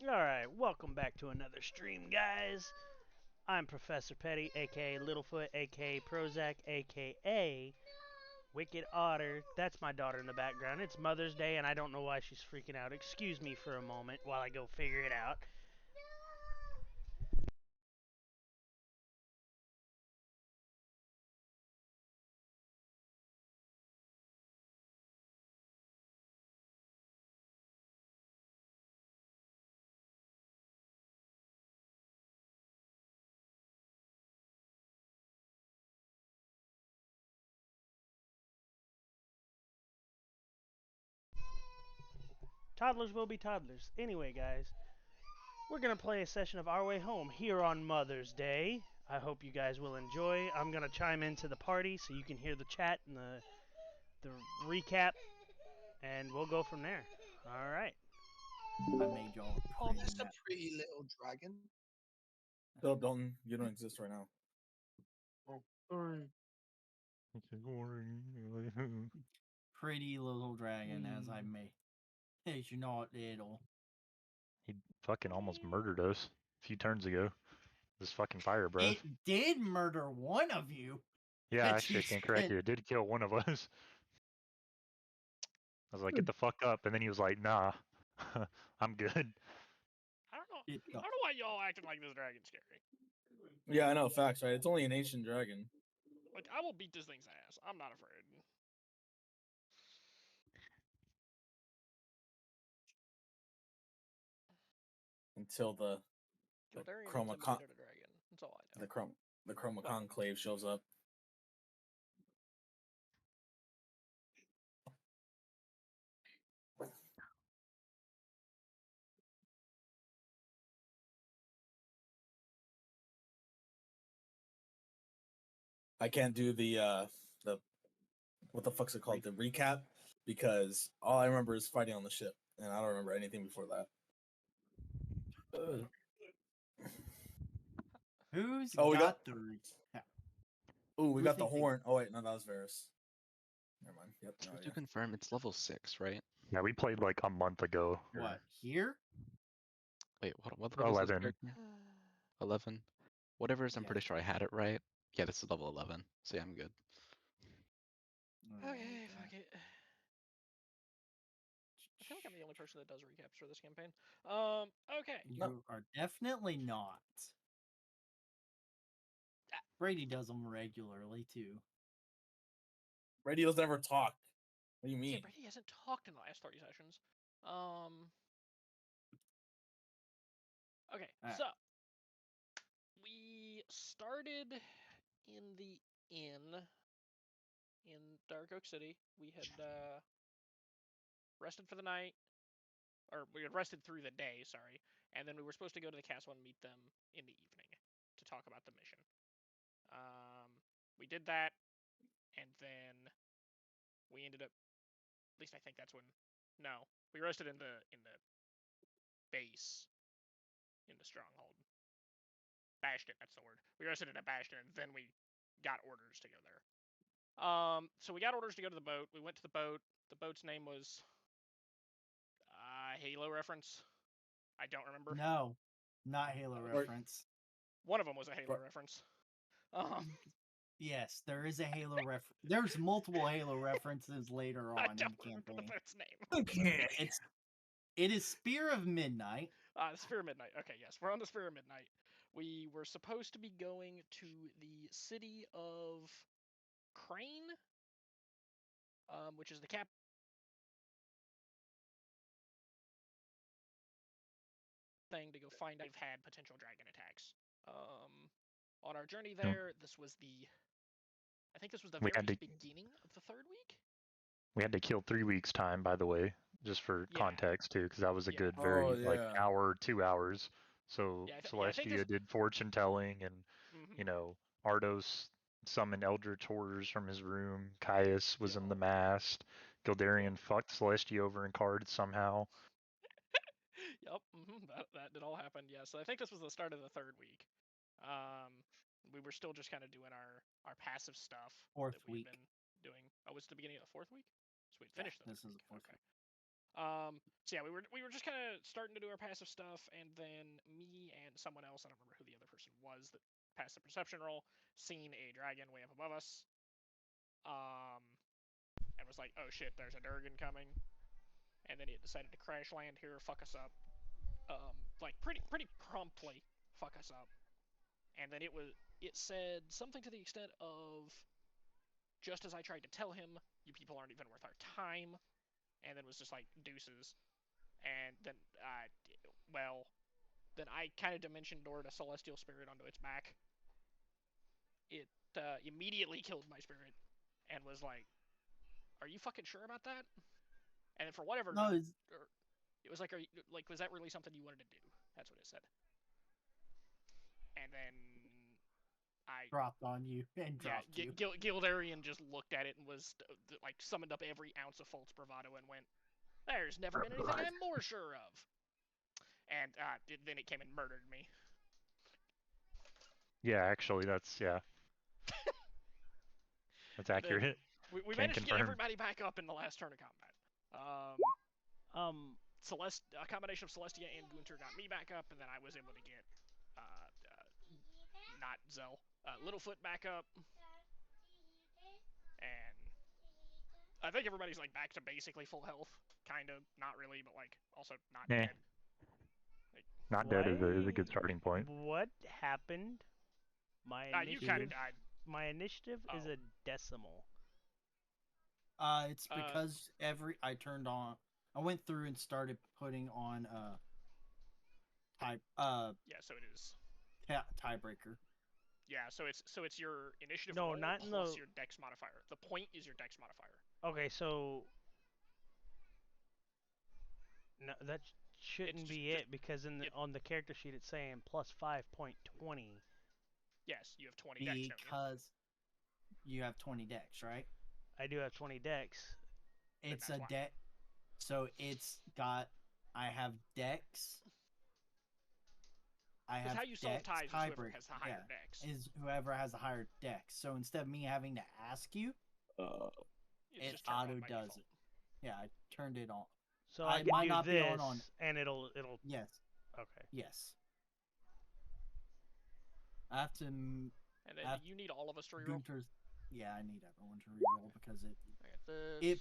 Alright, welcome back to another stream, guys. I'm Professor Petty, aka Littlefoot, aka Prozac, aka Wicked Otter. That's my daughter in the background. It's Mother's Day, and I don't know why she's freaking out. Excuse me for a moment while I go figure it out. Toddlers will be toddlers. Anyway, guys, we're going to play a session of Our Way Home here on Mother's Day. I hope you guys will enjoy. I'm going to chime into the party so you can hear the chat and the recap, and we'll go from there. All right. I made y'all a Oh, pretty that's a map. pretty little dragon. You don't exist right now. Oh, sorry. Pretty little dragon as I made. As you're not little. He fucking almost murdered us a few turns ago. This fucking fire breath. It did murder one of you. Yeah, that actually, you I can't correct spent- you. It did kill one of us. I was like, get the fuck up. And then he was like, nah, I'm good. I don't know. It- I don't know why y'all acting like this dragon's scary. Yeah, I know, facts, right? It's only an ancient dragon. Like, I will beat this thing's ass. I'm not afraid. Until the Gildarian Chroma intimidated a dragon. That's all I know. the Chroma Conclave shows up. I can't do the what the fuck's it called? The recap, because all I remember is fighting on the ship, and I don't remember anything before that. Who's Oh, we got got- the recap? Ooh, we Who's got the thinking? horn. Oh wait, no, that was Varus. Never mind. Yep. So No, to yeah. confirm, it's level 6, right? Yeah, we played like a month ago. or What, here? Wait, what level is this 11. character? 11? Whatever it is, I'm pretty Yeah. sure I had it right. Yeah, this is level 11, so yeah, I'm good. Okay, fuck it. I feel like I'm the only person that does recaps for this campaign. Okay. You are definitely not. Brady does them regularly too. Radio's never talk. What do you Yeah, mean? Brady hasn't talked in the last 30 sessions. Okay, Alright. so we started in the inn in Dark Oak City. We had rested for the night, or we had rested through the day, sorry, and then we were supposed to go to the castle and meet them in the evening to talk about the mission. We did that, and then we ended up. At least I think that's when. No, we rested in the base, in the stronghold. Bastion, that's the word. We rested in a bastion, and then we got orders to go there. So we got orders to go to the boat. We went to the boat. The boat's name was Halo reference. I don't remember. No, not Halo reference. One of them was a Halo reference. Yes, there is a Halo reference. There's multiple Halo references later I on in don't the remember the campaign. boat's name. Okay. It is Spear of Midnight. The Sphere of Midnight. Okay, yes, we're on the Sphere of Midnight. We were supposed to be going to the city of Crane, which is the cap. Thing to go find out if had potential dragon attacks. On our journey there, this was the. I think this was the We very had to- beginning of the third week. We had to kill 3 weeks' time, by the way, just for Yeah. context, too, because that was a Yeah. good, Oh, very, like, yeah. hour, 2 hours. So Yeah, I think Celestia this- did fortune telling, and, Mhm. you know, Ardos summoned Eldritch Horrors from his room. Caius was in the mast. Gildarian fucked Celestia over in cards somehow. Yep, that did all happen. Yeah, so I think this was the start of the third week. We were still just kind of doing our passive stuff Fourth that we've week. been doing. Oh, was it the beginning of the fourth week? So we Yeah, finished the this third is week. the fourth Okay. So yeah, we were just kind of starting to do our passive stuff, and then me and someone else, I don't remember who the other person was that passed the perception roll, seen a dragon way up above us. And was like, oh shit, there's a Durgan coming. And then it decided to crash land here, fuck us up. Like pretty promptly fuck us up. And then it said something to the extent of, just as I tried to tell him, you people aren't even worth our time, and then was just like, deuces. And then then I kind of dimension doored a celestial spirit onto its back. It immediately killed my spirit and was like, are you fucking sure about that? And then for whatever No, it was like, was that really something you wanted to do? That's what it said. And then I dropped on you and dropped you. Gildarian just looked at it and was like, summoned up every ounce of false bravado and went, there's never been anything I'm more sure of. And then it came and murdered me. Yeah, actually, that's that's accurate. We managed to get everybody back up in the last turn of combat. A combination of Celestia and Gunter got me back up, and then I was able to get not Zell, Littlefoot back up, and I think everybody's like back to basically full health, kind of, not really, but like also not dead. Like, not dead is a good starting point. What happened? You kind of died. My initiative is a decimal. It's because I went through and started putting on type. Yeah, so it is. Tiebreaker. Yeah, so it's your initiative roll not plus your dex modifier. The point is your dex modifier. Okay, so no, that shouldn't be it because on the character sheet it's saying plus 5.20. Yes, you have 20 dex. Because you have 20 dex, right? I do have 20 dex. It's a dex, so it's got. I have dex. I have how you solve ties is whoever has the higher dex. Is whoever has the higher dex. So instead of me having to ask you, it auto does it. Yeah, I turned it on. So I can might do not this, be on, and it'll. Yes. Okay. Yes. I have to. And then you need all of us to reroll. Yeah, I need everyone to reroll because it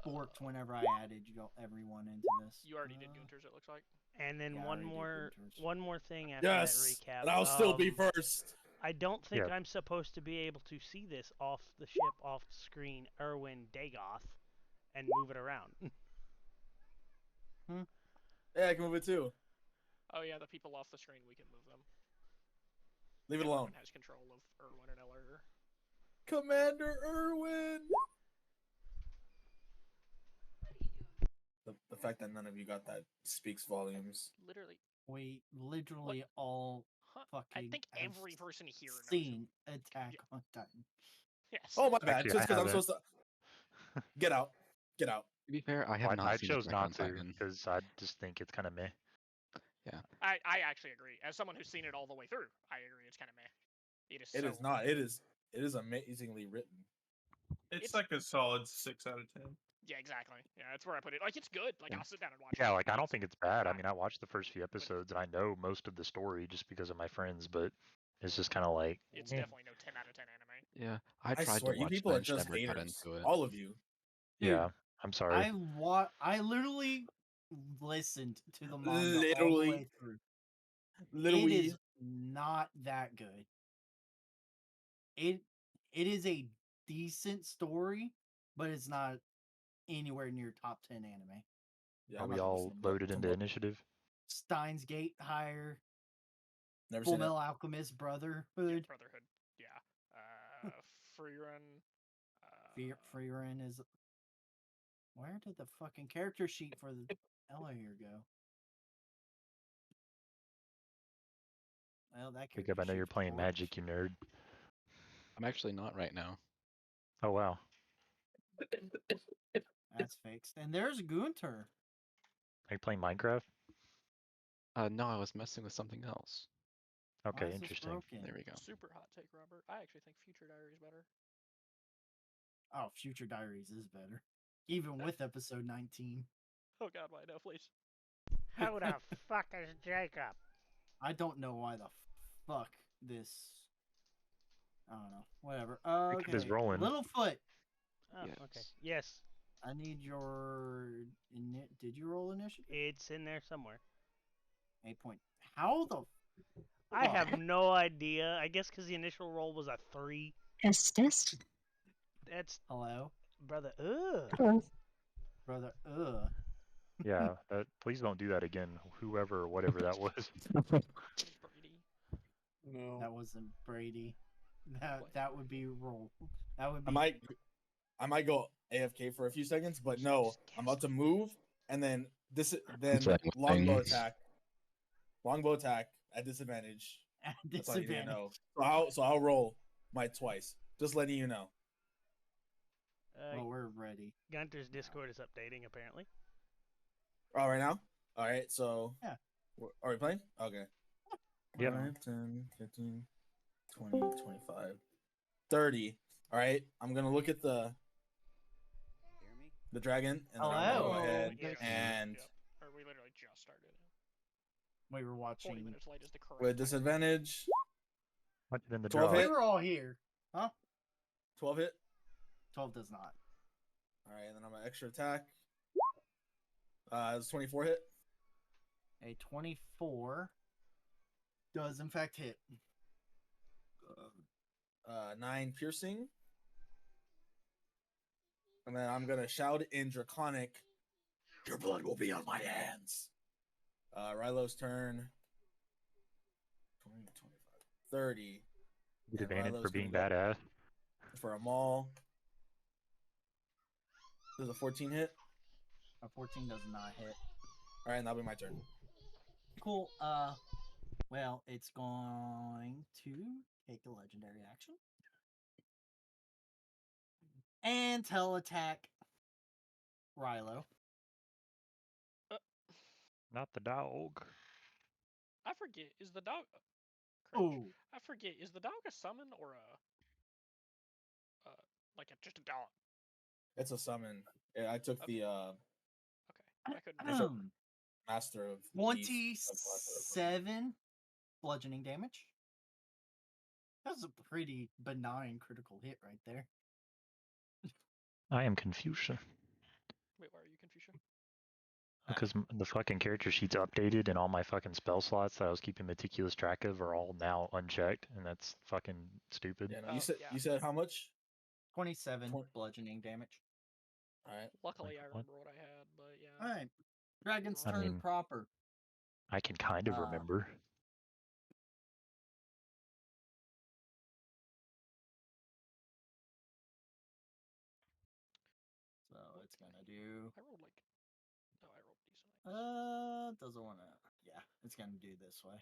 forked whenever I added everyone into this. You already did Gunter's, it looks like. And then one more thing after that recap. And I'll still be first. I don't think I'm supposed to be able to see this off the ship, off screen, Erwin Dagoth, and move it around. Yeah, I can move it too. Oh yeah, the people off the screen, we can move them. Leave it alone. Everyone has control of Erwin and Eller. Commander Erwin! The fact that none of you got that speaks volumes. Literally. We literally all fucking. I think every person here knows seen Attack on Titan. Yes. Oh my bad. Just because I'm supposed to. Get out. Get out. To be fair, I have not I seen chose Attack on not to Titan. because I just think it's kind of meh. Yeah. I actually agree. As someone who's seen it all the way through, I agree. It's kind of meh. It is not. It is amazingly written. It's like a solid 6 out of 10. Yeah, exactly. Yeah, that's where I put it. Like, it's good. Like, I'll sit down and watch it. Yeah, like, I don't think it's bad. I mean, I watched the first few episodes, and I know most of the story just because of my friends, but it's just kind of like... It's definitely no 10 out of 10 anime. Yeah, I tried swear, to watch you people it, are just never got haters. into it. All of you. Yeah, I'm sorry. I literally listened to the manga all the way through. It is not that good. It is a decent story, but it's not anywhere near top 10 anime. Yeah, are we all loaded into initiative? Steins Gate higher. Never Full seen Metal Alchemist Brotherhood. Brotherhood. Yeah. Freerun. Freerun is. Where did the fucking character sheet for the Ella here go? Well, that Jacob, I know you're playing Magic, you nerd. I'm actually not right now. Oh, wow. That's fixed. And there's Gunter. Are you playing Minecraft? No, I was messing with something else. Okay, interesting. There we go. Super hot take, Robert. I actually think Future Diary is better. Oh, Future Diaries is better. Even with episode 19. Oh God, why no, please. Who the fuck is Jacob? I don't know why the fuck this. I don't know. Whatever. Jacob is Okay. rolling. Littlefoot. Oh, Yes. okay. Yes, I need your. Did you roll initiative? it's in there somewhere. 8 point. How the? I fuck? have no idea. I guess because the initial roll was a 3. Estes? That's Hello, brother. Ugh. Hello. brother. Ugh. Yeah, please don't do that again. Whoever or whatever that was. Brady. No. That wasn't Brady. That What? that would be roll. That would be. I might go AFK for a few seconds, but no, Just I'm guess. about to move, and then Exactly. longbow attack. Longbow attack at disadvantage. at That's all you need to disadvantage. know. So I'll roll my twice. Just letting you know. Well, we're ready. Gunter's Discord is updating apparently. All right now. All right. So Yeah. Are we playing? Okay. Yep. 5, 10, 15, 20, 25, 30. All right. I'm gonna look at the dragon, and then I'm gonna go Hello. ahead Yes. and Yep. Or we literally just started it. We were 40 watching. minutes late is the correct. with time. disadvantage. Punch it in the 12 draw. hit? We were all here, huh? 12 hit. 12 does not. All right, and then I'm gonna extra attack. It's 24 hit. A 24 does in fact hit. 9 piercing. And then I'm gonna shout in Draconic, "Your blood will be on my hands." Rilo's turn. 20, 25, 30. Get And advantage Rilo's for being gonna go badass. for a maul. Does a 14 hit? A 14 does not hit. All right, and that'll be my turn. Cool. Well, it's going to take a legendary action. And tail attack Rilo. Not the dog. I forget. Is the dog? Cringe. Oh, I forget. Is the dog a summon or like just a dog? It's a summon. Yeah, I took Okay. the Okay, I couldn't. That's a- Master of Beast of 27 bludgeoning damage. That's a pretty benign critical hit right there. I am Confucian. Wait, why are you Confucian? Because the fucking character sheet's updated and all my fucking spell slots that I was keeping meticulous track of are all now unchecked, and that's fucking stupid. Yeah, no, Oh, yeah. you said how much? 27 Twen- bludgeoning damage. All right. Luckily, Like, I what? remember what I had, but yeah. Alright. Dragon's I turn mean- proper. I can kind of remember. So it's gonna do. I rolled like. No, I rolled decently. Doesn't wanna. Yeah, it's gonna do this way.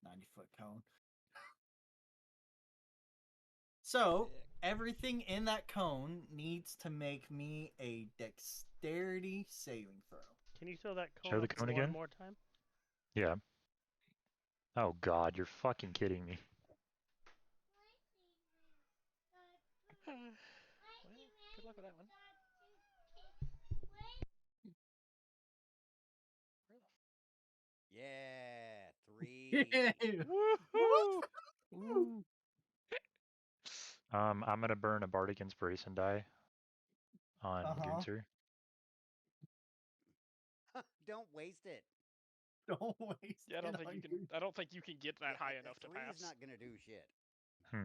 90-foot cone. So everything in that cone needs to make me a dexterity saving throw. Can you throw that cone Show the up cone one again? more time? Yeah. Oh god, you're fucking kidding me. Well, good luck with that one. Where the Yeah, 3. Woohoo! I'm gonna burn a bardic inspiration die on Uh-huh. Gunter. Don't waste it. Don't waste. Yeah, I don't it think on you can. I don't think you can get that high enough to 3 pass. is not gonna do shit.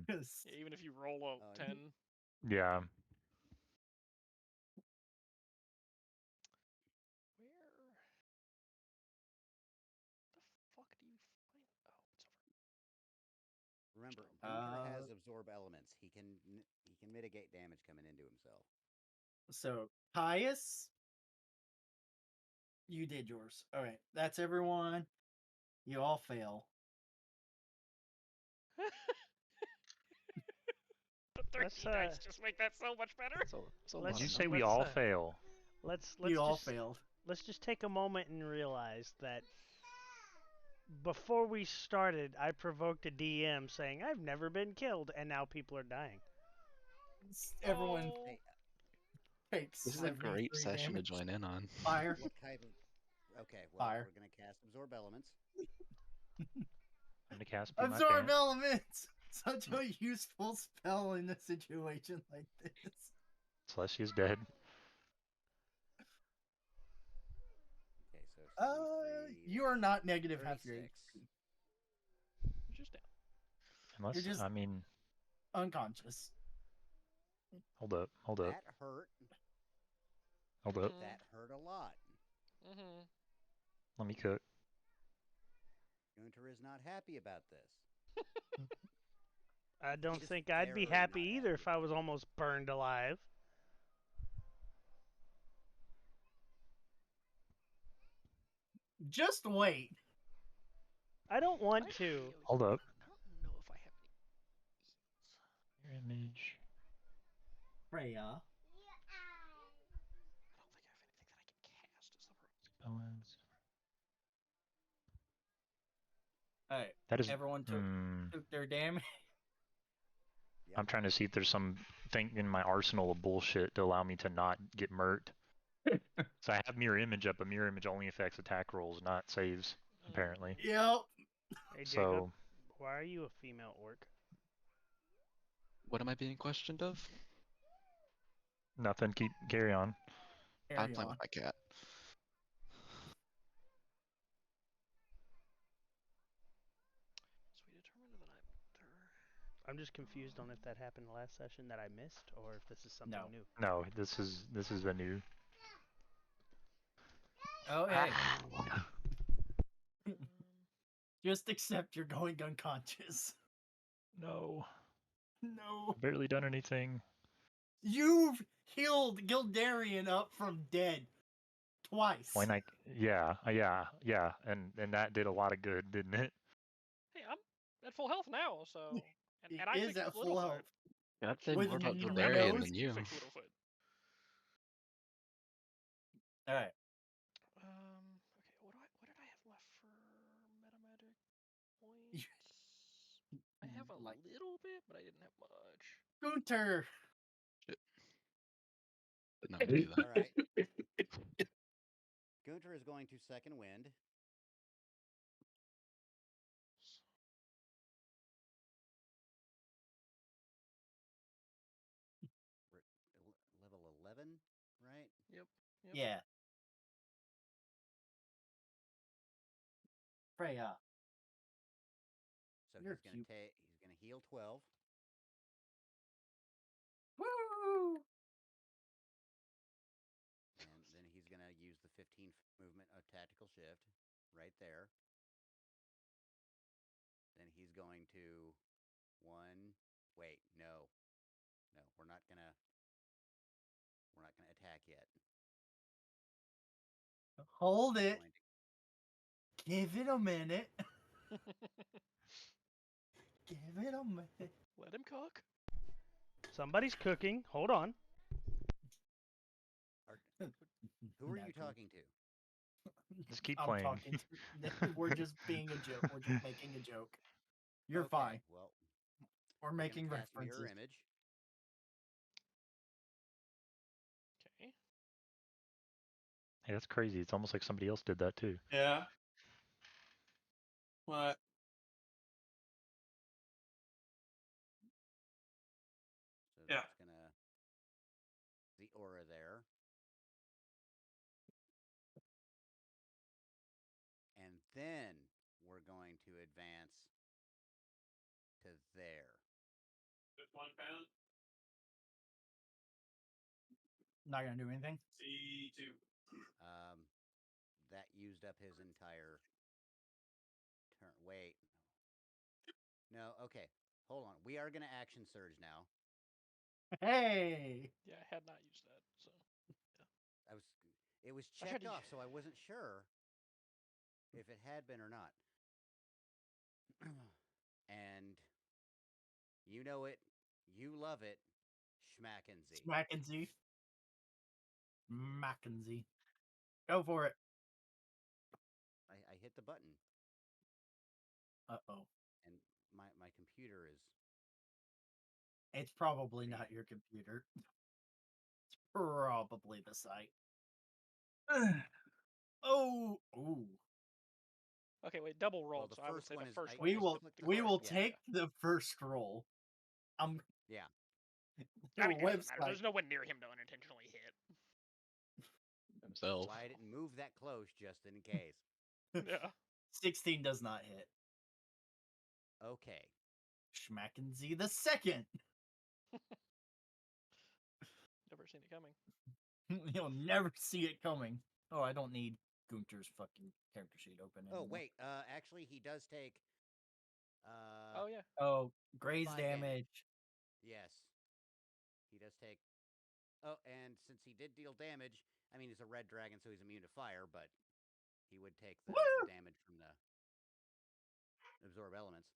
Yes. Yeah, even if you roll a Oh, 10. Yeah. Where the fuck do you find? Oh, it's over. Remember, Gunter has Uh, absorb elements. He can mitigate damage coming into himself. So, Caius, you did yours. All right, that's everyone. You all fail. The 13 Let's, dice just make that so much better. So Let's- Did you lost. say we let's, all uh, fail? Let's You all just failed. let's just take a moment and realize that before we started, I provoked a DM saying I've never been killed, and now people are dying. Everyone, Oh, Hey, Takes This is a 73 great session to damage. join in on. Fire. What type of? Okay, well, Fire. we're gonna cast absorb elements. I'm gonna cast Be My Absorb Pants. elements. Such a useful spell in a situation like this. Celestia's dead. Okay, so 73, You are not negative half your 36. HP. You're just down. Unless, You're just- I mean, Unconscious. hold up. That hurt. Hold up. That hurt a lot. Mm-hmm. Let me cook. Gunter is not happy about this. I don't Just think I'd be very happy not either happy. if I was almost burned alive. Just wait. I don't want to. Hold up. I don't know if I have any. Your image. Freya. I don't think I have anything that I can cast. Is the problem? Spellings. Alright. That is. Everyone took their damage. Yep. I'm trying to see if there's some thing in my arsenal of bullshit to allow me to not get murked. So I have mirror image up. A mirror image only affects attack rolls, not saves, apparently. Yep. Hey, Jacob, So why are you a female orc? What am I being questioned of? nothing. Carry on. I'm Carry playing on. with my cat. So we determined that I'm just confused on if that happened last session that I missed, or if this is something No. new. No, this is a new. Oh, hey. I'm. Just accept you're going unconscious. No, No. barely done anything. You've healed Gildarian up from dead. Twice. Why not? Yeah, and that did a lot of good, didn't it? Hey, I'm at full health now, so. He And I is fixed at full Littlefoot. health. I'd say With more about no Gildarian nose? than you. Fixed Littlefoot. Alright. Okay, what did I have left for meta magic points? I have a Like- little bit, but I didn't have much. Gunter. But no, do that. All right. Gunter is going to second wind. We're at level 11, right? Yep. Yeah. Freya. So You're he's gonna cute. he's gonna heal 12. Woo! And then he's going to use the 15 movement of tactical shift right there. Then he's going to wait, no. No, we're not going to attack yet. Hold We're it. going to- Give it a minute. Give it a minute. Let him cook. Somebody's cooking. Hold on. Who are you Natural. talking to? Just keep I'm playing. talking to- We're just being a joke. We're just making a joke. You're Okay, fine. Well, We're I'm gonna making cast mirror references. image. Okay. Hey, that's crazy. It's almost like somebody else did that too. Yeah. What? So Yeah. that's gonna the aura there. And then we're going to advance to there. Just 1 pound. Not gonna do anything. C2. That used up his entire turn. Wait. No, okay. Hold on. We are going to action surge now. Hey! Yeah, I had not used that, so. It was I tried checked to- off, so I wasn't sure if it had been or not. And you know it, you love it, Schmackenzie. Schmackenzie. Mackenzie. Go for it. I hit the button, Uh-oh. and my computer is. It's probably not your computer. It's Probably the sight. Oh, ooh. Okay, wait, double roll. Well, the so I would first say one the is- first I- one We is will click the we card. will Yeah, take the first roll. Yeah. I mean, it doesn't matter. website. There's no one near him to unintentionally hit. Himself. Why I didn't move that close just in case. Yeah. 16 does not hit. Okay. Schmacken Z the second. Never seen it coming. You'll never see it coming. Oh, I don't need Gunter's fucking character sheet open Oh anymore. wait, actually he does take. Oh yeah. Oh, graze 5 damage. Yes. He does take. Oh, and since he did deal damage, I mean he's a red dragon, so he's immune to fire, but he would take the Woo! damage from the absorb elements.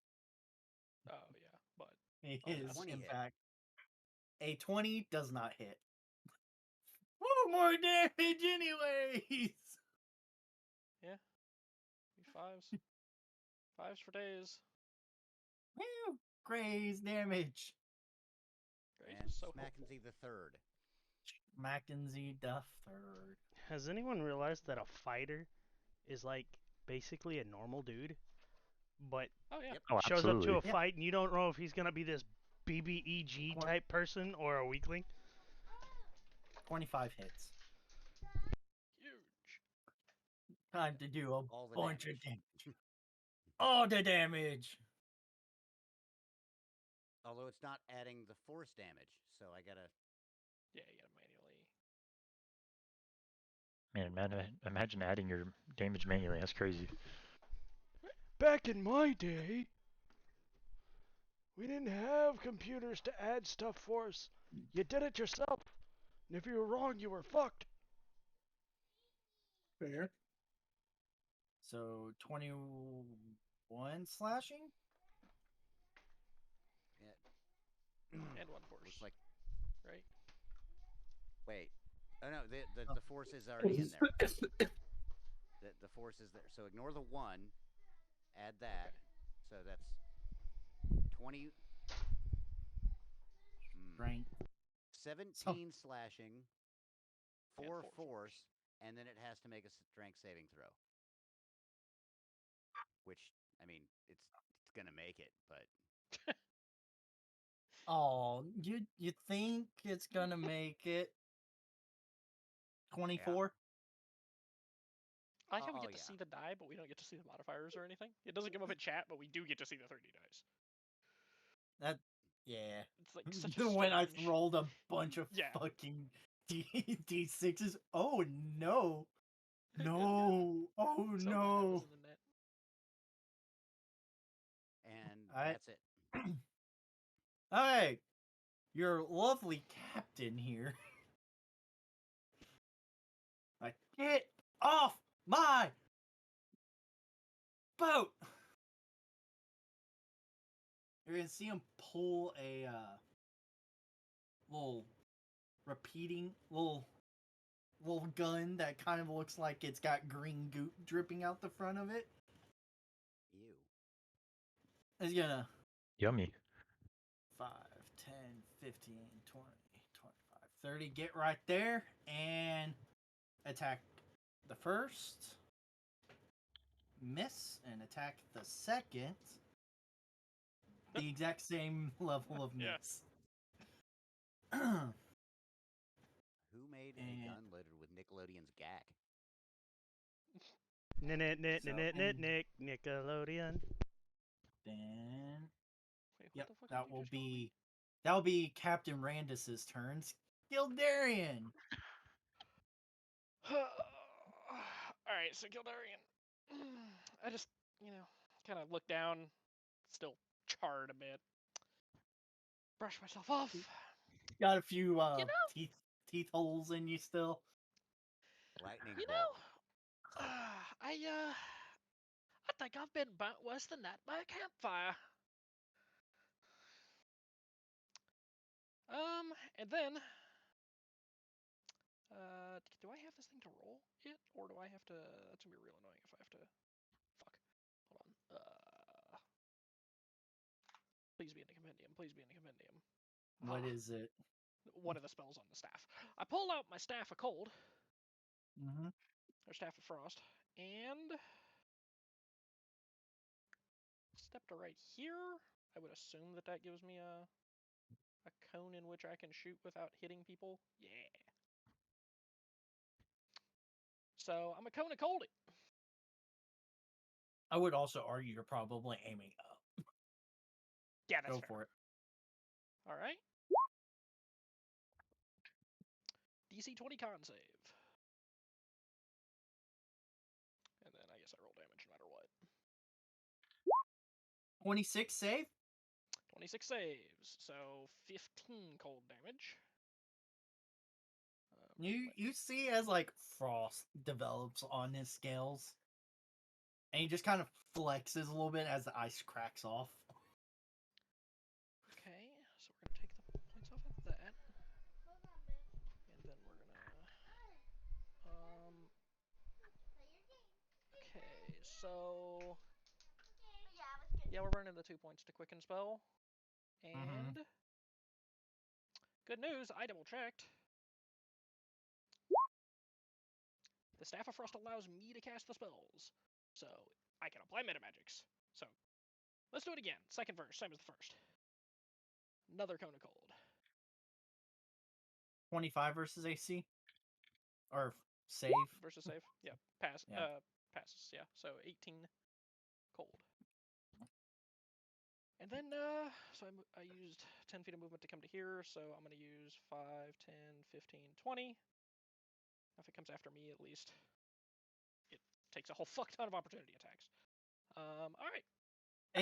Oh yeah, but It Oh, is, 20 in hit. fact. A 20 does not hit. Woo, more damage anyways! fives. Fives for days. Woo! Graze damage. Grace And was so Smackensy hopeful. the third. Mackenzie the third. Has anyone realized that a fighter is like basically a normal dude, but Oh yeah. Yep. Oh, shows up to absolutely. a Yeah. fight and you don't know if he's gonna be this BBEG type person or a weakling? 25 hits. Huge. Time to do a All the bunch damage. of damage. All the damage. Although it's not adding the force damage, so I gotta. Yeah, you gotta manually. Man, imagine adding your damage manually. That's crazy. Back in my day, we didn't have computers to add stuff for us. You did it yourself. And if you were wrong, you were fucked. Fair. So 21 slashing? And one force. Looks like. Right. Wait. Oh no, the force is already in there. The force is there. So ignore the 1. Add that. So that's 20. Right. 17 slashing, 4 four force, and then it has to make a strength saving throw. Which, I mean, it's gonna make it, but Oh, you think it's gonna make it? 24? I like how we Oh, get to yeah. see the die, but we don't get to see the modifiers or anything. It doesn't come up in chat, but we do get to see the 30 dice. That, yeah. It's like such a When I strange- rolled a bunch of Yeah. fucking D6s. Oh no. No. Oh So glad I no. wasn't in that. and Alright. that's it. Alright. Your lovely captain here. Like, get off my boat! You're gonna see him pull a little repeating little gun that kind of looks like it's got green goop dripping out the front of it. Ew. He's gonna Yummy. 5, 10, 15, 20, 25, 30. Get right there and attack the first. Miss and attack the second. The exact same level of Yeah. miss. Who made a And- gun loaded with Nickelodeon's gag? Nickelodeon. Then Wait, what yep, the fuck did that you will just call me? be Captain Randus's turn. Gildarian. Alright, so Gildarian. I just, kind of look down, still charred a bit. Brush myself off. Got a few know- teeth holes in you still. Lightning You bolt. know, I think I've been burnt worse than that by a campfire. And then, do I have this thing to roll it, or do I have to? That's gonna be real annoying if I have to. Fuck. Hold on. Please be in the compendium. Please be in the compendium. What is it? one of the spells on the staff. I pull out my Staff of Cold, Mm-hmm. or Staff of Frost, and step to right here. I would assume that that gives me a cone in which I can shoot without hitting people. Yeah. So I'm a cone of cold it. I would also argue you're probably aiming up. Yeah, that's Go fair. for it. All right. DC 20 con save. And then I guess I roll damage no matter what. 26 save. 26 saves, so 15 cold damage. You see as like frost develops on his scales, and he just kind of flexes a little bit as the ice cracks off. Okay, so we're gonna take the points off of that, and then we're gonna Okay, so yeah, we're burning the 2 points to quicken spell, and good news, I double checked. The Staff of Frost allows me to cast the spells, so I can apply meta magics. So let's do it again. Second verse, same as the first. Another cone of cold. 25 versus AC or save. Versus save. Yeah, pass. Yeah. Passes. Yeah, so 18 cold. And then, so I used 10 feet of movement to come to here, so I'm going to use 5, 10, 15, 20. If it comes after me, at least it takes a whole fuck ton of opportunity attacks. All right.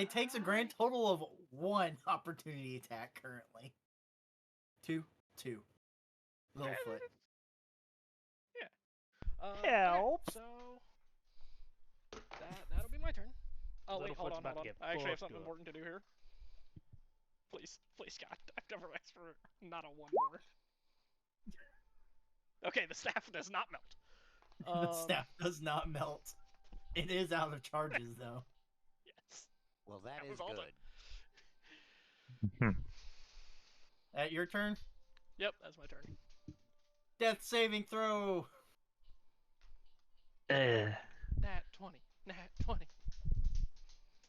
It takes a grand total of 1 opportunity attack currently. 2. Littlefoot. Help. Okay, so that'll be my turn. Oh wait, hold Littlefoot's on. about to get I actually have fucked something up. important to do here. Please, God, I've never asked for not a 1 more. Okay, the staff does not melt. The staff does not melt. It is out of charges though. Yes. Well, that That is was all good. done. At your turn? Yep, that's my turn. Death saving throw. Nat 20. Nat 20.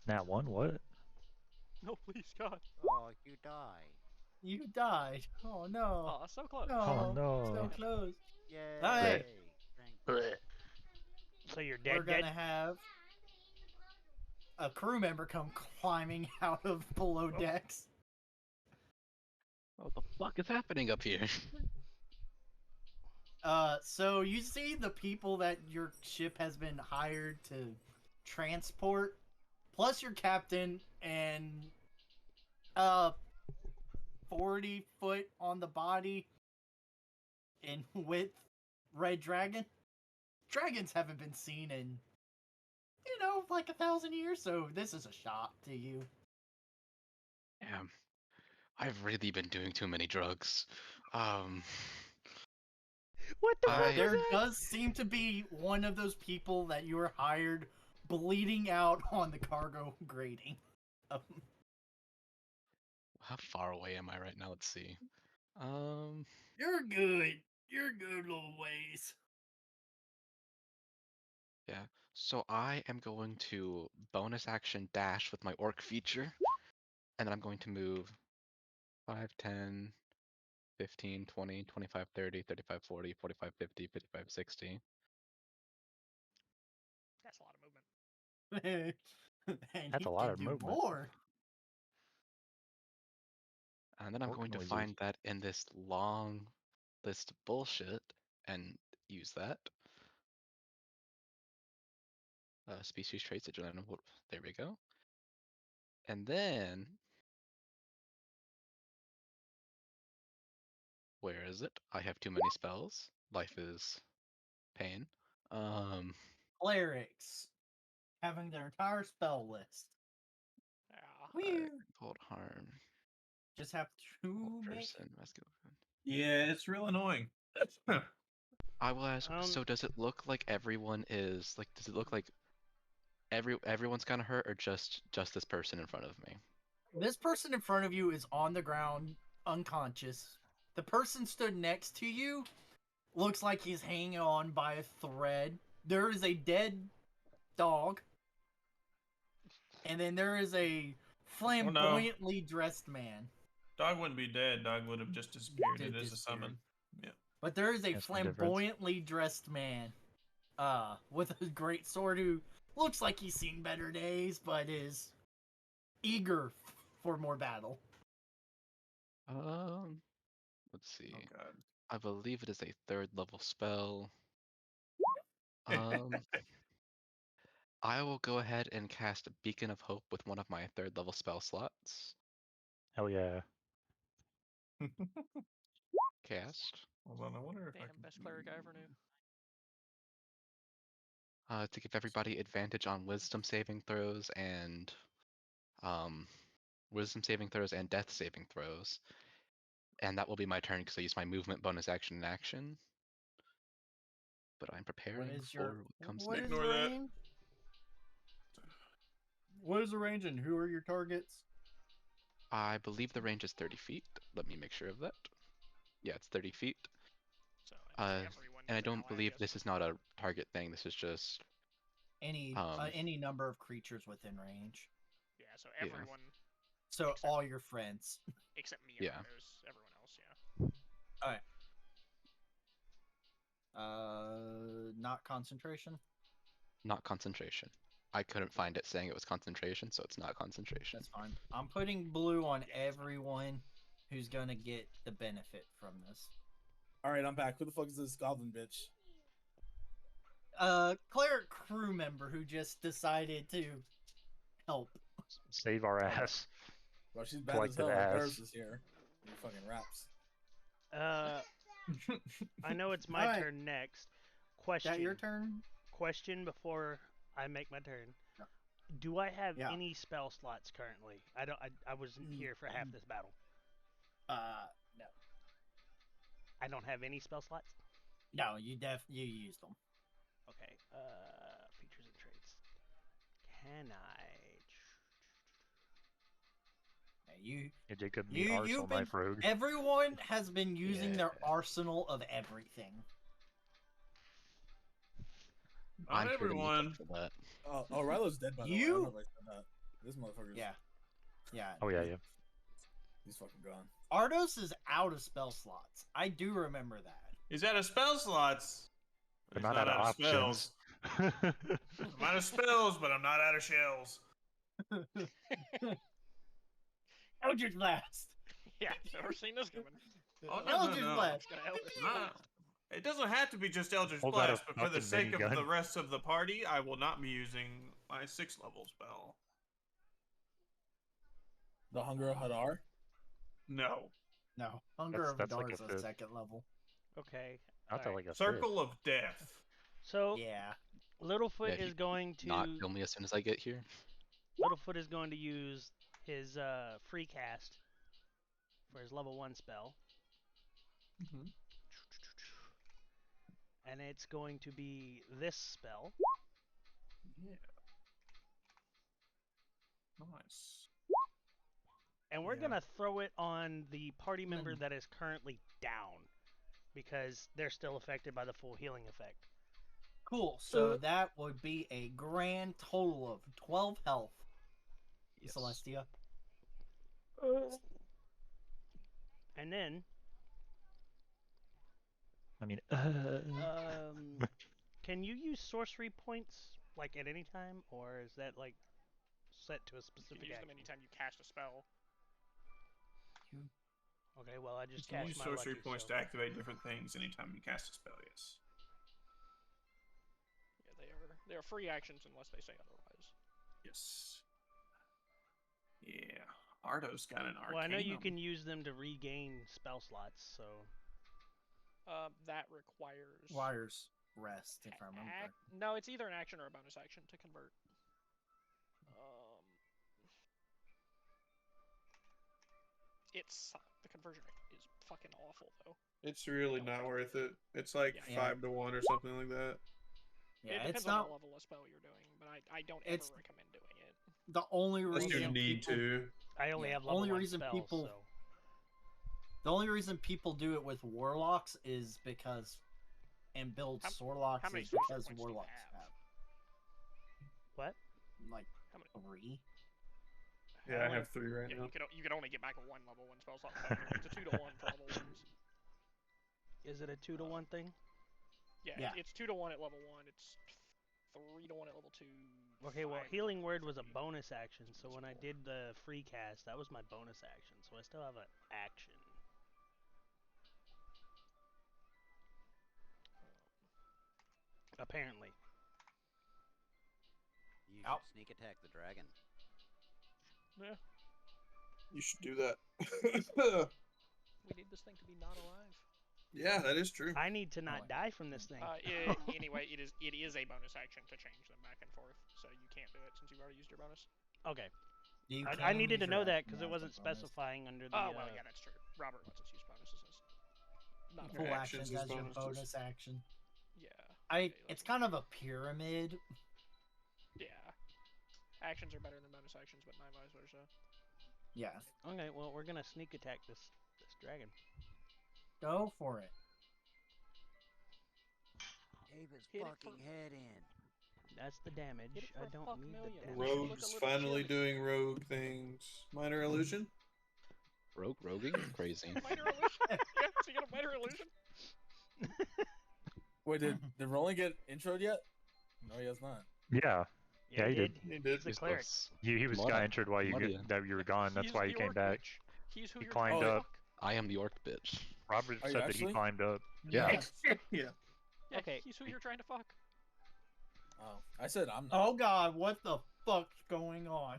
Nat 1, what? No, please, God. Oh, you died. You died. Oh no. Oh, so close. Oh, no. So close. Yay! Alright. Thank So you're We're dead. gonna have a crew member come climbing out of below decks. What the fuck is happening up here? So you see the people that your ship has been hired to transport, plus your captain and 40 foot on the body in width red dragon. Dragons haven't been seen in like 1,000 years, so this is a shock to you. Damn. I've really been doing too many drugs. What the fuck There was that? does seem to be one of those people that you were hired bleeding out on the cargo grating. How far away am I right now? Let's see. You're good. You're good, little ways. Yeah. So I am going to bonus action dash with my orc feature, and then I'm going to move 5, 10, 15, 20, 25, 30, 35, 40, 45, 50, 55, 60. That's a lot of movement. And That's he a lot can of do movement. more. And then I'm What going can to we find use? that in this long list of bullshit and use that. Species traits, adrenaline. There we go. And then, where is it? I have too many spells. Life is pain. Clerics having their entire spell list. Yeah. Weird. Cold harm. Just have to Old make. person. Masculine. Yeah, it's real annoying. I will ask. So does it look like everyone is like? Does it look like everyone's kind of hurt, or just this person in front of me? This person in front of you is on the ground, unconscious. The person stood next to you. Looks like he's hanging on by a thread. There is a dead dog. And then there is a flamboyantly dressed man. Dog wouldn't be dead. Dog would have just disappeared. It is a Disappeared. summon. Yeah. But there is a That's the difference. flamboyantly dressed man. With a great sword who looks like he's seen better days, but is eager for more battle. Let's see. Oh god. I believe it is a 3rd level spell. I will go ahead and cast a Beacon of Hope with one of my 3rd level spell slots. Hell yeah. Cast. Hold on, I wonder if I Damn, can. best cleric I ever knew. To give everybody advantage on wisdom saving throws and death saving throws. And that will be my turn because I use my movement bonus action and action. But I'm preparing for what comes What next. is the Ignore that. range? What is the range and who are your targets? I believe the range is 30 feet. Let me make sure of that. Yeah, it's 30 feet. So everyone And I is an don't ally, believe guess. this is not a target thing. This is just Any number of creatures within range. Yeah, so Yeah. everyone So Except- all your friends. except me and Yeah. Ardos, everyone else, yeah. Not concentration. not concentration. I couldn't find it saying it was concentration, so it's not concentration. That's fine. I'm putting blue on Yeah, that's fine. everyone who's gonna get the benefit from this. All right, I'm back. Who the fuck is this goblin bitch? Cleric crew member who just decided to help. Save our ass. Bro, she's bad as Collective hell. ass. Paris is here. He fucking raps. I know it's my Alright. turn next. Is Question. that your turn? Question before I make my turn. Yeah. Do I have Yeah. any spell slots currently? I wasn't here for half this battle. No. I don't have any spell slots. No, you used them. Okay. Features and traits. Can I? You Yeah, Jacob, the you've arsenal been knife rogue. everyone has been using their Yeah. arsenal of everything. Not I'm here to make up everyone. for that. Oh, Rilo's dead by the way. I don't know if I said that. This motherfucker's Yeah. Oh yeah. he's fucking gone. Ardos is out of spell slots. I do remember that. He's out of spell slots. But He's not out of options. spells. I'm out of spells, but I'm not out of shells. Eldritch Blast. Yeah, never seen this coming. Oh, Eldritch no. Blast. Gonna help. Nah. It doesn't have to be just Eldritch Hold out a Blast, but for the fucking sake of minigun. the rest of the party, I will not be using my 6th level spell. The Hunger of Hadar. No. No, Hunger of That's Hadar like is a a fifth. second level. Okay. I felt alright. like a Circle of Death. So Yeah. Littlefoot Yeah, is going to Not kill me as soon as I get here. Littlefoot is going to use his free cast for his level 1 spell. Mhm. And it's going to be this spell. Yeah. Nice. And we're Yeah. going to throw it on the party member Then- that is currently down because they're still affected by the full healing effect. Cool. So that would be a grand total of 12 health. Yes. Celestia. And then I mean, can you use sorcery points like at any time, or is that like set to a You specific can use them action? anytime you cast a spell. Okay, well I just You can cast use my sorcery lucky, points so- to activate different things anytime you cast a spell, yes. Yeah, they are free actions unless they say otherwise. Yes. Yeah. Ardos got an arcane. Well, I know you can use them to regain spell slots, so That requires Wires rest, if I remember. No, it's either an action or a bonus action to convert. The conversion rate is fucking awful though. It's really not worth it. It's like Yeah. 5 to 1 or something like that. Yeah, it depends it's on not the level of spell you're doing, but I don't It's- ever recommend doing it. the only Unless reason you need people, to. I only Yeah, have level only 1 reason spells, people- so The only reason people do it with Warlocks is because, and build How Sorlocks many is sorcerer because points do you Warlocks have? have What? like How many? 3. Yeah, I have 3 right Yeah, now. you could only get back a 1 level 1 spell slot. It's a 2 to 1 for level 1s. Is it a 2 to 1 thing? Yeah, it's 2 to 1 at level 1. It's 3 to 1 at level 2. Okay, well, 5 to Healing 1 at Word level was a 3. bonus action, so when I did the free cast, that was my bonus action, so I still have an action. Apparently. You should sneak attack the dragon. Yeah. You should do that. We need this thing to be not alive. Yeah, that is true. I need to not die from this thing. Anyway, it is a bonus action to change them back and forth, so you can't do it since you've already used your bonus. Okay. You I can needed to use know your that action because it as a wasn't bonus. specifying under the. Oh well, yeah, that's true. Robert lets us use bonuses as not Full actions actions as as your bonuses. bonus action. Yeah. It's kind of a pyramid. Yeah. Actions are better than bonus actions, but not vice versa. Yeah. Okay, well, we're gonna sneak attack this dragon. Go for it. Cave his Hit it fucking head in. That's the damage. Hit it for I a don't fuck need million. the damage. Look a Rogue's little finally chilly. doing rogue things. Minor illusion? Roguing? Crazy. Minor illusion? Yeah, so you got a minor illusion? Wait, did Roland get introed yet? No, he has not. Yeah. Yeah, he did. He did. He's a cleric. He was got entered while you were gone. That's He's why the he came orc back. bitch. He's who He you're climbed trying to up. fuck. I am the orc bitch. Robert Are you said that actually? he climbed up. Yeah. Yeah. Yeah, Okay. he's who you're trying to fuck. Oh, I said I'm not. Oh god, what the fuck's going on?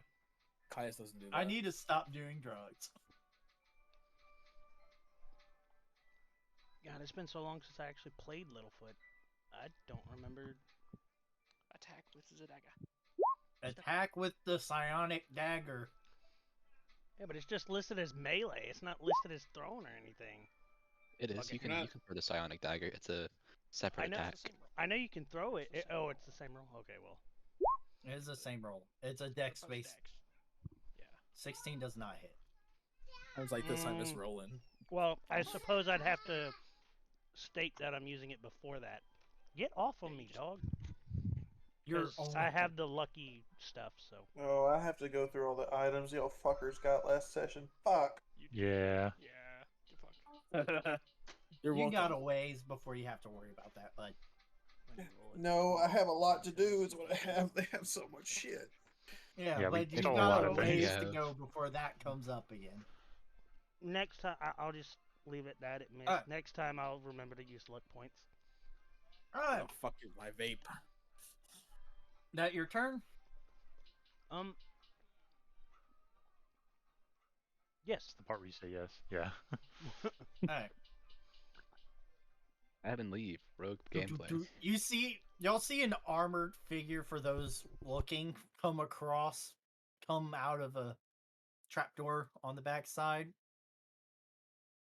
Caius doesn't do that. I need to stop doing drugs. God, it's been so long since I actually played Littlefoot. I don't remember. Attack with the dagger. Attack with the psionic dagger. Yeah, but it's just listed as melee. It's not listed as thrown or anything. It is. Okay. You can throw the psionic dagger. It's a separate I know. attack. I know you can throw it. Oh, it's the same roll. Okay, well. It is the same roll. It's a dex Both space. decks. Yeah. 16 does not hit. I was like, this time it's Roland. Well, I suppose I'd have to state that I'm using it before that. Get off of me, dog. I have the lucky stuff, so. Oh, I have to go through all the items y'all fuckers got last session. Fuck. Yeah. Yeah. Good fuck. You got a ways before you have to worry about that, bud. No, I have a lot to do is what I have. They have so much shit. Yeah, Yeah, we but you stole a got lot a of ways things. to go before that comes up again. Next time, I'll just leave it that it missed. Alright. Next time, I'll remember to use luck points. Alright, Oh, fuck you, my vape. that your turn? Yes. The part where you say yes. Yeah. Alright. Add and leave. Rogue gameplay. Y'all see an armored figure for those looking come out of a trapdoor on the backside.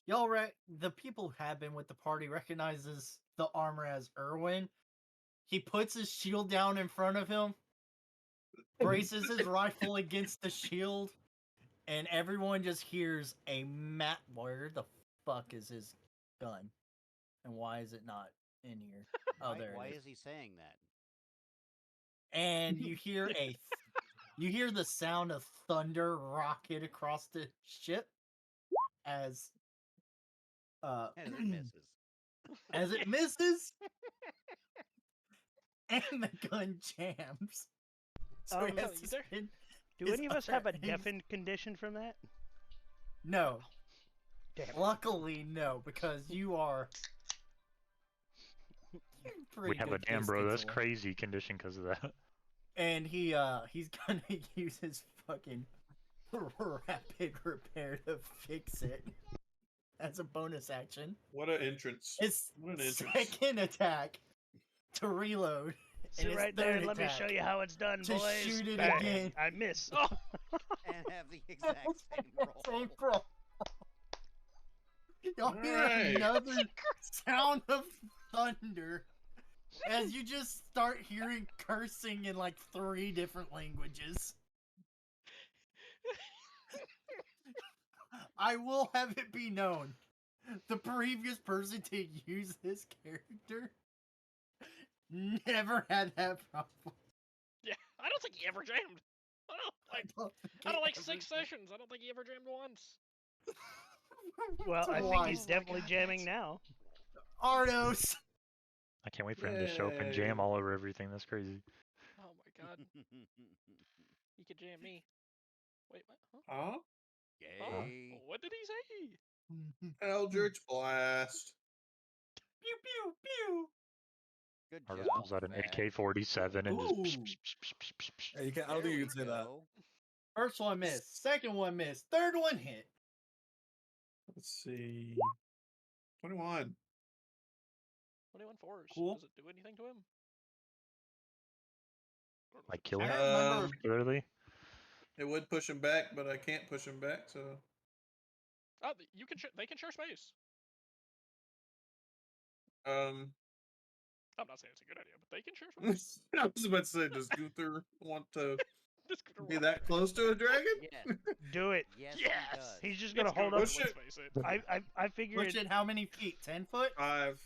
The people who have been with the party recognizes the armor as Irwin. He puts his shield down in front of him, braces his rifle against the shield, and everyone just hears a where the fuck is his gun? And why is it not in here? Oh, there Why it is. is he saying that? And you hear the sound of thunder rocket across the ship as As it misses. as it misses, and the gun jams. So he has to spin Do his any of us have a other hands. deafened condition from that? No. Damn it. Luckily, no, because you are. We have a damn bro. That's crazy condition because of that. And he's gonna use his fucking rapid repair to fix it as a bonus action. What an entrance. His What an entrance. second attack to reload. Sit his right there and third let me attack show you how it's done, to boys. shoot it Bang. again. I miss. And have the exact same roll. Same roll. Y'all hear Alright. another sound of thunder as you just start hearing cursing in like 3 different languages. I will have it be known The previous person to use this character never had that problem. Yeah, I don't think he ever jammed. I don't like 6 sessions. I don't think he ever jammed once. Well, I think Why? he's Oh my definitely God, jamming now. Ardos! I can't wait for him to show up and jam all over everything. That's crazy. Oh my God, he could jam me. Wait, what? Huh? Huh? Gay. What did he say? Eldritch Blast. Pew pew pew! Good Ardos job. pulls out an Fag. AK-47 and Ooh. just. Hey, you can't, I don't think There you we can say that. go. First one missed, second one missed, third one hit. Let's see. 21. 21 force. Cool. Does it do anything to him? Or does Like it kill I him? don't remember. Clearly. It would push him back, but I can't push him back, so. Oh, you can. They can share space. Um, I'm not saying it's a good idea, but they can share space. I was about to say, does Gunter want to This could be that close to a dragon? Yes. Do it. Yes, Yes! he does. He's just gonna It's hold good, up. Push let's it. face it. I figured. Push it how many feet? 10 foot? 5.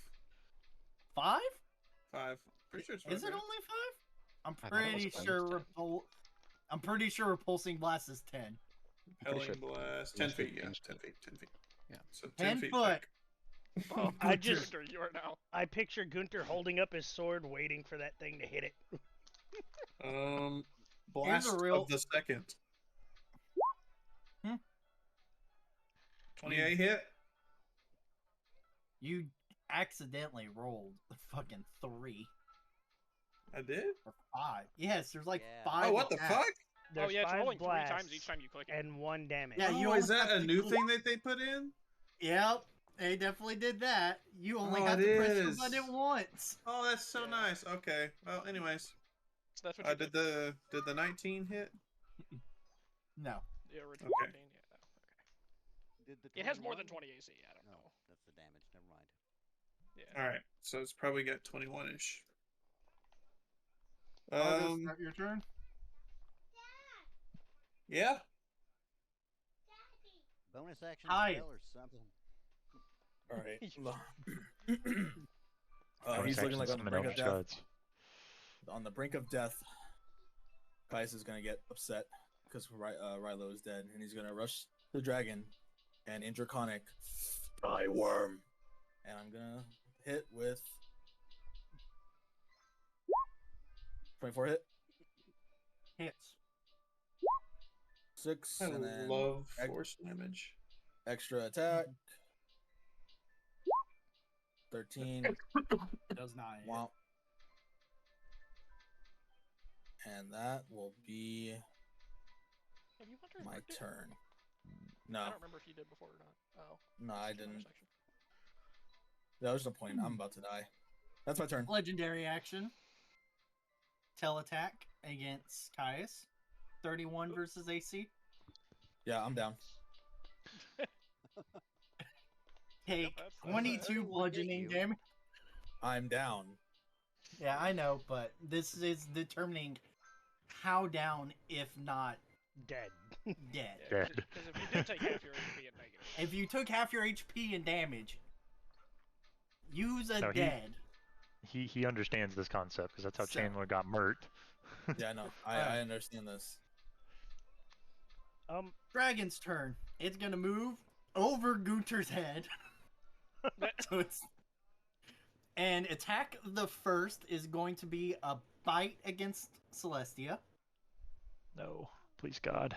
5? 5. Pretty sure it's 5. Is it right? only 5? I'm I thought it was pretty 10. sure I'm pretty sure repulsing blast is 10. Repelling sure blast. it 10 was feet, yeah. 10 15. feet. 10 feet. Yeah. So 10 feet foot. back. Oh, I Gunter, just- you are now. I picture Gunter holding up his sword, waiting for that thing to hit it. Blast real- of the second. Hmm? 28 hit. You accidentally rolled a fucking 3 I did? or 5. Yes, there's like Yeah. 5. Oh, what the attacks. fuck? There's yeah, it's 5 rolling 3 blasts times each time you click it. and 1 damage. Yeah, you oh, is only that have a to new click- thing that they put in? Yep, they definitely did that. You only Oh, have it to press is. the button once. Oh, that's so Yeah. nice. Okay. Well, anyways, So that's what you did the 19 hit? No. The original Okay. 15, yeah, no, okay. Did the It has more than 21? 20 AC, I don't No, know. that's the damage. Never mind. Yeah. All right. So it's probably got 21-ish. Ardos, start your turn. Yeah. Bonus action Hi. spell or something. All right. Bonus He's looking action like on the summon brink of Eldritch death. Gods. On the brink of death, Kais is gonna get upset because Rilo is dead, and he's gonna rush the dragon and in Draconic, die worm, and I'm gonna hit with 24 hit, Hits. 6, I and then love force damage. extra attack. 13. Does not hit. Wow. And that will be Have you Hunter my marked it? turn. I No, don't remember if you did before or not. Oh. no, I it's the bonus didn't. action. There's no point. I'm about to die. That's my turn. Legendary action. Attack against Caius. 31 versus AC. Yeah, I'm down. Take that's 22 Look at bludgeoning you. damage. I'm down. Yeah, I know, but this is determining how down, if not Dead. dead. Yeah, Dead. because if you did take half your HP and negative. If you took half your HP and damage, use a No, dead. He understands this concept because that's how So- Chandler got murked. Yeah, no, I understand this. Dragon's turn. It's gonna move over Gunter's head. So it's and attack the first is going to be a bite against Celestia. No, please God.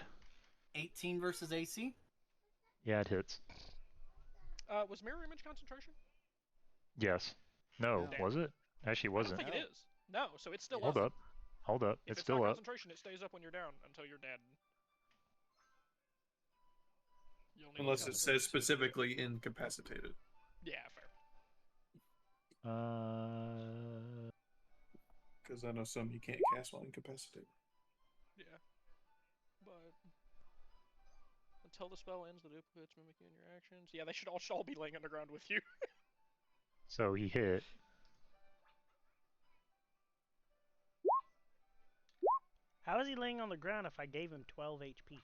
18 versus AC. Yeah, it hits. Was mirror image concentration? Yes. No, No. was it? Actually, I wasn't. don't think it is. No, so it's still Hold up. up. Hold up. If It's it's still not up. concentration, it stays up when you're down until you're dead. You'll need Unless it says concentration. specifically incapacitated. Yeah, fair. Because I know some you can't cast while incapacitated. Yeah. But until the spell ends, the duplicates mimic you in your actions. Yeah, they should all be laying underground with you. So he hit. How is he laying on the ground if I gave him 12 HP?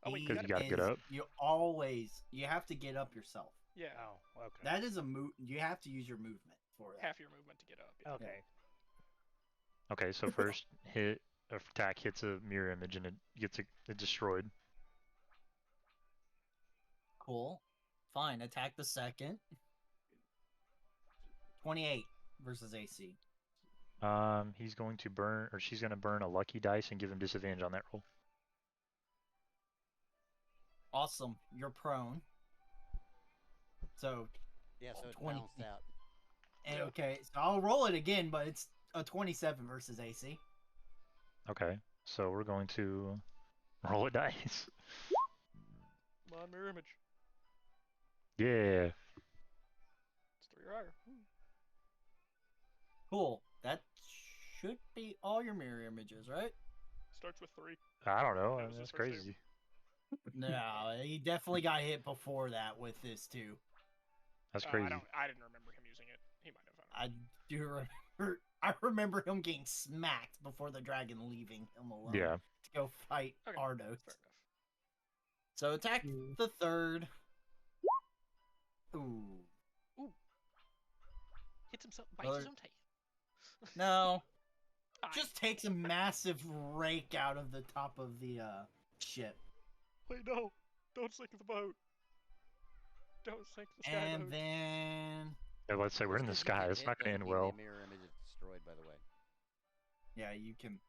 Oh wait, Because you gotta get is- up. You have to get up yourself. Yeah. Oh, okay. That is a move. You have to use your movement for that. Half your movement to get up. Yeah. Okay. Okay, so first attack hits a mirror image and it gets it destroyed. Cool. Fine. Attack the second. 28 versus AC. He's going to burn, or she's going to burn a lucky dice and give him disadvantage on that roll. Awesome. You're prone. So. Yeah, so it's 20. balanced out. And, okay, so I'll roll it again, but it's a 27 versus AC. Okay, so we're going to roll a dice. Come on, mirror image. Yeah. It's 3 or higher. Cool. That should be all your mirror images, right? Starts with 3. I don't know. That was his That's first name. crazy. No, he definitely got hit before that with this too. That's crazy. I didn't remember him using it. He might have. I do remember. I remember him getting smacked before the dragon leaving him alone. Yeah. To go fight Okay, Ardos. Fair enough. So attack the third. Ooh. Hits himself, bites his own tail. No. Fine. Just takes a massive rake out of the top of the ship. Wait, no. Don't sink the boat. Don't sink the sky And boat. then. Yeah, let's say we're in the sky. It's not going to end well. The mirror image is destroyed, by the way. Yeah, you can.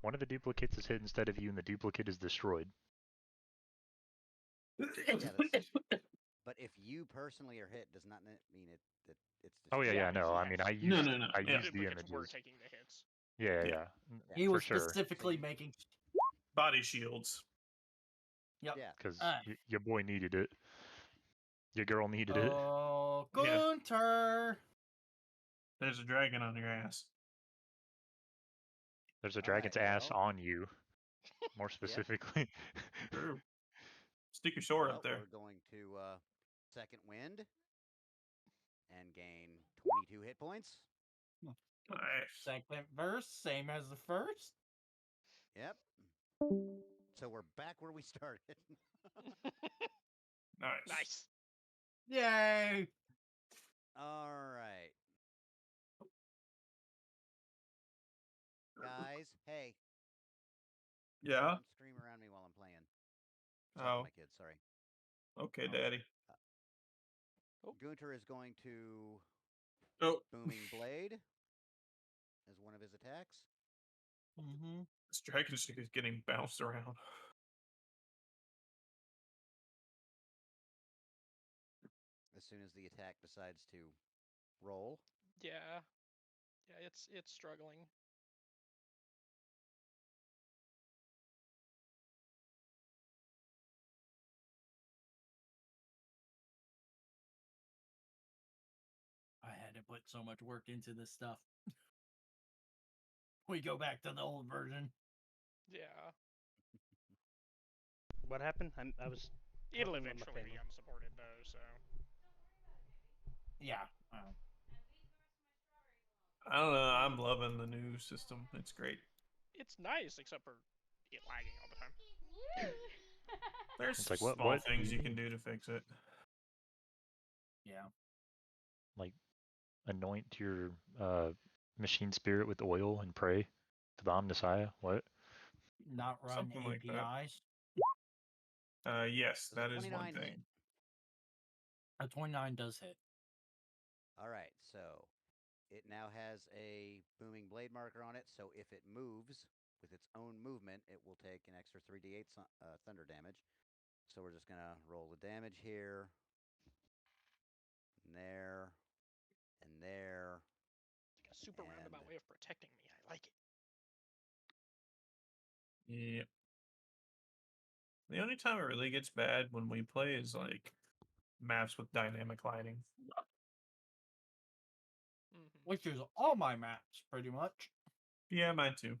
One of the duplicates is hit instead of you, and the duplicate is destroyed. Yeah, but if you personally are hit, does not mean that it's destroyed. Oh yeah, no. I mean, I used I The used the duplicates were images. taking the hits. Yeah. He for was sure. specifically making. Body shields. Yep. Yeah. Because your boy needed it. Your girl needed it. Oh, Yeah. Gunter! There's a dragon on your ass. There's a dragon's ass well. on you. More specifically. True. Stick your sword Well, up there. we're going to second wind and gain 22 hit points. Nice. Second verse, same as the first. Yep. So we're back where we started. Nice. Nice. Yay! All right. Guys, hey. Yeah. Don't scream around me while I'm playing. Sorry, Oh. my kids, sorry. Okay, Daddy. Gunter is going to Oh, Booming Blade as one of his attacks. Mm-hmm. this dragon stick is getting bounced around. As soon as the attack decides to roll. Yeah. Yeah, it's struggling. I had to put so much work into this stuff. We go back to the old version. Yeah. What happened? I was. It'll talking with my eventually be family. unsupported though, so. Yeah. I don't know. I'm loving the new system. It's great. It's nice, except for it lagging all the time. There's It's like, small what things do you you can do to fix it. Yeah. Like, anoint your machine spirit with oil and pray to the Omnissiah. What? Not run Something like that. APIs. Yes, Does a that is one 29 thing. hit? A 29 does hit. All right, so it now has a Booming Blade marker on it, so if it moves with its own movement, it will take an extra 3d8 thunder damage. So we're just going to roll the damage here, and there, and there. It's like a super roundabout way of protecting me. I like it. Yep. The only time it really gets bad when we play is like maps with dynamic lighting. Mm-hmm. Which is all my maps, pretty much. Yeah, mine too.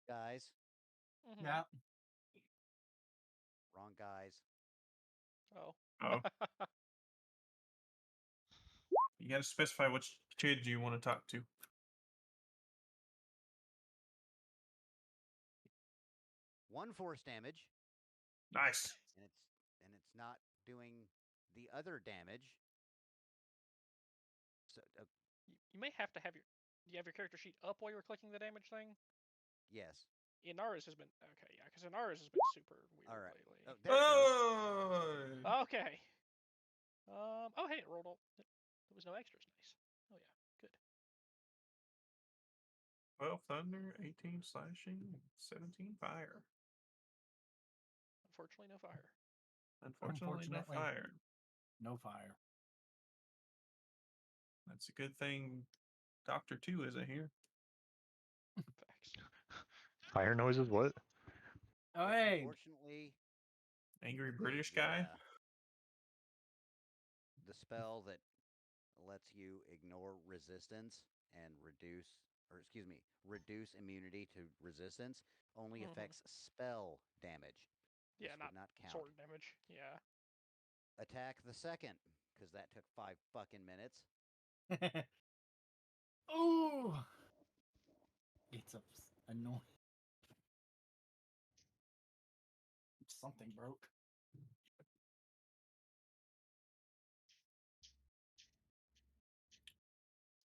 Guys, Mm-hmm. Yeah. wrong guys. Oh. Oh. You gotta specify which kid you want to talk to. 1 force damage, Nice. and it's not doing the other damage. So You may have to have your. Do you have your character sheet up while you were clicking the damage thing? yes. Inara's has been okay, yeah, because Inara's has been super weird All right. lately. Oh, there it goes. Oh! Okay. Oh, hey, it rolled all. There was no extras. Nice. Oh yeah, good. 12 thunder, 18 slashing, 17 fire. Unfortunately, no fire. Unfortunately, no Unfortunately. fire. No fire. That's a good thing Doctor 2 isn't here. Facts. Fire noises, what? Oh, hey. Unfortunately, Angry British guy? the spell that lets you ignore resistance and reduce immunity to resistance only affects spell damage. Yeah, This not would not count. sword damage. Yeah. Attack the second, because that took 5 fucking minutes. Ooh. It's annoying. Something broke.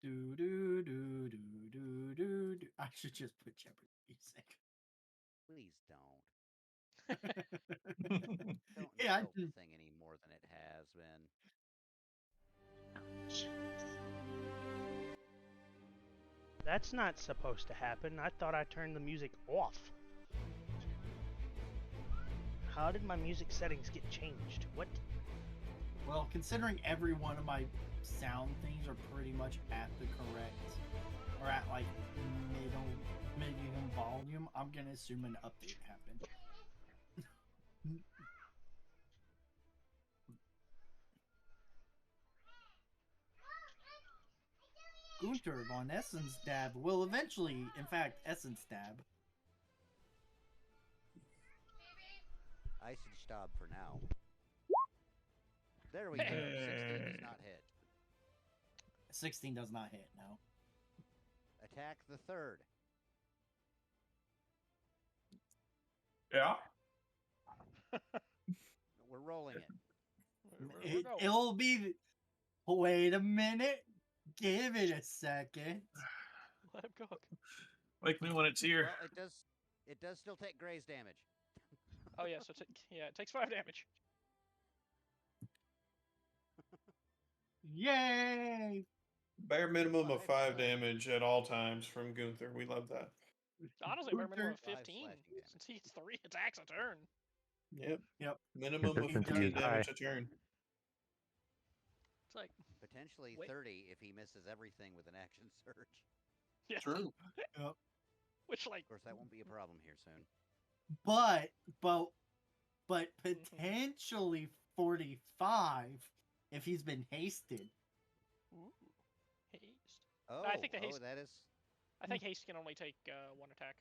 Do do do do do do do. I should just put Jeopardy music. Please don't. Don't Yeah, I insult the did. thing any more than it has been. That's not supposed to happen. I thought I turned the music off. How did my music settings get changed? What? Well, considering every one of my sound things are pretty much at the correct, or at like medium volume, I'm gonna assume an update happened. Gunter von Essenstab will eventually, in fact, Essenstab. Eisenstab for now. There we go. 16 does not hit. 16 does not hit, no. Attack the third. Yeah. We're rolling it. It'll be. Wait a minute. Give it a second. Let him cook. Wake me when it's here. Well, it does still take graze damage. Oh yeah, so it takes 5 damage. Yay! Bare minimum of 5 5 damage at all times from Gunther. We love that. Honestly, bare minimum of 5 15, slashing damage. since he gets 3 attacks a turn. Yep. Minimum of Consistency 15 is damage high. a turn. It's like, Potentially Wait. 30 if he misses everything with an action surge. yeah. True. Which, like, Of course, that won't be a problem here soon. But potentially 45 if he's been hasted. ooh, haste. Oh, I think the haste. that is. I think haste can only take 1 attack.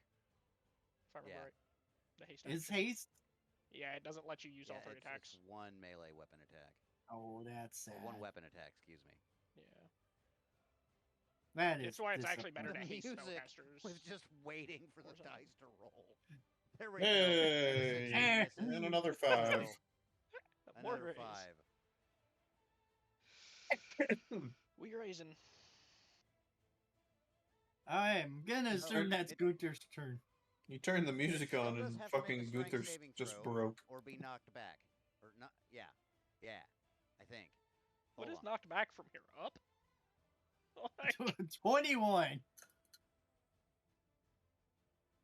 If I remember Yeah. right. The haste. Is action. haste? Yeah, it doesn't let you use all 3 attacks. It's 1 melee weapon attack. Oh, that's sad. Or 1 weapon attack, excuse me. Yeah. That is. It's why it's actually better to Let me haste use it spellcasters. With just waiting for the Or something. dice to roll. There we go. Hey! Hey. And another 5. So, More another raise. 5. We raising. I am gonna assume that's Gunter's turn. You turned the music Still on does and have to make a fucking strength Gunther saving just throw. broke. Or be knocked back. Or not. Yeah. Yeah. I think. What Hold is on. knocked back from here? Up? Like, 21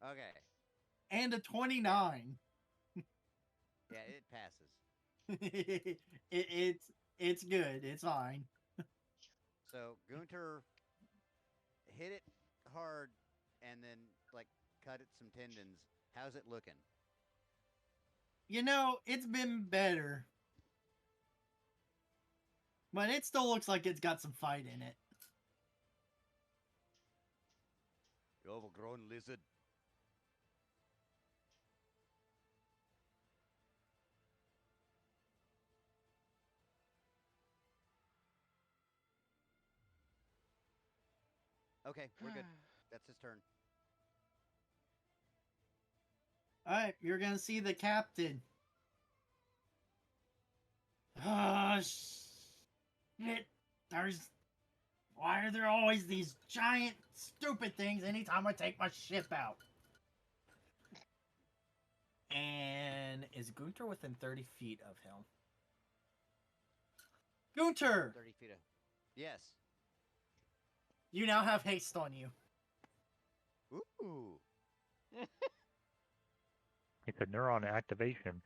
Okay. and a 29. Yeah, it passes. It's good. It's fine. So Gunter hit it hard and then like cut at some tendons. How's it looking? You know, it's been better. But it still looks like it's got some fight in it. You overgrown lizard. Okay, we're good. That's his turn. Alright, you're gonna see the captain. Oh, shit. Why are there always these giant, stupid things anytime I take my ship out? And is Gunter within 30 feet of him? Gunter! 30 feet of. Yes. You now have haste on you. Ooh. It's a neuron activation.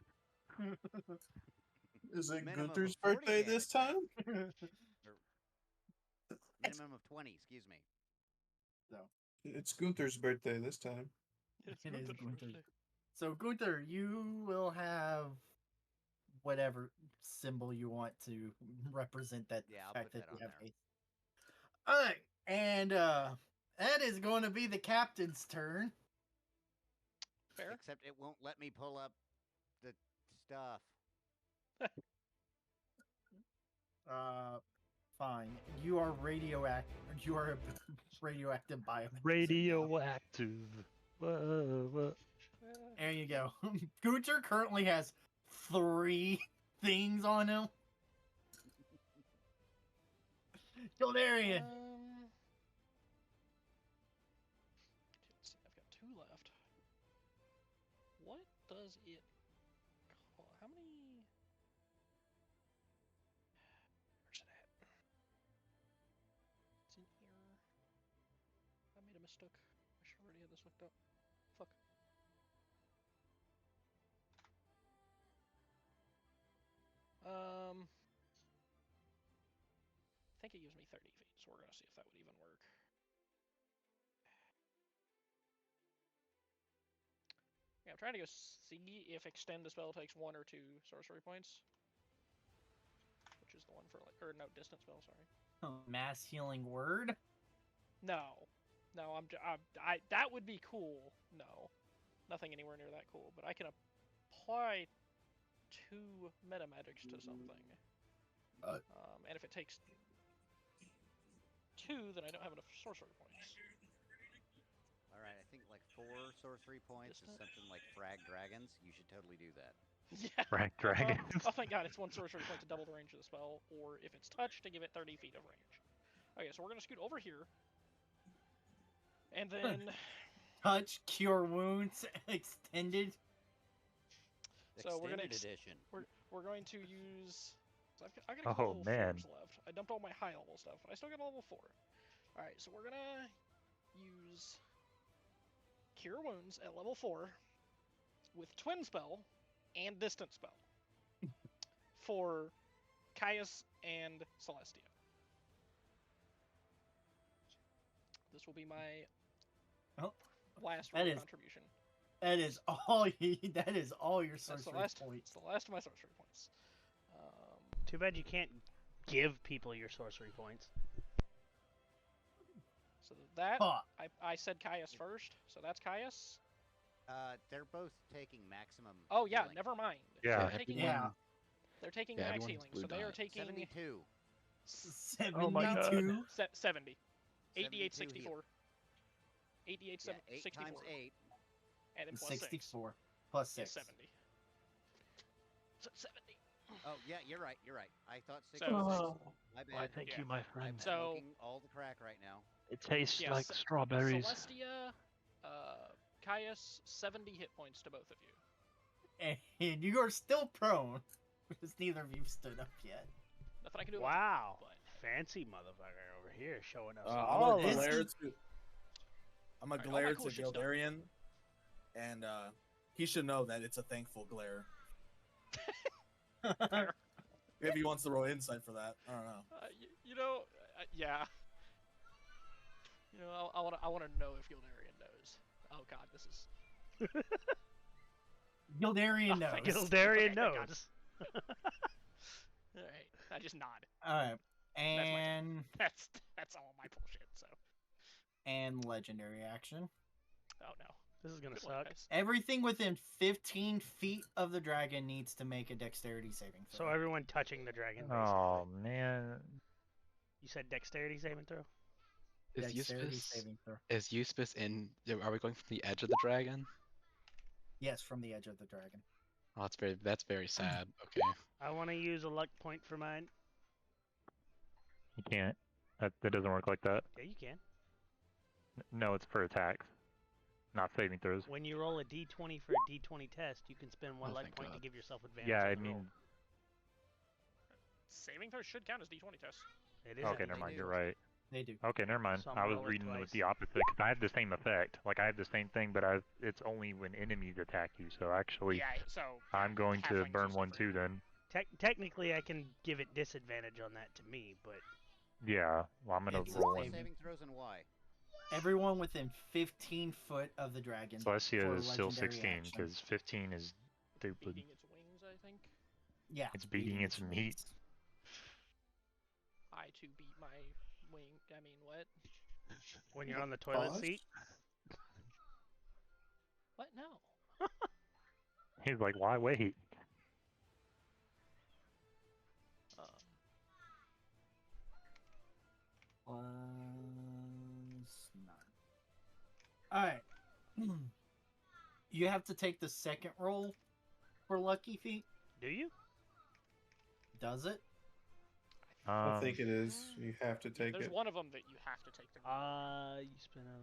Is it Minimum of Gunter's 40 birthday damage this time? Minimum of 20, excuse me. It's Gunter's birthday this time. It's It is Gunter's Gunter. birthday. So, Gunter, you will have whatever symbol you want to represent that Yeah, I'll fact put that that you on have there. haste. Alright, and that is going to be the captain's turn. Fair. Except it won't let me pull up the stuff. Fine. You are radioactive. You are a radioactive biomass. Radioactive. Whoa. There you go. Gunter currently has 3 things on him. Gildarian. Let's see, I've got 2 left. What does it call? How many? Where's it at? It's in here. I made a mistake. I should already have this looked up. Fuck. I think it gives me 30 feet, so we're gonna see if that would even work. Yeah, I'm trying to go see if extend the spell takes 1 or 2 sorcery points, which is the one for like, or no, distance spell. Sorry. Mass healing word. No, I that would be cool. No, nothing anywhere near that cool. But I can apply 2 meta magics to something. And if it takes 2, then I don't have enough sorcery points. Alright, I think like 4 sorcery points is something like Frag Dragons. You should totally do that. Yeah. Frag dragons. Oh, thank God, it's 1 sorcery point to double the range of the spell, or if it's touched, to give it 30 feet of range. Okay, so we're gonna scoot over here, and then Touch, cure wounds, extended. so we're gonna edition. we're going to use. So I've got a Oh, couple level man. 4s left. I dumped all my high level stuff, but I still got a level 4. All right, so we're gonna use Cure Wounds at level 4 with Twin Spell and Distant Spell for Caius and Celestia. This will be my last contribution. That is all. That is all your sorcery points. It's the last of my sorcery points. Too bad you can't give people your sorcery points. So that I said Caius first, so that's Caius. They're both taking maximum. Oh yeah, healing. never mind. Yeah. They're taking Yeah, max everyone's healing, blue so they are dot. taking 72. 72. Oh my God. 70. 72 8d8 64. 8d8 Yeah, 8 64. times 8. And then plus 64 plus 6. 70. So 70. Oh yeah, you're right. You're right. I thought 6. So- My bad. Why, thank you, my friend. I'm So- smoking all the crack right now. It tastes Yeah, like strawberries. Celestia, Caius, 70 hit points to both of you. And you are still prone, because neither of you stood up yet. Nothing I can do. Wow. About it, Fancy motherfucker over here showing us I'm all gonna of glare it. to. I'm Alright, gonna all my glare cool to shit's done. Gildarian, and he should know that it's a thankful glare. Fair. If he wants to roll insight for that, I don't know. you know, yeah. You know, I want to know if Gildarian knows. Oh God, this is. Gildarian knows. Gildarian Okay, thank God. knows. All right, I just nod. Alright. That's my And That's all my bullshit. So. and legendary action. Oh no. This is gonna Good luck, suck. guys. Everything within 15 feet of the dragon needs to make a dexterity saving throw. So everyone touching the dragon, basically. Oh man. You said dexterity saving throw? Is Dexterity Euspis saving throw. in? Are we going from the edge of the dragon? Yes, from the edge of the dragon. Oh, that's very sad. Okay. I want to use a luck point for mine. You can't. That doesn't work like that. Yeah, you can. No, it's for attacks, not saving throws. When you roll a d20 for a d20 test, you can spend one Oh, luck thank point to God. give yourself advantage. Yeah, on I the mean, roll. Saving throws should count as d20 tests. It is. okay, a never mind. do. You're right. They do. Okay, never mind. So I'm I gonna was roll it reading with twice. the opposite because I have the same effect. Like I have the same thing, but it's only when enemies attack you. So actually, Yeah, so I'm going to halflings burn use one it for too you. then. Technically, I can give it disadvantage on that to me, but Yeah, well, I'm gonna It's roll the one. same. Saving throws and why? Everyone within 15 foot of the dragon. Celestia for is still legendary 16 action. because 15 is stupid. Beating its wings, I think. Yeah. It's beating its meat. wings. I too beat my wing. I mean, what? when you're on the toilet Pause. seat, What? No. He's like, why wait? Um, All right. You have to take the second roll for lucky feet. do you? Does it? I think it is. You have to take there's it. one of them that you have to take. You spend a.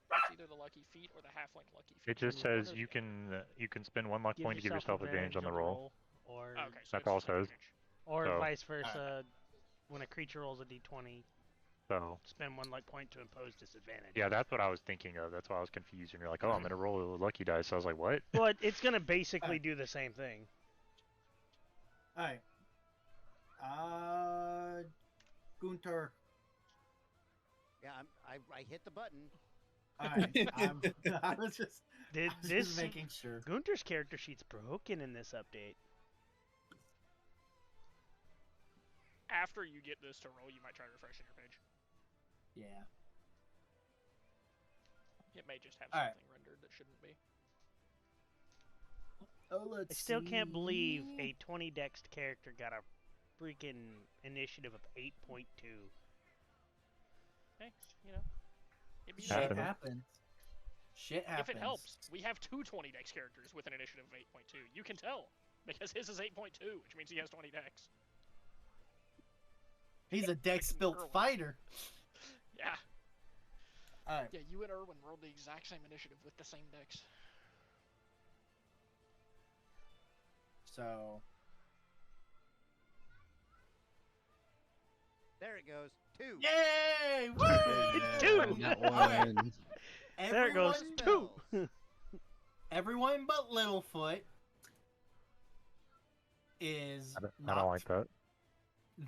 It's either the lucky feet or the halfling lucky feet. It just One or says the you other. can spend one luck point to give yourself advantage on the roll. or Okay, so That's it's all just it says. advantage. or So- vice versa. When a creature rolls a d20, So spend one luck point to impose disadvantage. yeah, that's what I was thinking of. That's why I was confused. And you're like, oh, I'm gonna roll a lucky dice. So I was like, what? Well, it's gonna basically do the same thing. All right. Gunter. Yeah, I hit the button. All right. I was just, Did I was this just making sure. Gunter's character sheet's broken in this update? After you get this to roll, you might try refreshing your page. Yeah. It may just have Alright. something rendered that shouldn't be. Oh, let's I still can't believe see. a 20 dexed character got a freaking initiative of 8.2. Hey, you know. It be Shit Happens. happens. Shit happens. If it helps, we have two 20 dex characters with an initiative of 8.2. You can tell, because his is 8.2, which means he has 20 dex. He's a dex Freaking built Erwin. fighter. Yeah. All right. Yeah, you and Erwin rolled the exact same initiative with the same dex. So There it goes. 2. yay! Two! And that Alright. one. There it goes. Everyone- 2! Everyone but Littlefoot is I don't knocked, like that.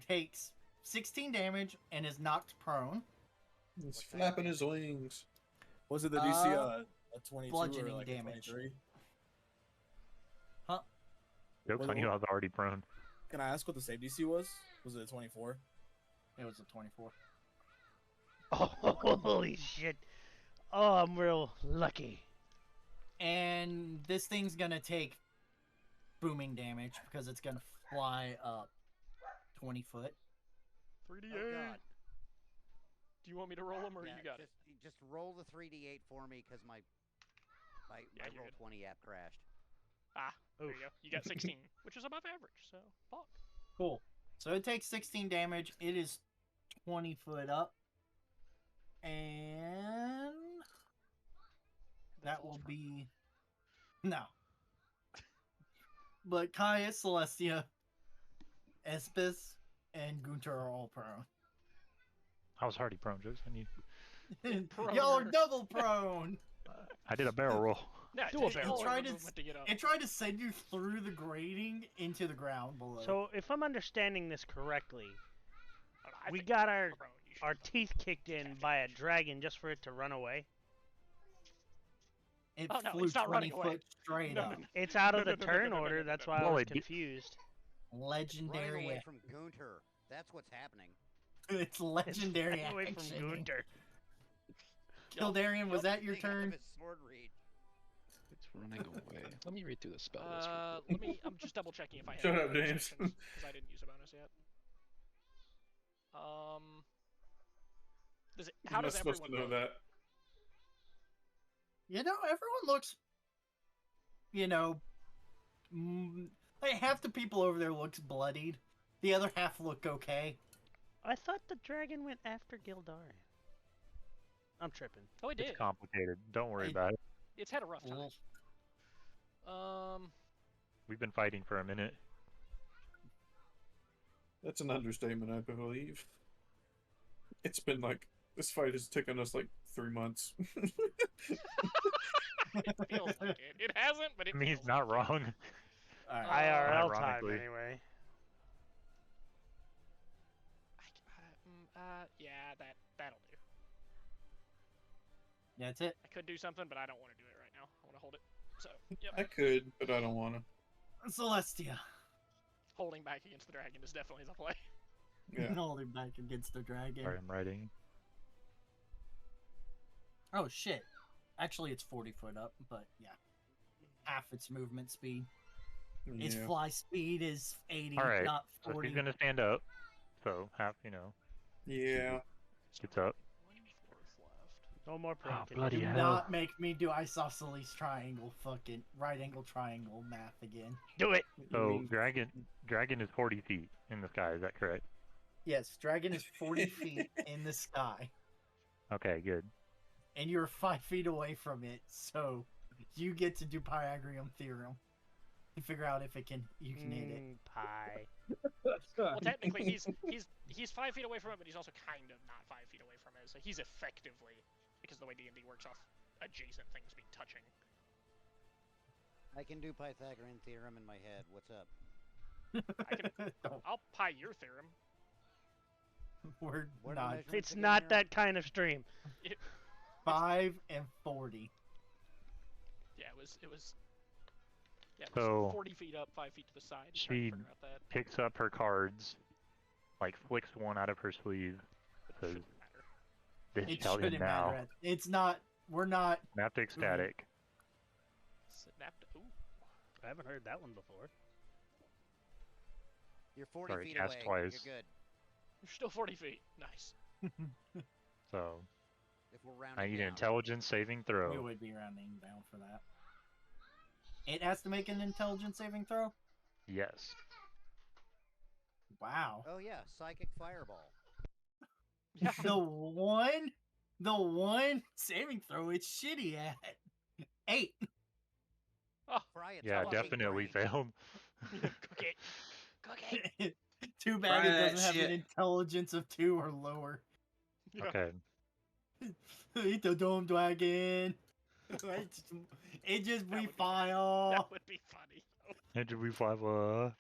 takes 16 damage and is knocked prone. He's flapping his wings. Was it the DC a 22 or bludgeoning like a damage. 23? Joke's on you, I was already prone. Can I ask what the save DC was? Was it a 24? It was a 24. Oh, holy shit. Oh, I'm real lucky. And this thing's gonna take booming damage because it's gonna fly up 20 foot. 3d8. Oh god. Do you want me to roll them, or Yeah, you got it? just roll the 3d8 for me because my Yeah, you're roll good. 20 app crashed. Ah, there Oof. you go. You got 16, which is above average, so fuck. Cool. So it takes 16 damage. It is 20 foot up. And that will be no. But Kaya, Celestia, Espis, and Gunter are all prone. I was already prone, Jokes on you. Y'all are double prone. I did a barrel roll. Yeah, Do a just barrel roll Try the to movement to get up. It tried to send you through the grating into the ground below. So, if I'm understanding this correctly, I we think got our prone, you should our be prone. teeth kicked in by a dragon just for it to run away. it Oh, no, flew it's not 20 running away. foot straight No, up. no, no. It's out of No, the no, no, turn no, no, order, no, no, that's no, why no. I Well, was it did- confused. Running Legendary. away from Gunter. That's what's happening. It's It's legendary flying away action. from Gunter. Kildarian, was that your Thing out of turn? his sword reach. It's running away. Let me read through the spell list. Let me. I'm just double checking if I have. Shut any up, bonus James. actions, 'cause I didn't use a bonus yet. Does it? How You're not does supposed everyone to know look? that. You know, everyone looks like half the people over there looks bloodied. The other half look okay. I thought the dragon went after Gildarian. I'm tripping. Oh, it did. It's complicated. Don't worry I- about it. It's had a rough time. We've been fighting for a minute. That's an understatement, I believe. It's been like, this fight has taken us like 3 months. It feels like it. It hasn't, but it I mean, he's feels not like it. wrong. All right. IRL time, Ironically. anyway. Yeah, that'll do. That's it. I could do something, but I don't want to do it right now. I want to hold it. So, yep. I could, but I don't want to. Celestia. Holding back against the dragon is definitely the play. Yeah. Holding back against the dragon. Sorry, I'm writing. Oh shit. Actually, it's 40 foot up, but yeah. Half its movement speed. Its Yeah. fly speed is 80, All right. not So 40. she's gonna stand up. So half, Yeah. gets up. 1 fourth left. No more Oh, pranking. bloody Do hell. not make me do isosceles triangle fucking right angle triangle math again. Do it. So dragon is 40 feet in the sky. Is that correct? Yes, dragon is 40 feet in the sky, Okay, good. and you're 5 feet away from it, so you get to do Pythagorean theorem and figure out if you can hit it. Pie. Well, technically, he's 5 feet away from it, but he's also kind of not 5 feet away from it. So he's effectively, because of the way D&D works off adjacent things being touching. I can do Pythagorean theorem in my head. What's up? I'll pie your theorem. We're What are the not measurements It's again not here? that kind of stream. 5 and 40. Yeah, it was. Yeah, it was So, 40 feet up, 5 feet to the side. she- Trying to figure out that. Picks up her cards, like flicks one out of her sleeve. Says, Shouldn't matter. "This It shall end shouldn't now." matter. It's not. We're not. Synaptic static. Snapped. Ooh. I haven't heard that one before. You're 40 Sorry, feet cast away. twice. You're good. You're still 40 feet. Nice. So If we're rounding I need an down. intelligence saving We throw. would be rounding down for that. It has to make an intelligence saving throw? Yes. Wow. Oh yeah, psychic fireball. Yeah. The one saving throw it's shitty at. 8. Fry it. Yeah, fucking definitely brain. failed. Cook it. Cook it. Too bad Try it that doesn't have shit. an intelligence of 2 or lower. Yeah. Okay. Eat the dome dragon. It just That be would be- fire. That would be funny. And we fly.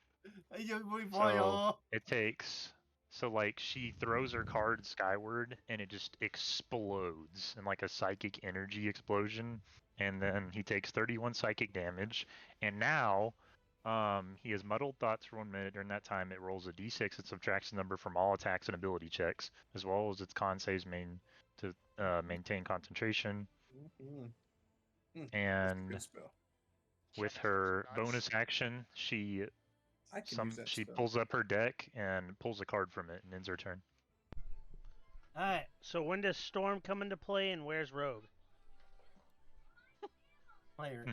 It just be fire. It takes. So like she throws her card skyward and it just explodes in like a psychic energy explosion, and then he takes 31 psychic damage. And now, he has muddled thoughts for 1 minute. During that time, it rolls a d6 that subtracts the number from all attacks and ability checks, as well as its con saves to maintain concentration. And Good spell. with Yeah, her that's nuts. bonus action, she I can use that she spell. pulls up her deck and pulls a card from it and ends her turn. Alright. So when does Storm come into play and where's Rogue? Player.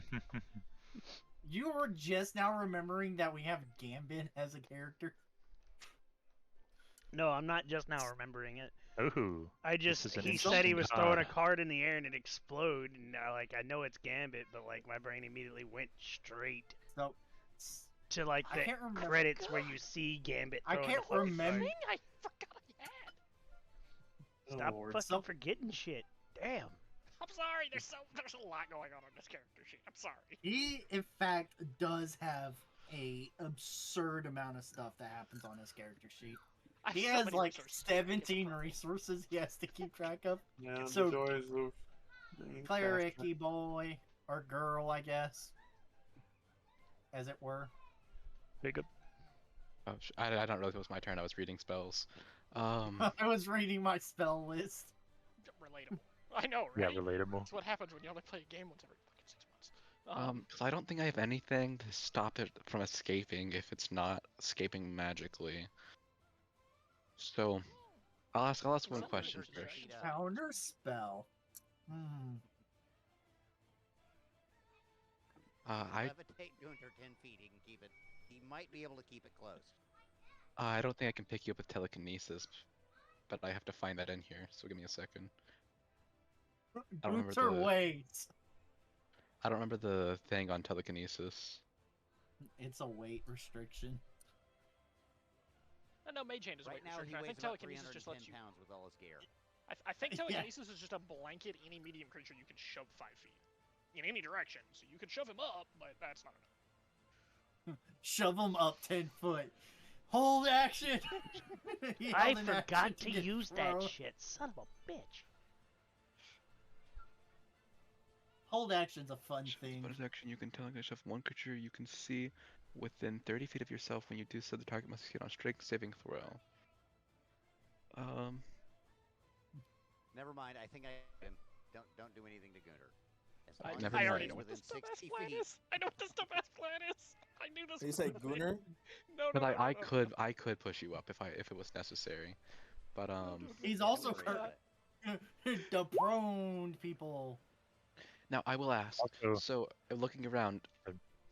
You were just now remembering that we have Gambit as a character. No, I'm not just now remembering it. Ooh. I This just is an he said he interesting was throwing a god. card in the air and it exploded, and I know it's Gambit, but like my brain immediately went straight So to like I the can't remember. credits where you see Gambit. I throwing can't the fucking remember. card. Thing I forgot I had. Stop Lord. fucking So- forgetting shit. Damn. I'm sorry. There's a lot going on this character sheet. I'm sorry. He, in fact, does have a absurd amount of stuff that happens on his character sheet. I have He so has many like resources. 17 It's perfect. resources he has to keep track of. Yeah, So- the joys of being Cleric-y boy, or girl, I guess. As it were. Big up. Oh, I don't know if it was my turn. I was reading spells. I was reading my spell list. Relatable. I know, Yeah, right? relatable. That's what happens when you only play a game once every fucking 6 months. 'Cause I don't think I have anything to stop it from escaping if it's not escaping magically. So, I'll ask one Something question versus first. dragon. Counter spell. I levitate Gunter 10 feet. He can keep it. He might be able to keep it close. I don't think I can pick you up with telekinesis, but I have to find that in here. So give me a second. I don't remember Gunter the- waits. I don't remember the thing on telekinesis. It's a weight restriction. No, Mage Hand is a Right weight now, he restriction. I weighs think about telekinesis just 310 lets you. pounds with all his gear. I think Yeah. telekinesis is just a blanket any medium creature you can shove 5 feet in any direction. So you could shove him up, but that's not enough. Shove him up 10 foot. Hold action. He I held an action forgot to get use that thrown. shit. Son of a bitch. Hold action's a fun thing. Bonus action, you can telekinesis shove one creature you can see within 30 feet of yourself. When you do so, the target must succeed on strength saving throw. Never mind. I think I don't do anything to Gunter. As I, long Never as I he already stays know what within this dumbass 60 plan feet. is. I know what this dumbass plan is. I knew this. Did you was say coming. Gunter? No, But no, I no. could push you up if it was necessary. But He's Yeah, also don't worry about it. the prone people. now I will ask. Also, So looking around,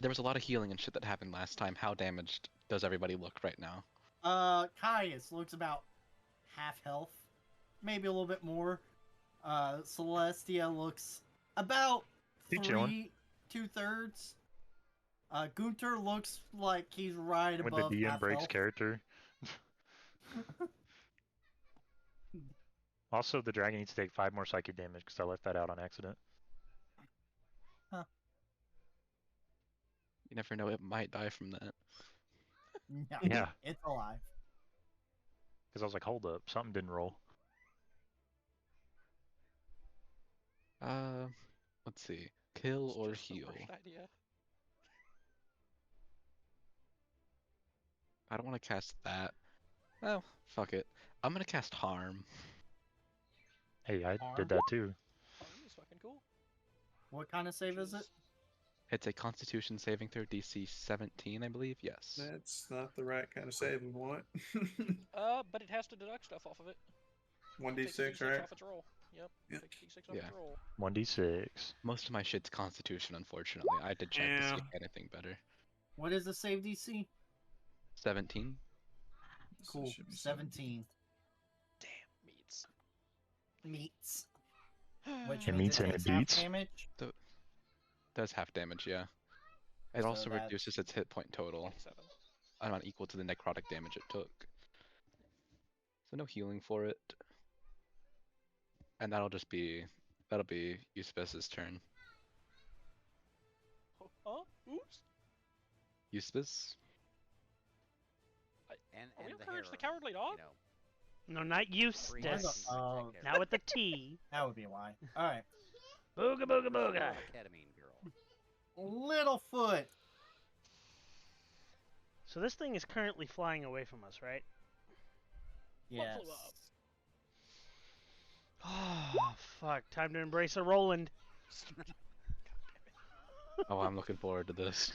there was a lot of healing and shit that happened last time. How damaged does everybody look right now? Caius looks about half health, maybe a little bit more. Celestia looks about He chilling. 2/3. Gunter looks like he's right with the above DM half breaks health. character. Also, the dragon needs to take 5 more psychic damage because I left that out on accident. You never know; it might die from that. No, Yeah. it's alive. Because I was like, hold up, something didn't roll. Let's see. Kill It's or just the heal. worst idea. I don't want to cast that. Well, fuck it. I'm gonna cast harm. Hey, I Harm? did that too. Harm is fucking cool. What kind of save is it? It's a Constitution saving throw, DC 17, I believe. Yes. That's not the right kind of save we want. But it has to deduct stuff off of it. One Takes d6, D6 right? off its roll. Yep. Yeah. Takes D6 off Yeah. its roll. 1d6. Most of my shit's Constitution, unfortunately. I had to check to see Yeah. anything better. What is the save DC? 17. So it Cool. should be 17 Damn, meats. meets. Which It means meets and it takes half beats. damage. Does half damage, yeah. It So also that's- reduces its hit point total. 27. Amount equal to the necrotic damage it took. So no healing for it. And that'll be Euspez's turn. Huh? Oops. Euspez? And Are we the encourage the hair, cowardly dog? you know, No, not free Eustace. actions Oh, protect hair. Now with the T. That would be why. All right. Booga booga booga. Ketamine girl. Littlefoot. So this thing is currently flying away from us, right? What Yes. flew up? Oh, fuck. Time to embrace a Roland. Oh, I'm looking forward to this.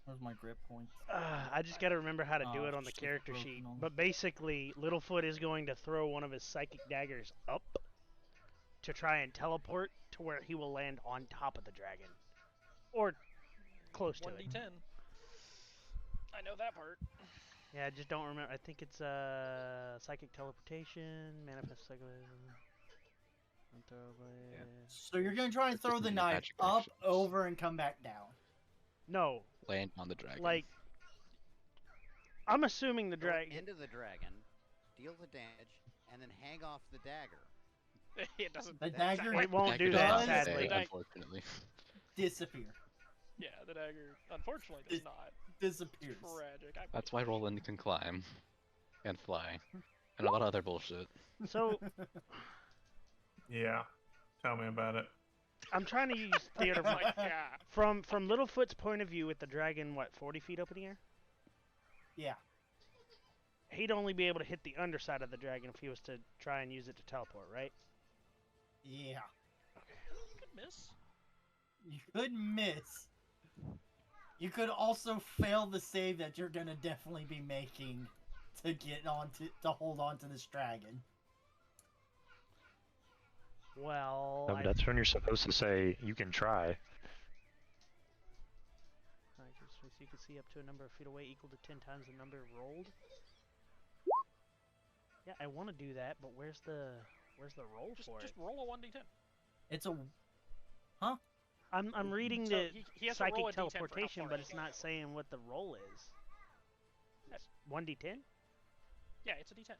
Where's my grip point? I just gotta remember how to do Oh, it on the shit, character broken sheet. on. But basically, Littlefoot is going to throw one of his psychic daggers up to try and teleport to where he will land on top of the dragon. Or close to it. 1d10. I know that part. Yeah, I just don't remember. I think it's psychic teleportation, manifest psychic. So you're gonna try and It's throw just the many knife magic up, actions. over, and come back down. No, Land on the dragon. like I'm assuming the Go dragon. into the dragon, deal the damage, and then hang off the dagger. It doesn't. The that's dagger- not- It won't Dagger do does that, not does- stay, sadly. The dag- unfortunately. Disappear. Yeah, the dagger unfortunately does not. Disappears. Tragic. That's why Roland can climb. And fly. And a lot of other bullshit. So Yeah. Tell me about it. I'm trying to use theater Oh my god. from Littlefoot's point of view with the dragon. What, 40 feet up in the air? Yeah. He'd only be able to hit the underside of the dragon if he was to try and use it to teleport, right? Yeah. Good miss. You could miss. You could also fail the save that you're gonna definitely be making to get on to hold on to this dragon. Well, No, but that's when you're supposed to say you can try. AC up to a number of feet away equal to 10 times the number rolled. Yeah, I want to do that, but where's the roll for Just it? roll a 1d10. It's a I'm reading So the he has to roll psychic a D10 for how teleportation, far but he it's can not go. saying what the roll is. 1d10? Yeah, it's a D10.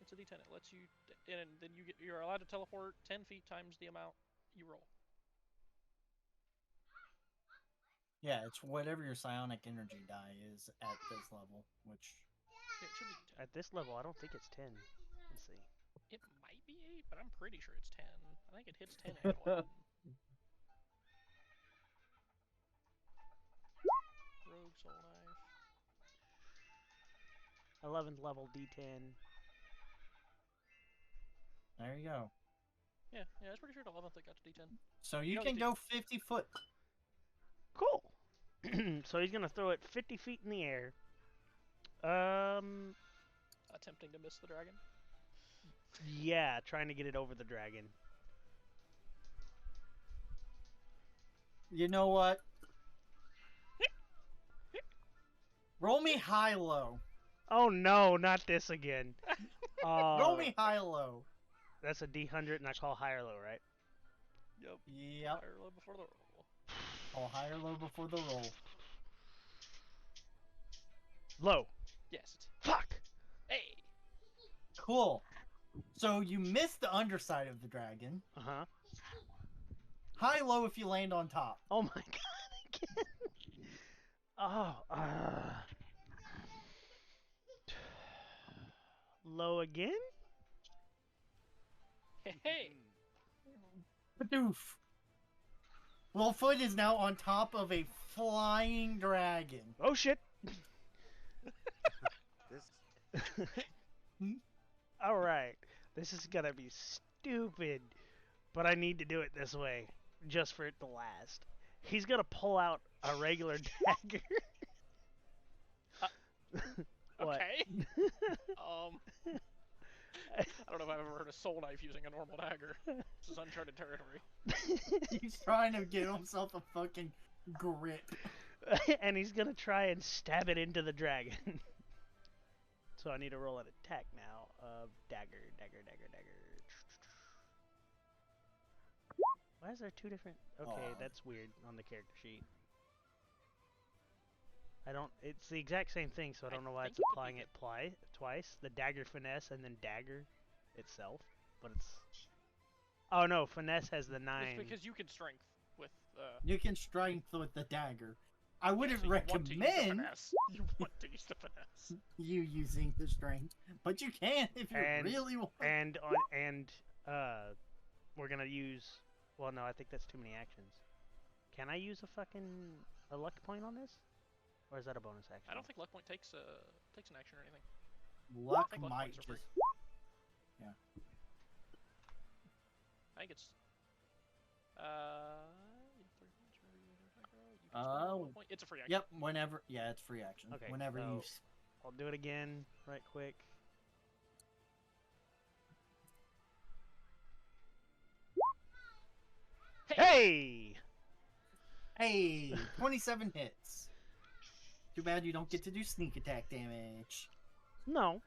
It's a D10. It lets you, and then you're allowed to teleport 10 feet times the amount you roll. Yeah, it's whatever your psionic energy die is at this level, which Yeah, it should be D10. At this level, I don't think it's 10. Let's see. It might be 8, but I'm pretty sure it's 10. I think it hits 10 and 11. Rogue Soul Knife. 11th level D10. there you go. Yeah, I was pretty sure at 11th it got to D10. So you know, can the- go 50 foot. Cool. So he's gonna throw it 50 feet in the air. Attempting to miss the dragon. Yeah, trying to get it over the dragon. You know what? Roll me high-low. Oh no, not this again. Roll me high-low. That's a D100, and I call high or low, right? Yep. Yep. Higher low before the roll. Call high or low before the roll. Low. Yes. Fuck. Hey. Cool. So you missed the underside of the dragon. Uh-huh. High-low if you land on top. Oh my god, again. Oh, low again? Hey. Padoof. Littlefoot is now on top of a flying dragon. Oh shit. This Alright. This is gonna be stupid. But I need to do it this way. Just for it to last. He's gonna pull out a regular dagger. What? Okay. I don't know if I've ever heard a soul knife using a normal dagger. This is uncharted territory. He's trying to give himself a fucking grip. And he's gonna try and stab it into the dragon. So I need to roll an attack now of dagger. Why is there two different... Okay, Aw. that's weird on the character sheet. I don't... It's the exact same thing, so I don't know why think it's it could be applying it twice. The dagger finesse and then dagger itself. But it's... Oh no, finesse has the 9. It's because you can strength with. You can strength with the dagger. I yeah, wouldn't so you want to use the recommend finesse. You want to use the finesse. you using the strength, but you can if you And- really want. And we're gonna use... Well, no, I think that's too many actions. Can I use a luck point on this? Or is that a bonus action? I don't think luck point takes an action or anything. Luck I think luck might points are free. just. I think it's. You can spend a luck point. It's a free action. Yep. Whenever. Yeah, it's free action. Okay, Whenever so- you. I'll do it again, right quick. Hey! Hey, 27 hits. Too bad you don't get to do sneak attack damage. No,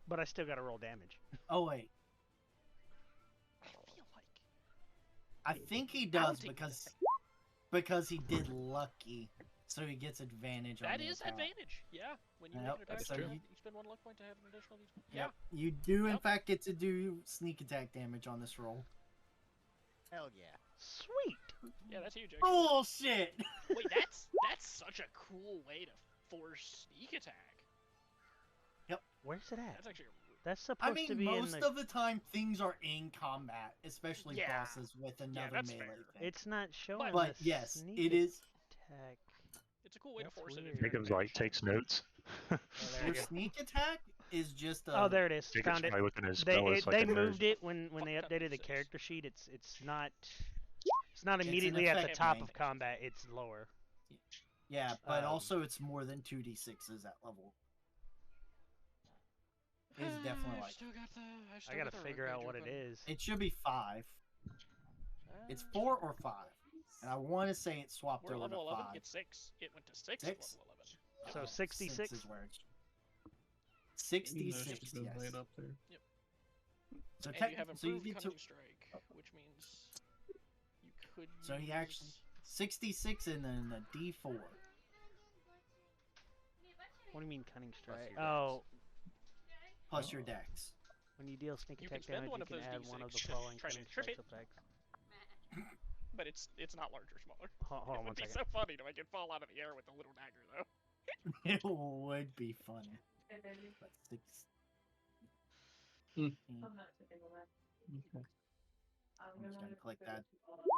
but I still gotta roll damage. Oh wait, I feel like. I think he I'll does take because he did lucky, so he gets advantage on That the is attack. advantage. Yeah. When you Yep, make an attack, that's you true. spend one luck point to have an additional. Yeah. Yep, you do in Yep. fact get to do sneak attack damage on this roll. hell yeah. Sweet! Yeah, that's huge. Actually. Bullshit! Wait, that's such a cool way to force sneak attack. Where's it at? That's actually. That's supposed I to mean, be in most the... of the time things are in combat, especially Yeah. bosses with another that's melee fair. thing. It's not showing But the yes, sneak it is. attack. It's a cool way That's to force it. weird. If you're Jacob's in like takes notes. Oh, there Your we go. sneak attack is just a. Oh, there it is. Jacob's Found it. probably looking at his They spell list like they a nerd. moved it when they Fuck, updated the 6. character sheet. It's not in immediately at the effect top range. of combat. It's lower. Yeah, but Um, also it's more than 2d6s at level. It's definitely like. I gotta figure out what it is. It should be 5. It's 4 or 5. And I want to say it swapped We're over level to 11. 5. It's 6. It went to 6, Six? level 11. So Oh, 66? 6 is where it's... Maybe those 66, should have been laid yes. up there. So, And you have so you improved get to... cunning strike, which means you could So use... he actually... 66 and then a D4. What do you mean cunning strike? Plus your Oh, Plus your dex. when you deal sneak You can attack spend damage, one you of can those add one of the D6 to following try to cunning trip strikes it. effects. But it's not larger, smaller. Hold It on one would be second. so funny to make it fall out of the air with a little dagger, though. It would be funny. But 6... Hmm. Okay. I'm just gonna click that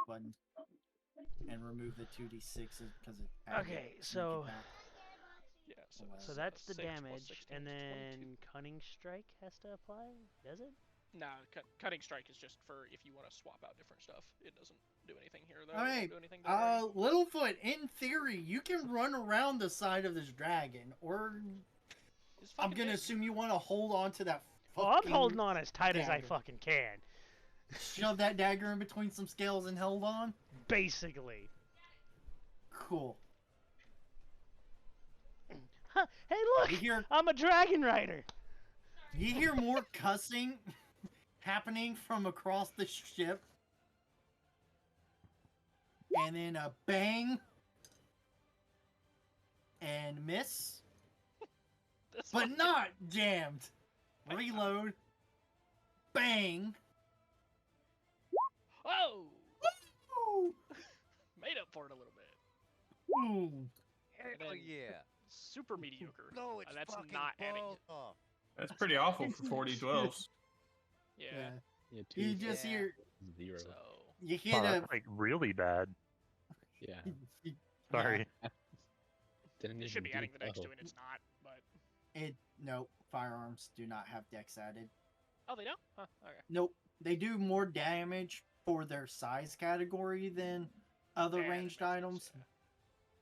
button and remove the 2d6s because it. had to Okay, sneak it so back. Yeah, so, So it's, so that's the 6 plus damage, 16 and is 22. then cunning strike has to apply. Does it? Nah, cutting strike is just for if you want to swap out different stuff. It doesn't do anything here, though. All It right, won't do anything to Barney. Littlefoot. In theory, you can run around the side of this dragon, or It's I'm fucking gonna big. assume you want to hold on to that. Oh, I'm fucking holding on as tight as I dagger. fucking can. Shove that dagger in between some scales and held on. Basically. Cool. Huh, hey, look! You hear I'm a dragon rider. you hear more cussing happening from across the ship, and then a bang and miss, That's but fucking- not jammed. Reload. Bang. Oh! Ooh. Made up for it a little bit. Ooh. And Oh then yeah. super mediocre. No, it's That's fucking not adding balls it. off. That's pretty awful for 40-12s. Yeah. Yeah, You 2, just Yeah. hear 0. So you Oh, hit a that's like really bad. Yeah. Sorry. Didn't you even should be do adding the dex to well. it. It's not, but no, firearms do not have dex added. oh, they don't. Huh. Okay. Nope. They do more damage for their size category than other Yeah, that ranged makes sense, items, yeah.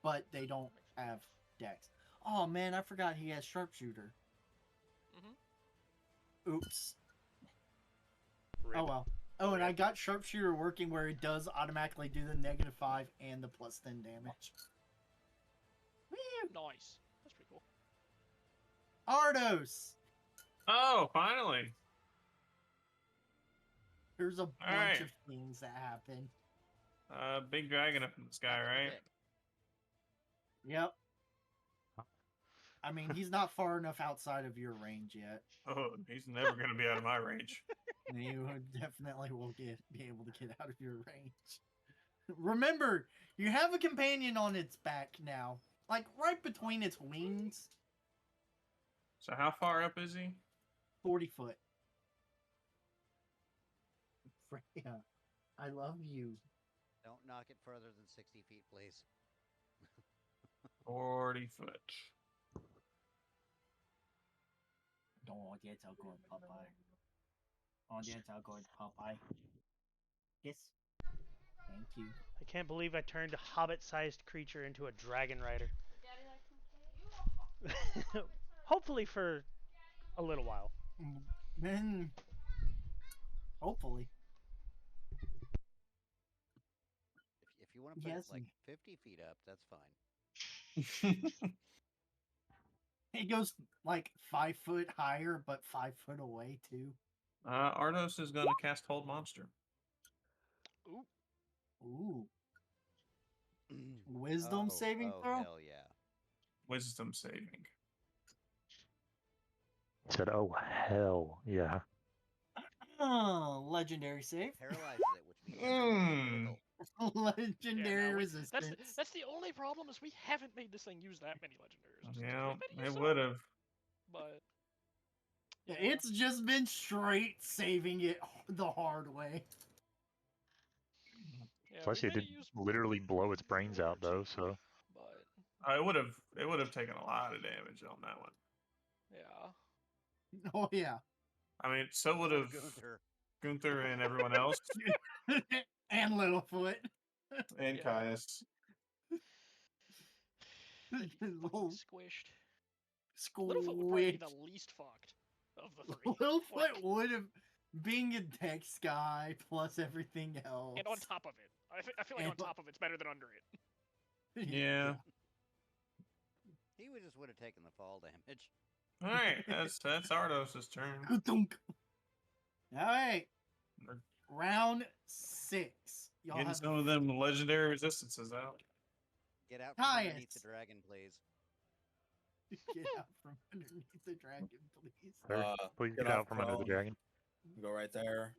but they don't have dex. Oh man, I forgot he has sharpshooter. Oops. Rip. Oh well. Oh, and I got sharpshooter working where it does automatically do the -5 and the +10 damage. Woo! Nice. That's pretty cool. Ardos! Oh, finally. There's a bunch right. of things that happen. Big dragon up in the sky, right? Yep. I mean, he's not far enough outside of your range yet. Oh, he's never going to be out of my range. You definitely will be able to get out of your range. Remember, you have a companion on its back now. Like, right between its wings. So how far up is he? 40 foot. Freya, I love you. Don't knock it further than 60 feet, please. 40 foot. Oh, that's how good, Popeye. Oh, that's how good, Popeye. Yes. Thank you. I can't believe I turned a hobbit-sized creature into a dragon rider. Hopefully for a little while. Then, hopefully. If you want to put Yes. it like 50 feet up, that's fine. It goes like 5 foot higher, but 5 foot away too. Ardos is going to cast Hold Monster. Ooh. Wisdom saving throw? Hell yeah. Wisdom saving. Said, oh hell yeah. Oh, legendary save. Paralyzes it, which means Legendary Yeah, no, resistance. that's the only problem is we haven't made this thing use that many legendaries. Yeah, We've made it some, would have. But Yeah, it's just been straight saving it the hard way. yeah, Plus, we it made did use literally blow its brains out though. Overwatch, So But It would have taken a lot of damage on that one. yeah, Oh yeah. I mean, so would have Gunter and everyone else, And Littlefoot. and Yeah. Caius. fucking squished. Squish. Littlefoot would probably be the least fucked of the three. Littlefoot Like, would have being a dex guy plus everything else. and on top of it, I feel like And- on top of it's better than under it. Yeah. He would just would have taken the fall damage. All right, that's Ardos' turn. Ka-thunk. All right, We're round 6. Y'all getting have some of them legendary resistances out. Get out from underneath the Caius. dragon, please. Get out from underneath the dragon, please. Sir, please get get out off from under the prone. dragon. Go right there.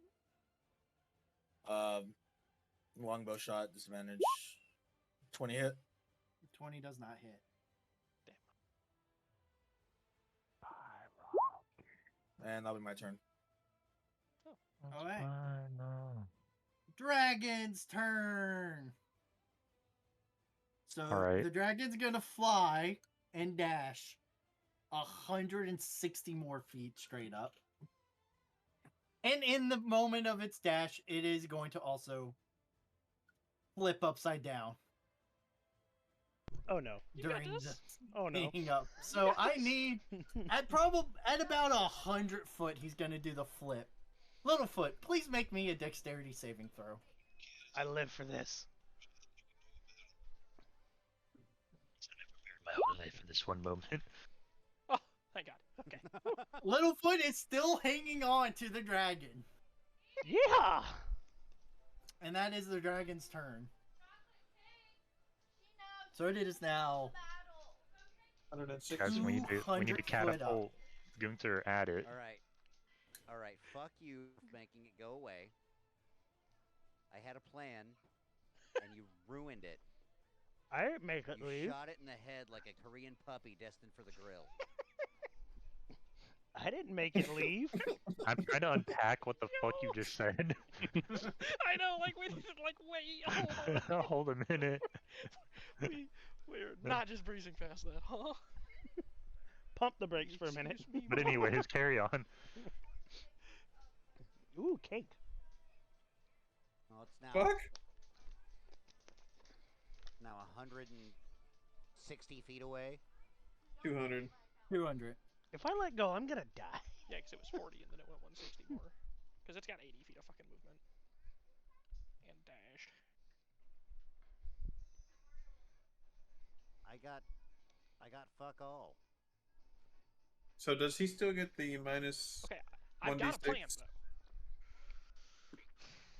Longbow shot, disadvantage. 20 hit. 20 does not hit. And that'll be my turn. All right. No. Dragon's turn. So Alright. the dragon's gonna fly and dash 160 more feet straight up. And in the moment of its dash, it is going to also flip upside down Oh no. You got during this? the Oh no. hanging up. So I need at about 100 foot, he's gonna do the flip. Littlefoot, please make me a dexterity saving throw. I live for this. My whole life for this one moment. Oh, thank God. Okay. Littlefoot is still hanging on to the dragon. Yeah. And that is the dragon's turn. So it is now 106. Guys, we need to 200 foot up. catapult Gunter at it. All right. Fuck you for making it go away. I had a plan, and you ruined it. I didn't make it You leave. shot it in the head like a Korean puppy destined for the grill. I didn't make it leave. I'm trying to unpack what the fuck you just said. I know, like wait, hold on. Hold a minute. We're not just breezing past that, huh? Pump the brakes for a minute. Excuse me, But Mom. anyways, carry on. Ooh, cake. Well, it's now Fuck. now 160 feet away. 200. 200. If I let go, I'm gonna die. Yeah, because it was 40 and then it went 160 more. Because it's got 80 feet of fucking movement. And dashed. I got fuck all. So does he still get the minus? Okay, I've got a plan 1d6?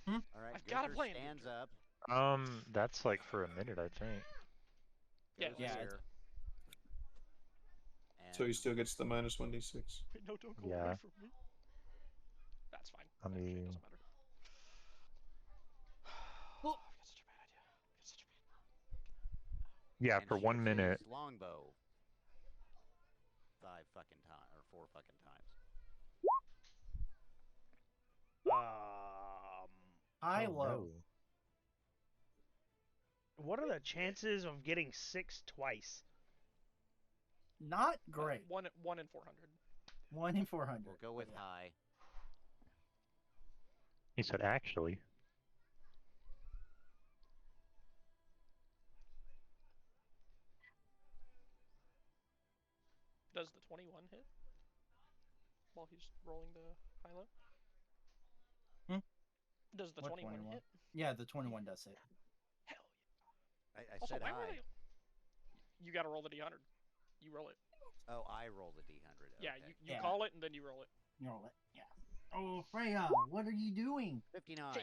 though. All right, I've got a Gunter plan, stands Gunter. up. That's like for a minute, I think. Yeah, goes Yeah, here, So he and still gets the minus 1d6. Wait, no, don't go Yeah. away from me. That's fine. I Actually, it mean- doesn't matter. Well- I've got such a bad idea. I've got such a bad. Yeah, and for 1 shoots his minute. Longbow. 5 fucking times or 4 fucking times. High Oh, low. no. What are the chances of getting 6 twice? Not great. 1 in 400. 1 in 400. We'll go with Yeah. high. He said actually. Does the 21 hit? While he's rolling the high-low? Hmm? Does the What 21 hit? Yeah, the 21 does hit. Hell I yeah. Also, said why were high. they... You gotta roll the D100. You roll it. Oh, I roll the D100. Yeah, okay. you Yeah. call it and then you roll it. You roll it. Yeah. Oh, Freya, what are you doing? 59. Hey.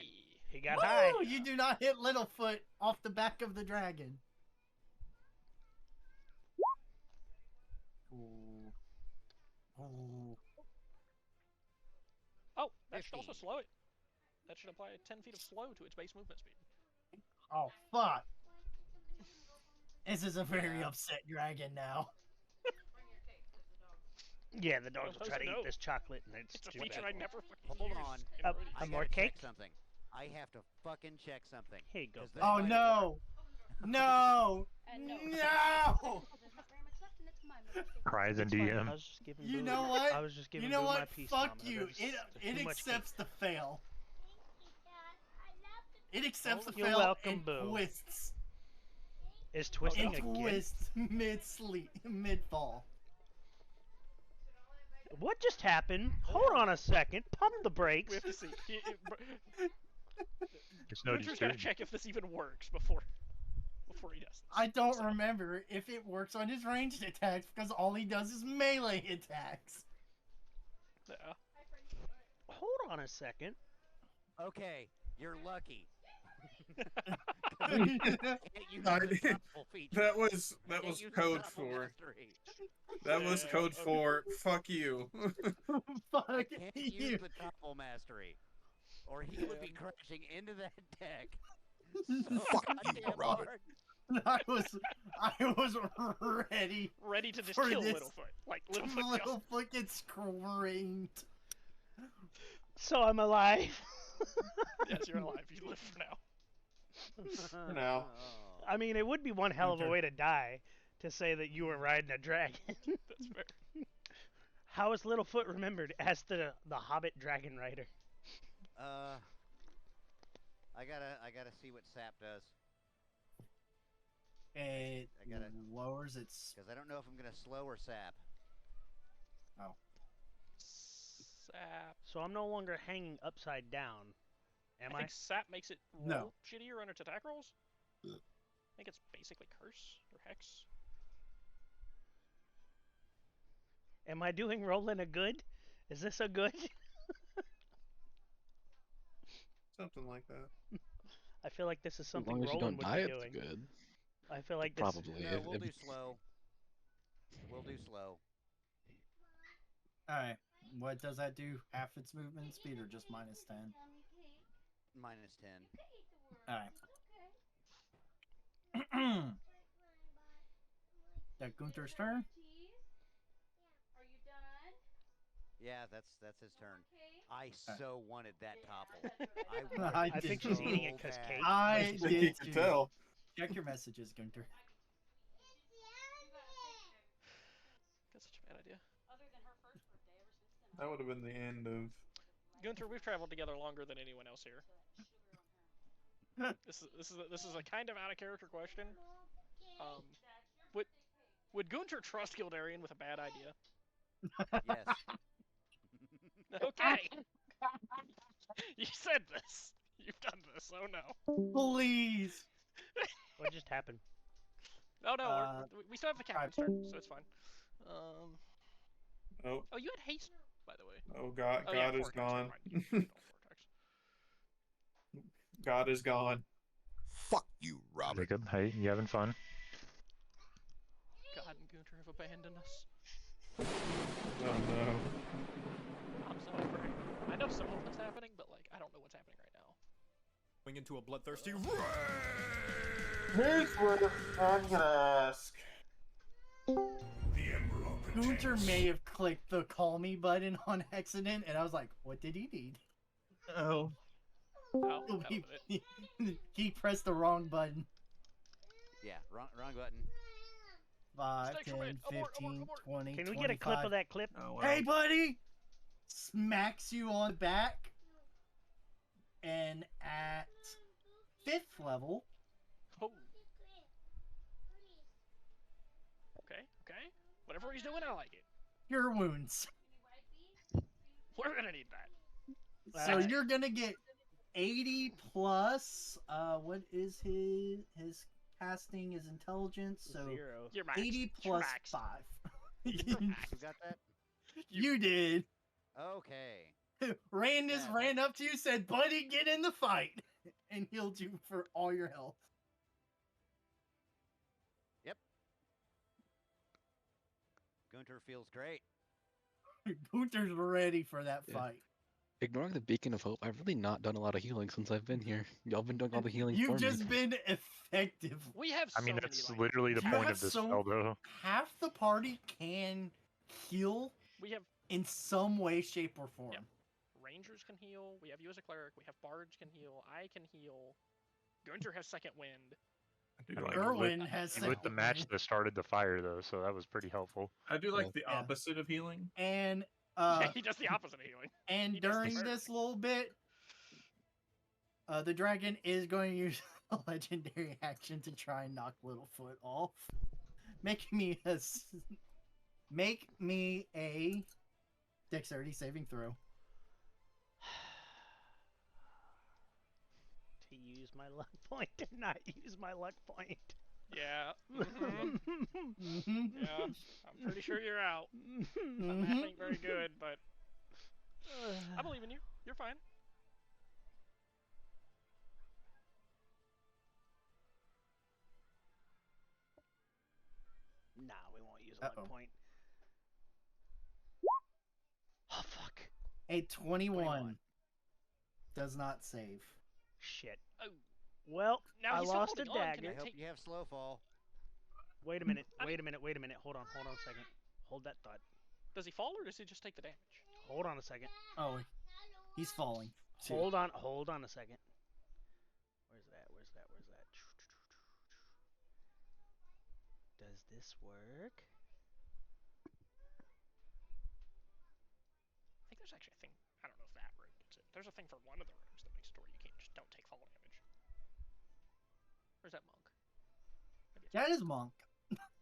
He got high. Woo! You do not hit Littlefoot off the back of the dragon. Ooh. Ooh. Oh, that should also 50. slow it. That should apply 10 feet of slow to its base movement speed. Oh, fuck. This is a very Yeah. upset dragon now. Yeah, the dogs will Well, try to no. eat this chocolate, and it's It's a too feature bad. I never fucking Hold use on. in Up. Radiant. I more gotta cake? check something. I have to fucking check something. Here you go. 'cause bud. this Oh might no! No! No. No! Cries in It's fine. DM. I was just giving You Boo- know what? I was just giving You know Boo my what? piece, Fuck Mama. you. There's It too much accepts the fail. It accepts the You're fail welcome, and Boo. twists. cake. Is twisting It again? twists mid-sleep, mid-fall. What just happened? Hold on a second. Pump the brakes. We have to see. There's no Gunter's gotta discouragement. check if this even works before he does this. I don't So, remember if it works on his ranged attacks because all he does is melee attacks. Yeah. Hold on a second. Okay, you're lucky. I- that was Can't use the code topple for. mastery. That was Yeah, code okay. for fuck you. Fuck I can't use you. the topple mastery, or he would be Yeah. crashing into that deck. Fuck you, goddamn Robin. hard. I was ready. Ready to just For kill this- Littlefoot. Like Littlefoot just Littlefoot gets screamed. So I'm alive. yes, you're alive. You live for now. For now. Oh. I mean, it would be one hell of a Gunter. way to die to say that you were riding a dragon. That's fair. How is Littlefoot remembered as the Hobbit dragon rider? I gotta see what sap does, It I gotta- lowers its. because I don't know if I'm gonna slow or sap. Sap. So I'm no longer hanging upside down, am I I? think sap makes it roll No. shittier on its attack rolls. I think it's basically curse or hex. Am I doing rolling a good? Is this a good? Something like that. I feel like this is As something long as you Roland don't would die, be it's doing. good. I feel like this. Probably. No, we'll do slow. We'll do slow. Alright. What does that do? Half its movement speed or just minus 10? Minus 10. Alright. That Gunter's turn? Yeah, that's his turn. I so wanted that topple. I I think did she's so eating it because bad. Kate. I Like you did can too. tell. Check your messages, Gunter. That's such a bad idea. That would have been the end of. Gunter, we've traveled together longer than anyone else here. This is a kind of out of character question. Would Gunter trust Gildarian with a bad idea? Yes. Okay. You said this. You've done this. Oh no. Please! What just happened? Oh no. Uh, we still have the captain's turn, so it's fine. Oh, Oh, you had haste, by the way. oh God, Oh, yeah, God is vortex, never gone. mind. You don't vortex. God is gone. Fuck you, Robin. Jacob, hey, you having fun? God and Gunter have abandoned us. Oh no. I'm so afraid. I know some of what's happening, but like I don't know what's happening right now. Going into a bloodthirsty. Here's what I'm gonna ask. Gunter may have clicked the call me button on accident, and I was like, what did he need? Oh. Oh, that He, was it. he pressed the wrong button. Yeah, wrong button. 5, Snakes 10, are red. Abort, 15, abort, abort. 20, Can we 25. get a clip of that clip? Oh, wow. Hey, buddy! Smacks you on the back. And at 5th level, Oh. Okay. Whatever he's doing, I like it. your wounds. We're gonna need that. So Alright. you're gonna get 80 plus. What is his casting? Is intelligence? So 0. You're maxed. 80 You're plus maxed. 5. You're Who maxed. got that? You did. Okay. Randus Yeah. ran up to you, said, "Buddy, get in the fight," and healed you for all your health. Gunter feels great. Gunter's ready for that Yeah. fight. Ignoring the beacon of hope, I've really not done a lot of healing since I've been here. Y'all been doing all the healing You've for just me. been effective. We have I so mean, many, that's like, literally the You point have of this so- spell, though. Half the party can heal we have in some way, shape, or form. Yep. Rangers can heal. We have you as a cleric. We have bards can heal. I can heal. Gunter has second wind. I do I mean, like, you Erwin has You lit the second match wind. that started the fire, though, so that was pretty helpful. I do like the Yeah. opposite of healing. And Yeah, he does the opposite of healing. and he does the during first this thing. little bit, the dragon is going to use a legendary action to try and knock Littlefoot off. Make me a dexterity saving throw. To use my luck point and not use my luck point. Yeah. Yeah. I'm pretty sure you're out. My math ain't very good, but I believe in you. You're fine. Nah, we won't use a luck point. Oh, fuck. A 21 does not save. Shit. Oh. Well, Now I he's still lost a holding on. Can dagger. I hope you have slow fall. Wait a minute. Wait a minute. Hold on a second. Hold that thought. Does he fall or does he just take the damage? Hold on a second. Oh, he's falling. Hold on a second. Where's that? Does this work? I think there's actually a thing. I don't know if that room gets it. There's a thing for one of the rooms that makes it to where you can't just don't take fall damage. Where's that monk? Maybe it's That is monk.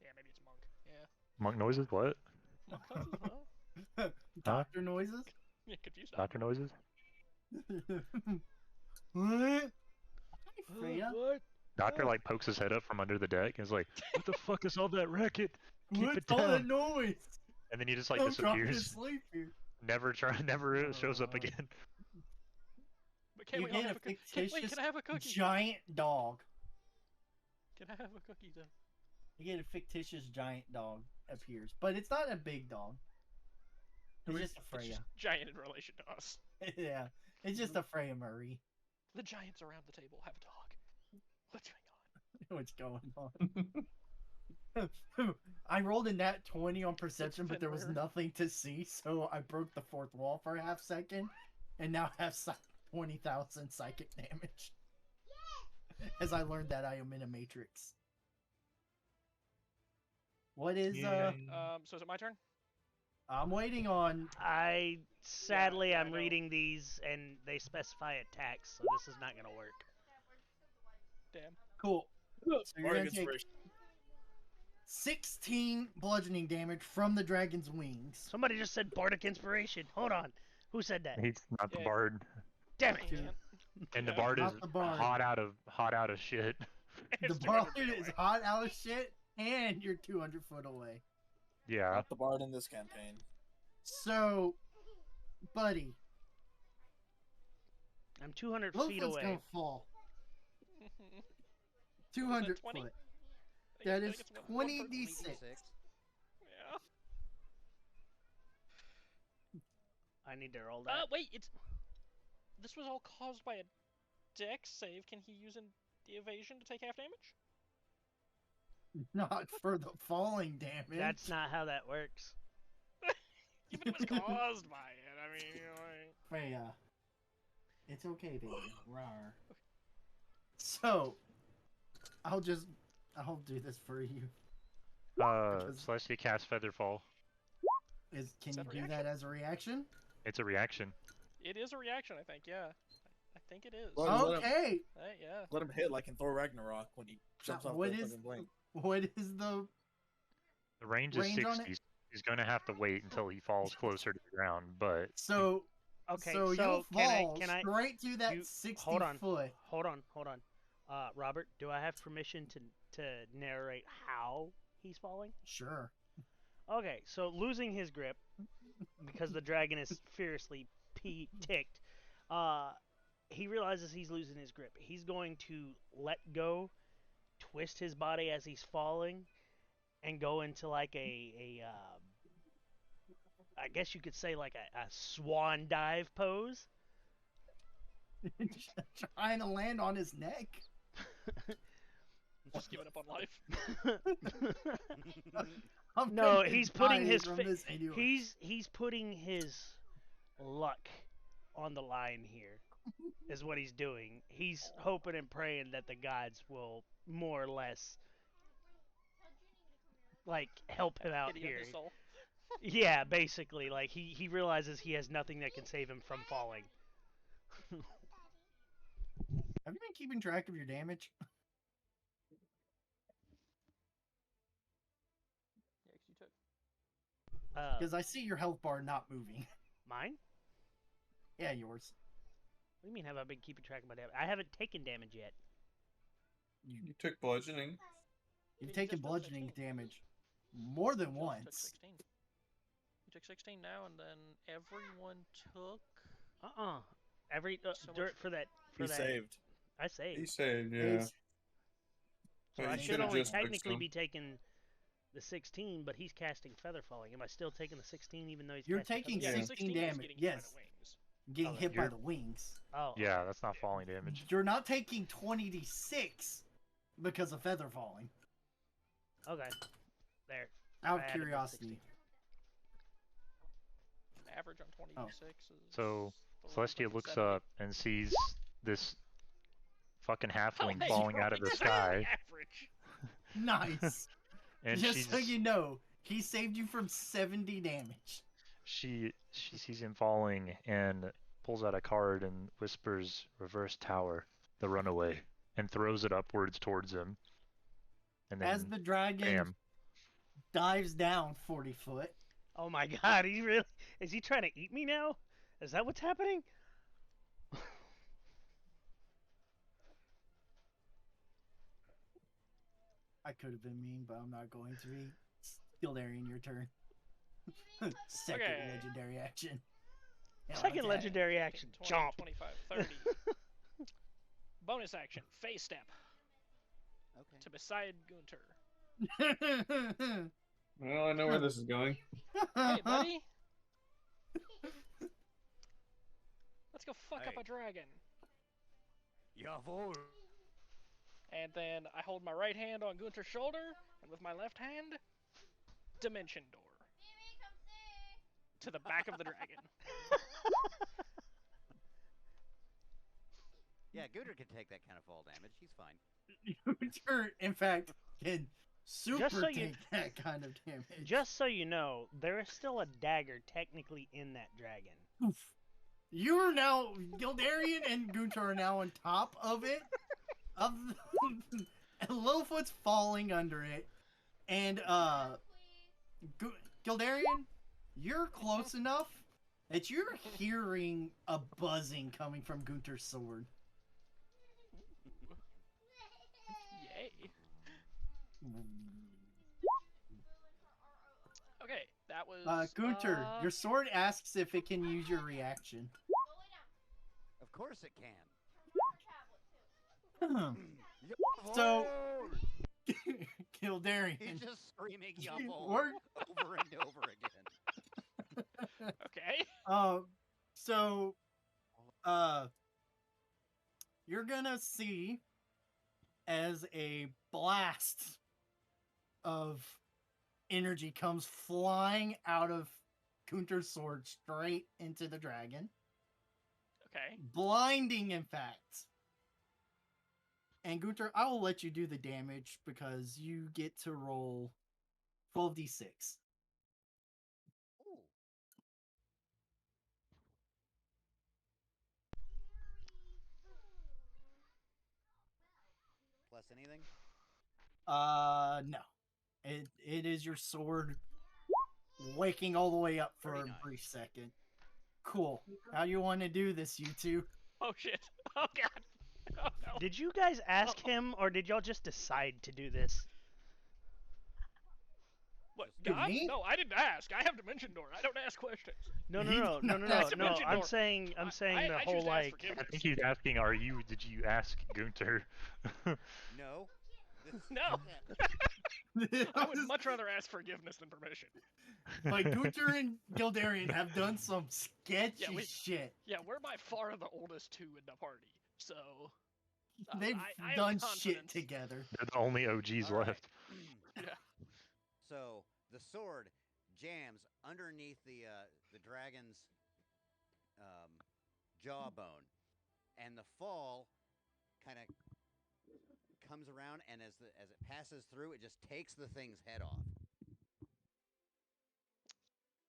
Yeah, maybe it's monk. Yeah. Monk noises? What? Monk noises, huh? Doctor noises? Yeah, confused. Doctor noises? What? Hi, Freya. What? Doctor like pokes his head up from under the deck and is like, "What the fuck is all that racket? Keep What's it all that down." noise? And then he just like I'm trying to disappears. sleep here. Never shows up again. But can You we all get have a a cookie? fictitious Can I have a cookie? giant dog. Can I have a cookie then? You get a fictitious giant dog appears, but it's not a big dog. It's just a It's Freya. just giant in relation to us. Yeah, it's just a Freya Murray. The giants around the table have a dog. What's going on? What's going on? I rolled a nat 20 on perception, but there was Fenrir. nothing to see, so I broke the fourth wall for a half second, and now have 20,000 psychic damage. As I learned that I am in a matrix. What is So is it my turn? I'm waiting on. Sadly, Yeah, I I'm know. reading these and they specify attacks, so this is not gonna work. Damn. Cool. So you're Bardic gonna take Inspiration. 16 bludgeoning damage from the dragon's wings. Somebody just said bardic inspiration. Hold on. Who said that? He's not the Yeah. bard, Damn it. Dude. and the Yeah. bard is Not the bard. hot out of shit. The It's 200 bard feet is away. hot out of shit, and you're 200 foot away. Yeah. Not the bard in this campaign. So, buddy, I'm 200 feet Littlefoot's away. gonna fall. What is that, 200 20? foot. I That think is it's one per- 20d6. Yeah. I need to roll that. Wait, this was all caused by a dex save. Can he use the evasion to take half damage? Not for the falling damage. That's not how that works. Even if it was caused by it, I mean, you know, like... Freya. It's okay, baby. Rawr. So, I'll do this for you. Because- Celestia casts Featherfall. Can Is you that a do that as a reaction? It's a reaction. It is a reaction, I think. Yeah, I think it is. Well, Okay. Yeah. Let him hit like in Thor Ragnarok when he jumps off What the is fucking blink. what is the The range is Range on 60. it? He's going to have to wait until he falls closer to the ground, but so? Okay, so so you'll fall can I straight to that you- 60 hold on. foot. hold on. Robert, do I have permission to narrate how he's falling? Sure. Okay, so losing his grip because the dragon is fiercely ticked. He realizes he's losing his grip. He's going to let go, twist his body as he's falling, and go into like I guess you could say like a swan dive pose. Trying to land on his neck. Just giving up on life. I'm No, gonna he's die putting his from fa- this anyway. he's putting his luck on the line here. Is what he's doing. He's hoping and praying that the gods will more or less like help him out Pity on here. his soul. Yeah, basically, like he realizes he has nothing that can save him from falling. Have you been keeping track of your damage? Yeah, 'cause you took. Because I see your health bar not moving. Mine? Yeah, yours. do you mean have I been keeping track of my damage? I haven't taken damage yet. You took bludgeoning. You've You taken just took bludgeoning 16. damage more than You just took once. 16. You took 16 now, and then everyone took. Every So much for that He saved. I saved. He saved, yeah. It's- So Well, I you should should've only just took technically some. be taking the 16, but he's casting Feather Falling. Am I still taking the 16 even though he's You're casting taking Feather Yeah, 16 16 is damage. getting hit by Yes. the wings. getting hit by you're- the wings. Oh, Yeah, that's not falling damage. You're not taking 20d6 because of feather falling. okay. There. Out I of added the curiosity. 16. Average on 20d6 is. So a little Celestia over looks 70. up and sees this fucking halfling hey, falling you're out of the only sky, Average. Nice. and Just she's so you know, he saved you from 70 damage. she sees him falling and pulls out a card and whispers "Reverse Tower," the runaway, and throws it upwards towards him. And then As the dragon bam. dives down 40 foot, Oh my god, he really is he trying to eat me now? Is that what's happening? I could have been mean, but I'm not going to be. Gildarian, your turn. Second Okay. legendary action. Yeah, Second okay. legendary action, 20, jump. 25, 30. Bonus action, phase step Okay. to beside Gunter. Well, I know where this is going. Hey, buddy. Let's go fuck up Hey. a dragon. Jawohl. And then I hold my right hand on Gunter's shoulder, and with my left hand, dimension door. To the back of the dragon. Yeah, Gunter can take that kind of fall damage. He's fine. Gunter, in fact, can super so you- take that kind of damage. Just so you know, there is still a dagger technically in that dragon. Oof. You're now Gildarian and Gunter are now on top of it. And Littlefoot's falling under it, and Gildarian, you're close enough that you're hearing a buzzing coming from Gunter's sword. Yay. Okay, that was. Gunter, your sword asks if it can use your reaction. Of course it can. So- Jawohl! Gildarian, He's just screaming Jawohl We're- over and over again. Okay. So, you're gonna see as a blast of energy comes flying out of Gunter's sword straight into the dragon. Okay. Blinding, in fact. And Gunter, I will let you do the damage because you get to roll 12d6. Ooh. Plus anything? No. It is your sword waking all the way up for 39. a brief second. Cool. How you want to do this, you two? Oh shit. Oh god. Oh no. Did you guys ask him, or did y'all just decide to do this? What? You God? mean? No, I didn't ask. I have dimension door. I don't ask questions. No, no, He no, did no, not no, no, ask no. Dimension I'm Door. saying I the choose whole to ask like. I forgiveness. think he's asking, did you ask Gunter? No. This- No. I I would was- much rather ask forgiveness than permission. Like Gunter and Gildarian have done some sketchy we- shit. Yeah, we're by far the oldest two in the party, so They've I have done shit confidence. together. They're the only OGs All right. left. So the sword jams underneath the dragon's jawbone, and the fall kind of comes around, and as it passes through, it just takes the thing's head off.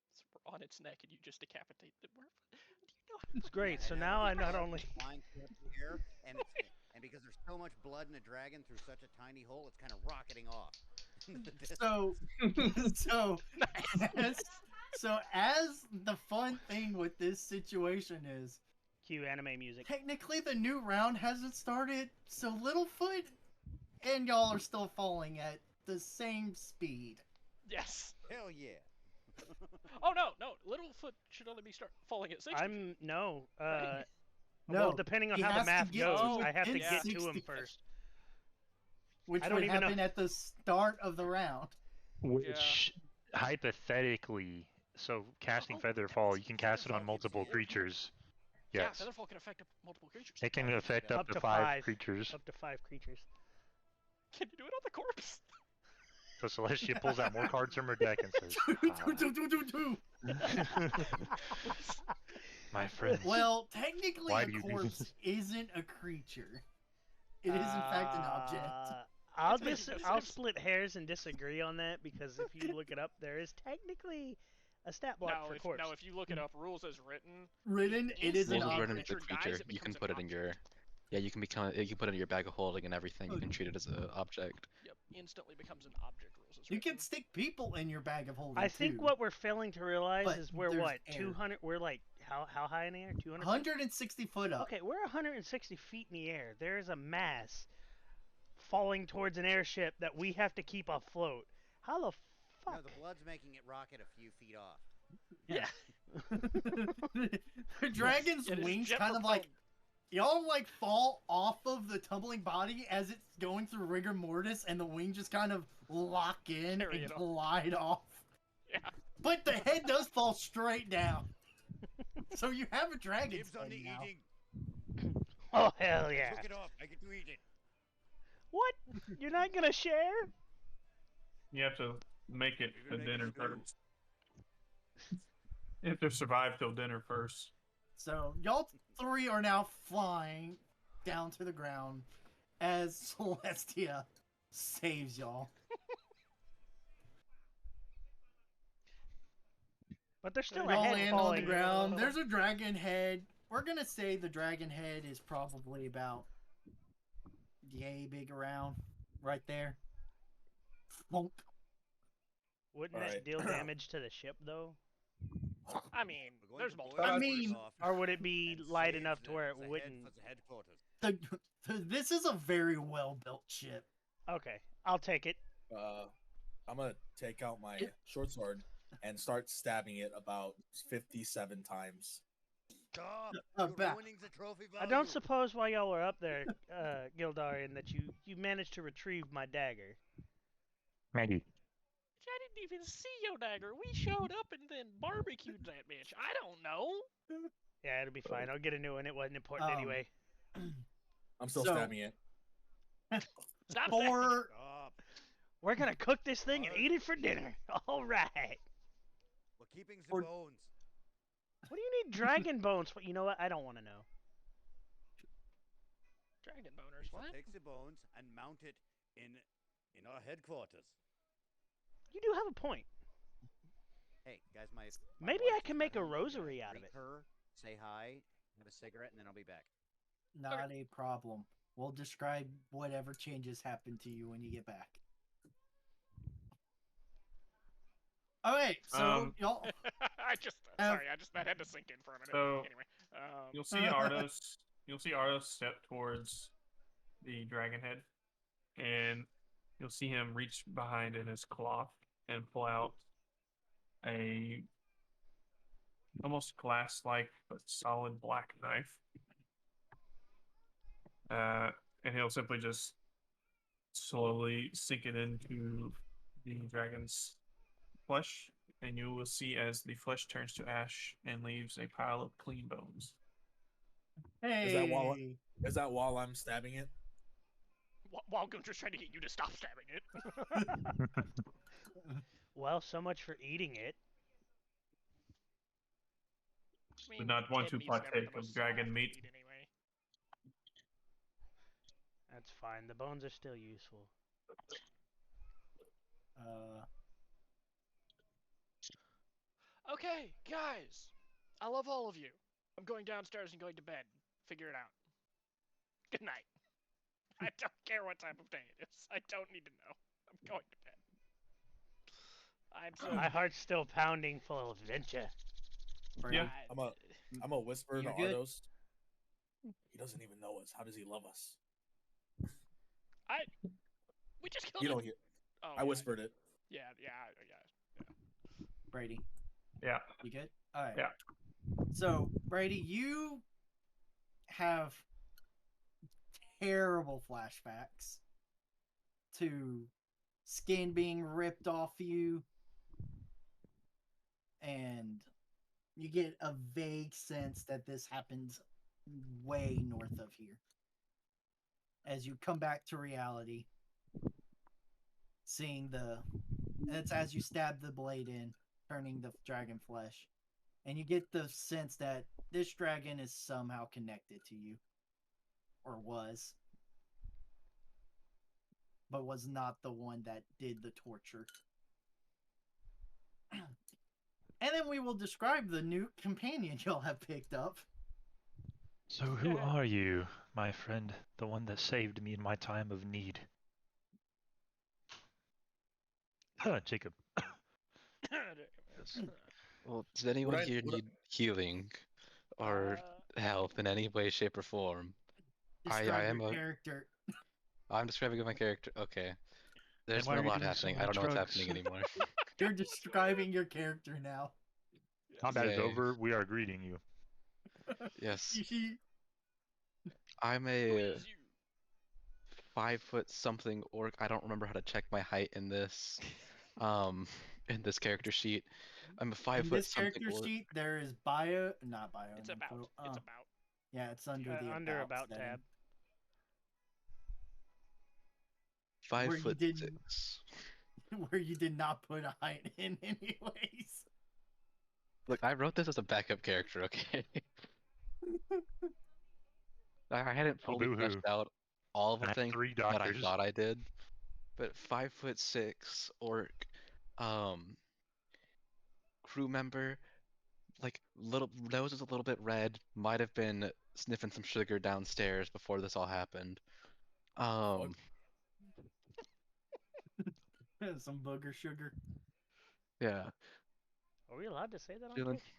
It's on its neck, and you just decapitate the. Do you know? How It's great. Yeah, So and now I there's not blood only. flying through the air, and because there's so much blood in a dragon through such a tiny hole, it's kind of rocketing off. So as the fun thing with this situation is Cue anime music. Technically, the new round hasn't started, so Littlefoot and y'all are still falling at the same speed. Yes. Hell yeah. Oh no, Littlefoot should only be falling at 60. No. Right? No, Well, depending on he how the has to math get goes, to I have to within get to 60 him first. Which I don't would even know- happen at the start of the round. Which hypothetically, so casting Featherfall, you can cast it on Featherfall multiple can- creatures. Yeah, Yes. Featherfall can affect multiple creatures. It can Why affect can't up it to Up to 5 5. creatures. Up to 5 creatures. Can you do it on the corpse? So Celestia pulls out more cards from her deck and says, "My friend." Well, technically, Why a do you do corpse this? isn't a creature. It is, in fact, an object. I'll split hairs and disagree on that because if you look it up, there is technically a stat block for corpse. If you look it up, rules as written. Written, it is an Rules is written object. as a creature. You can put it in your. Yeah, you can put it in your bag of holding and everything. You can treat it as an object. Yep, instantly becomes an object. Rules as You written. can stick people in your bag of holding. I think too. what we're failing to realize But is we're there's what air. 200. We're like how high in the air? 200. 160 foot up. Okay, we're 160 feet in the air. There is a mass falling towards an airship that we have to keep afloat. How the fuck? No, the blood's making it rocket a few feet off. Yeah. The dragon's It is wings jet kind of propelled. like y'all like fall off of the tumbling body as it's going through rigor mortis, and the wing just kind of lock in Carry and it off. glide off. Yeah. But the head does fall straight down. So you have a dragon's Dibs on head the now. eating. Oh hell yeah! Took it off. I get to eat it. What? You're not gonna share? You have to make it You're to gonna make dinner it through. first. You have to survive till dinner first. So y'all three are now flying down to the ground as Celestia saves y'all. But there's still a Y'all head land on falling. the ground. There's a dragon head. We're gonna say the dragon head is probably about yay big around right there. Flunk. Wouldn't Alright. that deal damage to the ship though? I mean, We're going there's to multiple. boil I the mean, first off Or would it be and light save enough to where it the head wouldn't? for the headquarters. This is a very well built ship. Okay, I'll take it. I'm gonna take out my short sword and start stabbing it about 57 times. God, About- you're ruining the trophy I value. don't suppose while y'all were up there, Gildarian, that you managed to retrieve my dagger. Maggie. I didn't even see your dagger. We showed up and then barbecued that bitch. I don't know. Yeah, it'll be fine. I'll get a new one. It wasn't important anyway. I'm still So- stabbing it. Stop For Stop. We're gonna cook this thing and eat it for dinner. All right. We're keeping the For- bones. What do you need dragon bones for? You know what? I don't want to know. Dragon boners. We shall What? take the bones and mount it in our headquarters. You do have a point. Hey, guys, my Maybe wife I just can got make a home. I'm gonna rosary out of greet it. Her, say hi, have a cigarette, and then I'll be back. not a problem. We'll describe whatever changes happen to you when you get back. Alright, so y'all Sorry, that had to sink in for a minute. So- Anyway, You'll see Ardos. You'll see Ardos step towards the dragon head, and you'll see him reach behind in his cloth and pull out a almost glass-like but solid black knife. And he'll simply just slowly sink it into the dragon's flesh, and you will see as the flesh turns to ash and leaves a pile of clean bones. hey. Is that while I'm stabbing it? while Gunter's trying to get you to stop stabbing it. Well, so much for eating it. I Would not want kid to meat's never partake the of most dragon soft meat. anyway. That's fine. The bones are still useful. Okay, guys. I love all of you. I'm going downstairs and going to bed. Figure it out. Good night. I don't care what time of day it is. I don't need to know. I'm going to bed. I'm so My heart's still pounding full of adventure. Yeah. I'm a whisper to You're good. Ardos. He doesn't even know us. How does he love us? We just killed You him. don't hear. Oh, I whispered it. Yeah. Brady, Yeah. you good? All right. Yeah. So, Brady, you have terrible flashbacks to skin being ripped off you, and you get a vague sense that this happens way north of here. As you come back to reality, seeing and it's as you stab the blade in, turning the dragon flesh, and you get the sense that this dragon is somehow connected to you, or was, but was not the one that did the torture. And then we will describe the new companion you'll have picked up. So who are you, my friend? The one that saved me in my time of need. Jacob. Well, does anyone I- here would I- need healing or health in any way, shape, or form? Describe am your a- character. I'm describing my character. Okay. There's why been are a you lot doing so happening. I many don't know what's drugs? happening anymore. You're describing your character now. Combat is Yay. over. We are greeting you. Yes. He- I'm Who a is you? 5 foot something orc. I don't remember how to check my height in this in this character sheet. I'm a 5 In foot this something character orc. sheet, there is not bio. It's info. about. It's about. Yeah, it's under the Under about setting, tab. 5 where you foot didn't- 6. where you did not put a height in, anyways. Look, I wrote this as a backup character, okay? I hadn't Oh, fully boo-hoo. fleshed out all of I the have things 3 that I doctors. thought I did. But 5'6" orc, crew member, like little nose is a little bit red, might have been sniffing some sugar downstairs before this all happened. Some booger sugar. Yeah. Are we allowed to say that on Feeling- Twitch?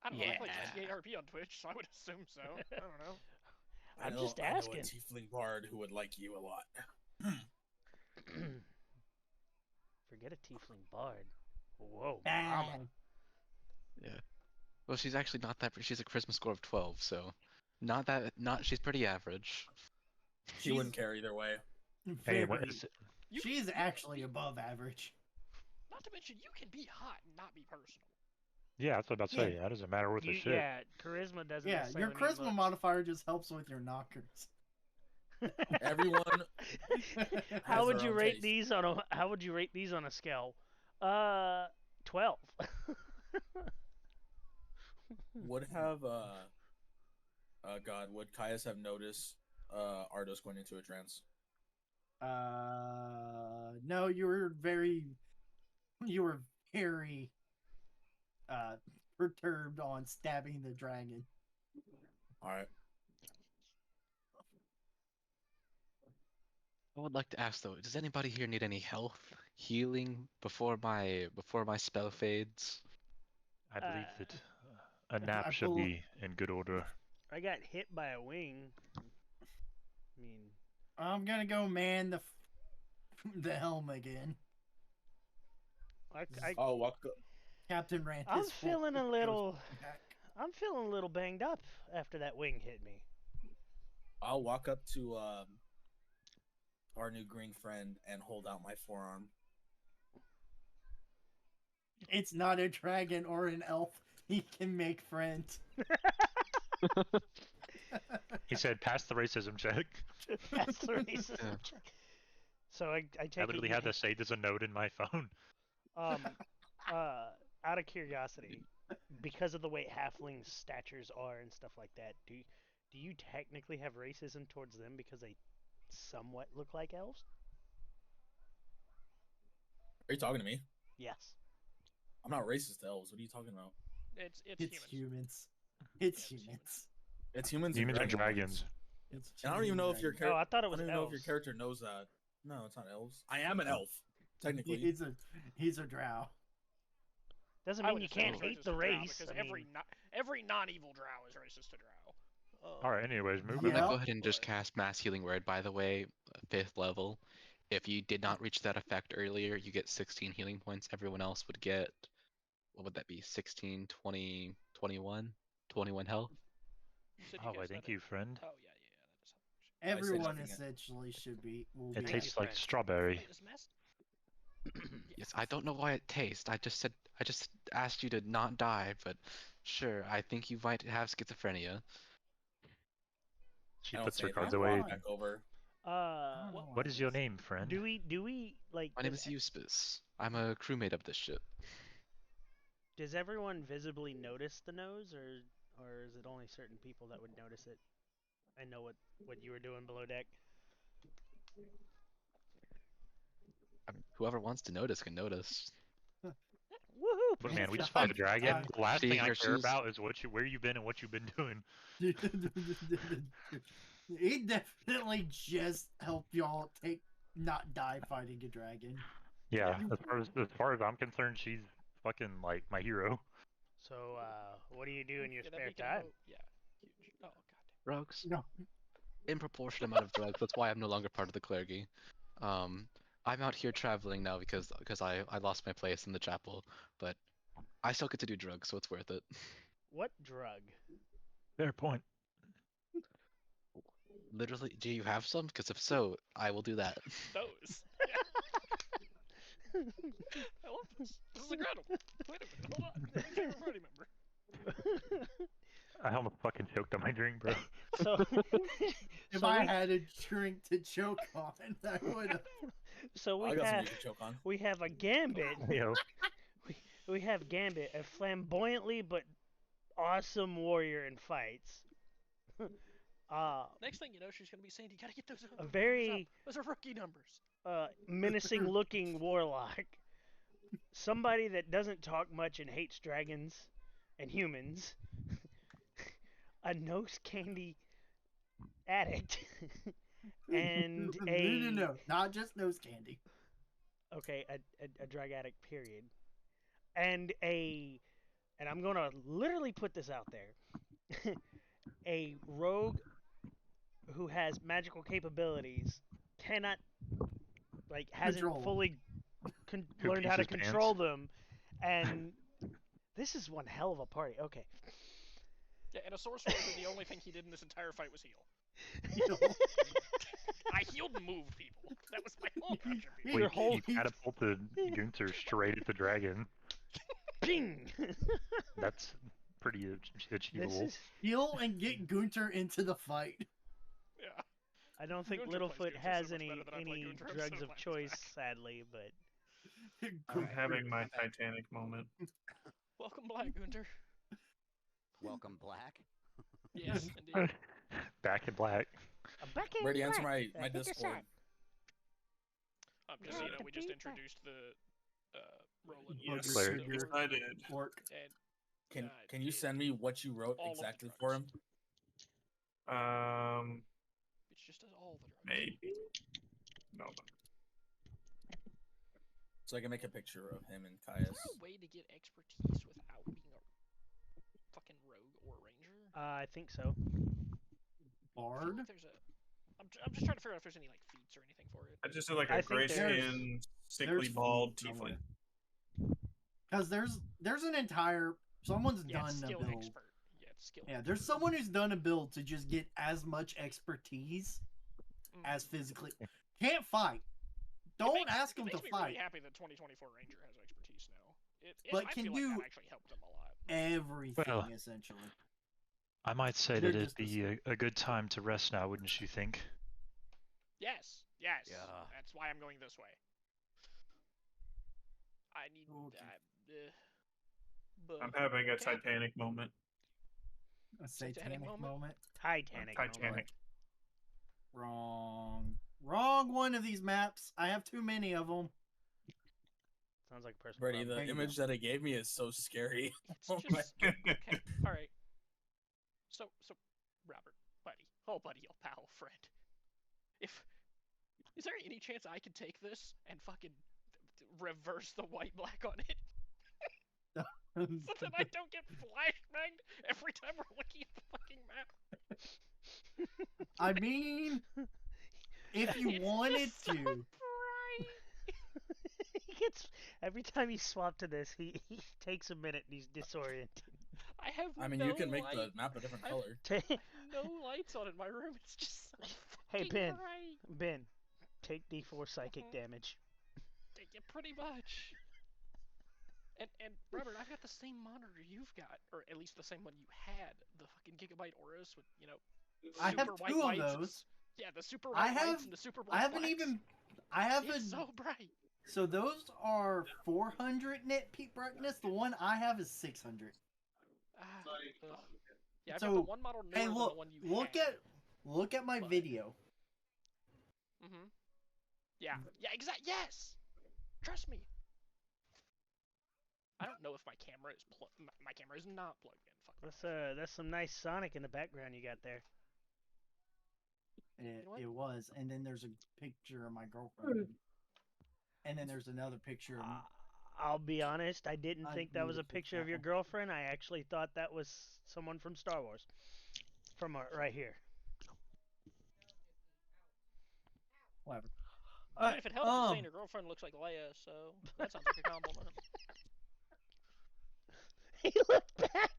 I don't know. I play Yeah. TARP on Twitch, so I would assume so. I don't know. I'm just I know a asking. tiefling bard who would like you a lot. Forget a tiefling bard. Whoa. Bang. Yeah. Well, she's actually not that. She's a charisma score of 12, so not that. Not she's pretty average. She wouldn't care either way. Hey, Very, You- she's actually above average. Not to mention, you can be hot and not be personal. Yeah, that's what I was about to say. That doesn't matter worth a shit. Yeah, charisma doesn't. Yeah, your necessarily mean charisma looks. modifier just helps with your knockers. Everyone. How has would their you own rate taste. these on a? How would you rate these on a scale? 12. Would have God, would Caius have noticed Ardos going into a trance? No, you were very perturbed on stabbing the dragon. Alright. I would like to ask though, does anybody here need any health, healing before my spell fades? I believe Uh, that a nap I should bel- be in good order. I got hit by a wing. I mean, I'm gonna go man the helm again. Oh, walk up. Captain Rand. I'm is full- feeling a goes little. back. I'm feeling a little banged up after that wing hit me. I'll walk up to our new green friend and hold out my forearm. It's not a dragon or an elf. He can make friends. He said, "Pass the racism check." That's the racism Yeah. check. So I take I it literally you had to save as a note in my phone. Out of curiosity, because of the way halflings' statures are and stuff like that, do you technically have racism towards them because they somewhat look like elves? Are you talking to me? Yes. I'm not racist to elves. What are you talking about? It's It's humans. humans. It's Yeah, humans. It's humans, Humans and and dragons. It's And I don't even know if your dragon. Oh, I thought it I was don't even know if your elves. character knows that. No, it's not elves. I am an elf, technically. He's a drow. Doesn't I mean would you just say can't he's hate racist the to Drow race. because I mean, every non-evil Drow is racist to Drow. Alright, anyways, I'm moving gonna Yeah. go ahead and just but- cast Mass Healing Word. By the way, 5th level. If you did not reach that effect earlier, you get 16 healing points. Everyone else would get, what would that be? 16, 20, 21? 21 health. You said you Oh, cast I thank that you, in- friend. Oh yeah, that is how much. Everyone nothing yet. essentially should be. Will It be. tastes like friend. strawberry. Wait, is Mass? Yes, I don't know why it tastes. I just asked you to not die, but sure, I think you might have schizophrenia. She I don't puts say her anything. cards I'm away. fine. Back over. I don't know What why is your this- name, friend? do we like? My name is Euspis. I'm a crewmate of this ship. Does everyone visibly notice the nose, or is it only certain people that would notice it? I know what you were doing below deck. I mean, whoever wants to notice can notice. Woohoo! But man, we just God, fought a dragon. God. The last See, thing I here care she's- about is where you've been and what you've been doing. He definitely just helped y'all not die fighting a dragon. Yeah, as far as I'm concerned, she's fucking like my hero. So, what do you do in your Yeah, that spare beacon time? hope- Yeah, huge. Oh god. Drugs. No. In proportion amount of drugs. That's why I'm no longer part of the clergy. I'm out here traveling now because I lost my place in the chapel, but I still get to do drugs, so it's worth it. What drug? Fair point. Literally, do you have some? Because if so, I will do that. Those. I love this. This is incredible. Wait a minute, hold on. I'm a favorite party member. I almost fucking choked on my drink, bro. So, If so I we, had a drink to choke on, I would have. so I we got something have you can choke on. we have a gambit. Yo, We have Gambit, a flamboyantly but awesome warrior in fights. Next thing you know, she's gonna be saying, "You gotta get those A numbers very up. Those are rookie numbers." menacing looking warlock. Somebody that doesn't talk much and hates dragons and humans. A nose candy addict. And a No, not just nose candy. okay, a drug addict period. And I'm gonna literally put this out there. A rogue who has magical capabilities cannot hasn't Control 'em. fully Who learned pees how to his pants? control them, and this is one hell of a party. Okay. Yeah, and a sorcerer who the only thing he did in this entire fight was heal. You know? I healed and moved people. That was my whole contribution. Your Your wait, whole he catapulted Gunter straight at the dragon. ping. That's pretty This achievable. is. Heal and get Gunter into the fight. Yeah. I don't think Gunter plays Littlefoot Gunter so has much any better than I play any Gunter. I'm drugs so of glad he's choice, back. sadly, but I'm having my Titanic moment. Welcome, Black Gunter. Welcome, Black. Yes, indeed. Back in black. backhand Brady, answer black. my Hit the Discord. sack. Just so you Yeah, know, we just beat that. introduced the Roland. Yes, Cleric. yes, I did. Orc. And Can you send me what you wrote all of the exactly for him? drugs. It just does all the drugs. Maybe. No. So I can make a picture of him and Is Caius. there a way to get expertise without being a fucking rogue or ranger? I think so. I feel Bard. like there's a. I'm just trying to figure out if there's any like feats or anything for it. I just did like I a think gray there's- skin, sickly bald tiefling. Because there's an entire someone's Yeah, it's done a skill build. expert. Yeah, it's skill. Yeah, there's someone who's done a build to just get as much expertise Mm. as physically. Can't fight. Don't ask him It to makes me really fight. happy that 2024 Ranger has expertise now. But I can feel like do that actually helped him a lot. Everything Well, essentially. I might say They're that it'd just the be a good time to rest now, wouldn't you think? Yes, yes. Yeah. That's why I'm going this way. I need. Okay. But I'm having a Cap- Titanic moment. A satanic moment? moment. Titanic. Titanic. Wrong. Wrong one of these maps. I have too many of them. Sounds like a personal Brady, problem. the There you image that it gave me is so scary. It's Oh my just okay. All right. So Robert, buddy, buddy, pal, friend. Is there any chance I could take this and fucking reverse the white black on it? So that I don't get flashbanged every time we're looking at the fucking map. I mean, if you It's wanted just so to. bright. He gets every time you swap to this, he takes a minute and he's disoriented. I mean, no you can make light. the map a different color. No lights on in my room. It's just so Hey fucking Ben, bright. Ben, take D4 psychic damage. Yeah, pretty much. And Robert, I've got the same monitor you've got, or at least the same one you had. The fucking Gigabyte Auras with I have super white two of whites. those. Yeah, the super white whites and the super black I haven't blacks. even. I haven't. It's so bright. So those are 400 nit peak brightness. The one I have is 600. Yeah, I've So, got the one model newer hey, than look, the one you had. look at my but- video. Yeah, exactly. Yes. Trust me. I don't know if my camera is my camera is not plugged in. Fuck. That's some nice Sonic in the background you got there. It was, and then there's a picture of my girlfriend, and then there's another picture of. I'll be honest, I didn't A think that was a beautiful picture of your couple. girlfriend. I actually thought that was someone from Star Wars. From right here. Whatever. I mean, if it helps, you're saying your girlfriend looks like Leia, so that sounds like a compliment. He looked back.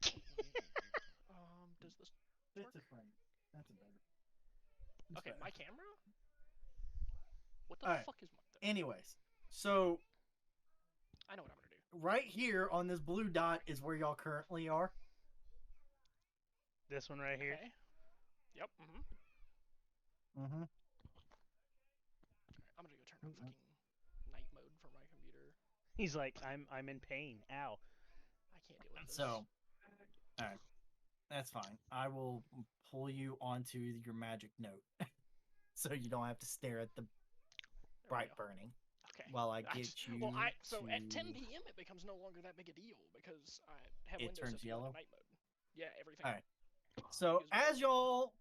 Does this That's work? a friend. That's a better. Okay, my camera? What the Alright. fuck is my... Anyways, so I know what I'm gonna do. right here on this blue dot is where y'all currently are. This one right here. Okay. Yep, Mm-hmm. I'm gonna go turn on fucking night mode for my computer. He's like, I'm in pain. Ow. I can't deal with this. So, alright. That's fine. I will pull you onto your magic note. So you don't have to stare at the There we bright go. burning Okay. while I That's- get you. Well, so at 10 to- p.m. it becomes no longer that big a deal because I have It Windows turns system yellow? in night mode. Yeah, everything. Alright. So is as y'all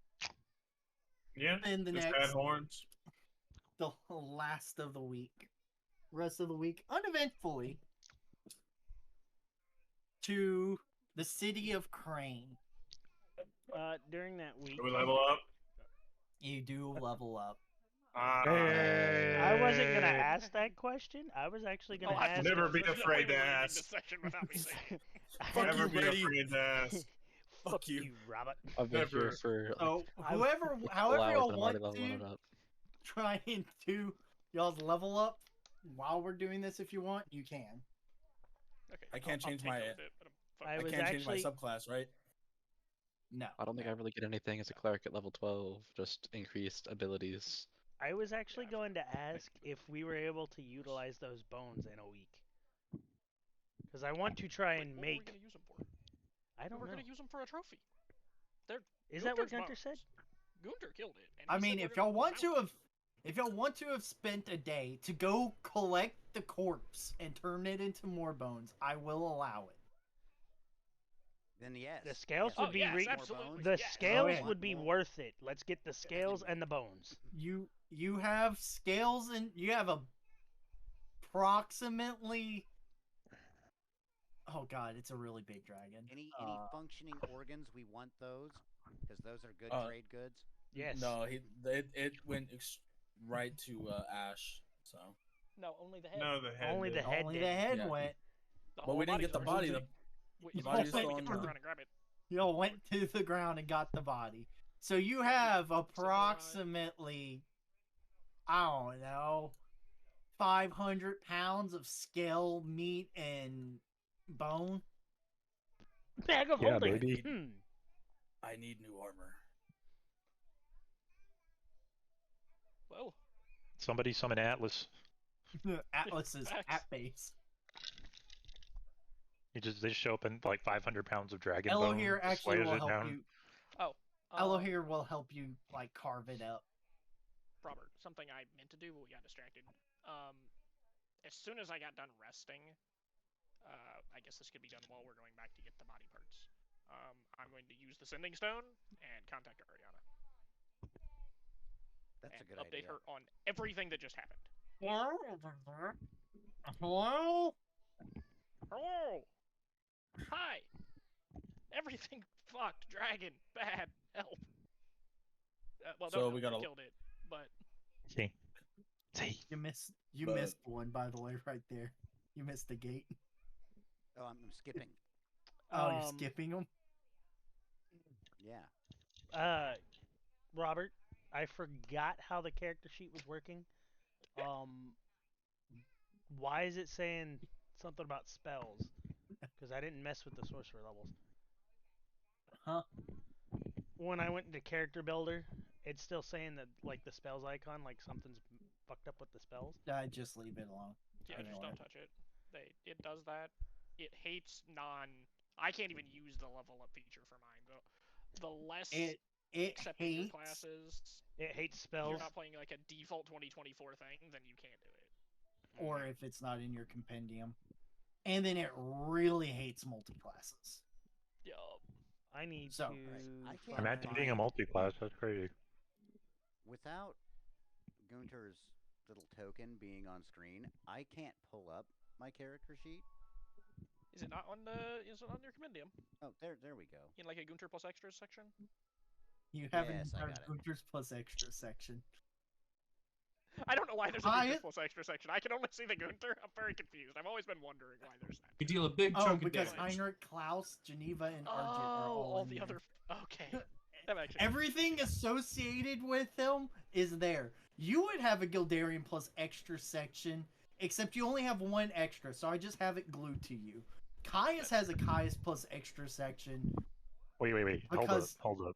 Yeah. spend the Just next add horns. the last of the week, rest of the week, uneventfully, to the city of Crane. During that week, Do we level up? You do level up. I wasn't gonna ask that question. I was actually gonna I've ask. never been There's no afraid way to we're ending ask. this session without me saying. Fuck Never you, be Brady. afraid to ask. Fuck you, Robert. I've been Never. here for like So I- however couple y'all hours and I'm want already leveling to it up. try and do y'all's level up while we're doing this, if you want, you can. Okay, I can't I'll change take my- it with it, but I'm I I was can't change my actually- subclass, right? No. I don't think I really get anything as a cleric at level 12, just increased abilities. I was actually Yeah, going to ask if we were able to utilize those bones in a week. Because I want to try and what make. were we gonna use them for? I don't We're know. gonna use them for a trophy. Is that what Gunter's Gunter said? bones. Gunter killed it. And I he mean, said if we're y'all gonna want to mount have, if y'all want to have spent a day to go collect the corpse and turn it into more bones, I will allow it. Then yes. The scales yes, would Oh, be yes, re- absolutely. The yes. scales yeah. would be worth it. Let's get the scales and the bones. You have scales and you have approximately. Oh god, it's a really big dragon. Any functioning organs, we want those because those are good trade goods. Yes. No, it went right to Ash. So. No, only the head. No, the head. Only did. the head Only did. the head Yeah. went. The But whole we didn't get the body's body. ours. The If the you body's just say still we on can turn the- around and grab it. Y'all went to the ground and got the body. So you have approximately, I don't know, 500 pounds of scale, meat, and bone. Bag of Yeah, holding. baby. I need new armor. Well, Somebody summon Atlas. Atlas's Facts. at base. They just show up in like 500 pounds of dragon Elo bone. here just actually slays will it help down. you. oh. Elo here will help you like carve it up. Robert, something I meant to do, but we got distracted. As soon as I got done resting, I guess this could be done while we're going back to get the body parts. I'm going to use the sending stone and contact Ariana. That's a and good update idea. her on everything that just happened. Hello? Hello! Hi. Everything fucked. Dragon. Bad. Help. Well, So don't we help. gotta- We killed it. But See. See. You missed. You But- missed one, by the way, right there. You missed the gate. Oh, I'm skipping. Oh, you're skipping them. Yeah. Robert, I forgot how the character sheet was working. Why is it saying something about spells? Because I didn't mess with the sorcerer levels. Huh? When I went into character builder, it's still saying that like the spells icon, like something's fucked up with the spells. I just leave it alone. yeah, I just know don't it. touch it. It does that. It hates I can't even use the level up feature for mine. The less It accepting your hates. classes, It hates if spells. you're not playing like a default 2024 thing, then you can't do it. Or if it's not in your compendium. And then it really hates multi-classes. Yup. I need So, to. I can't Imagine being a find- multi-class. That's crazy. Without Gunter's little token being on screen, I can't pull up my character sheet. Is it not on your compendium? Oh, there we go. In like a Gunter plus extras section? You have an Yes, I entire got it. Gunter's plus extra section. I don't know why there's a Hi- Gunter plus extra section. I can only see the Gunter. I'm very confused. I've always been wondering why there's that. You deal a big Oh, chunk of because damage. Heinrich, Klaus, Geneva, and Argent are all in the there. other. Okay. That makes sense. Everything associated with him is there. You would have a Gildarian plus extra section, except you only have one extra, so I just have it glued to you. Caius has a Caius plus extra section. Wait. Because- Hold up.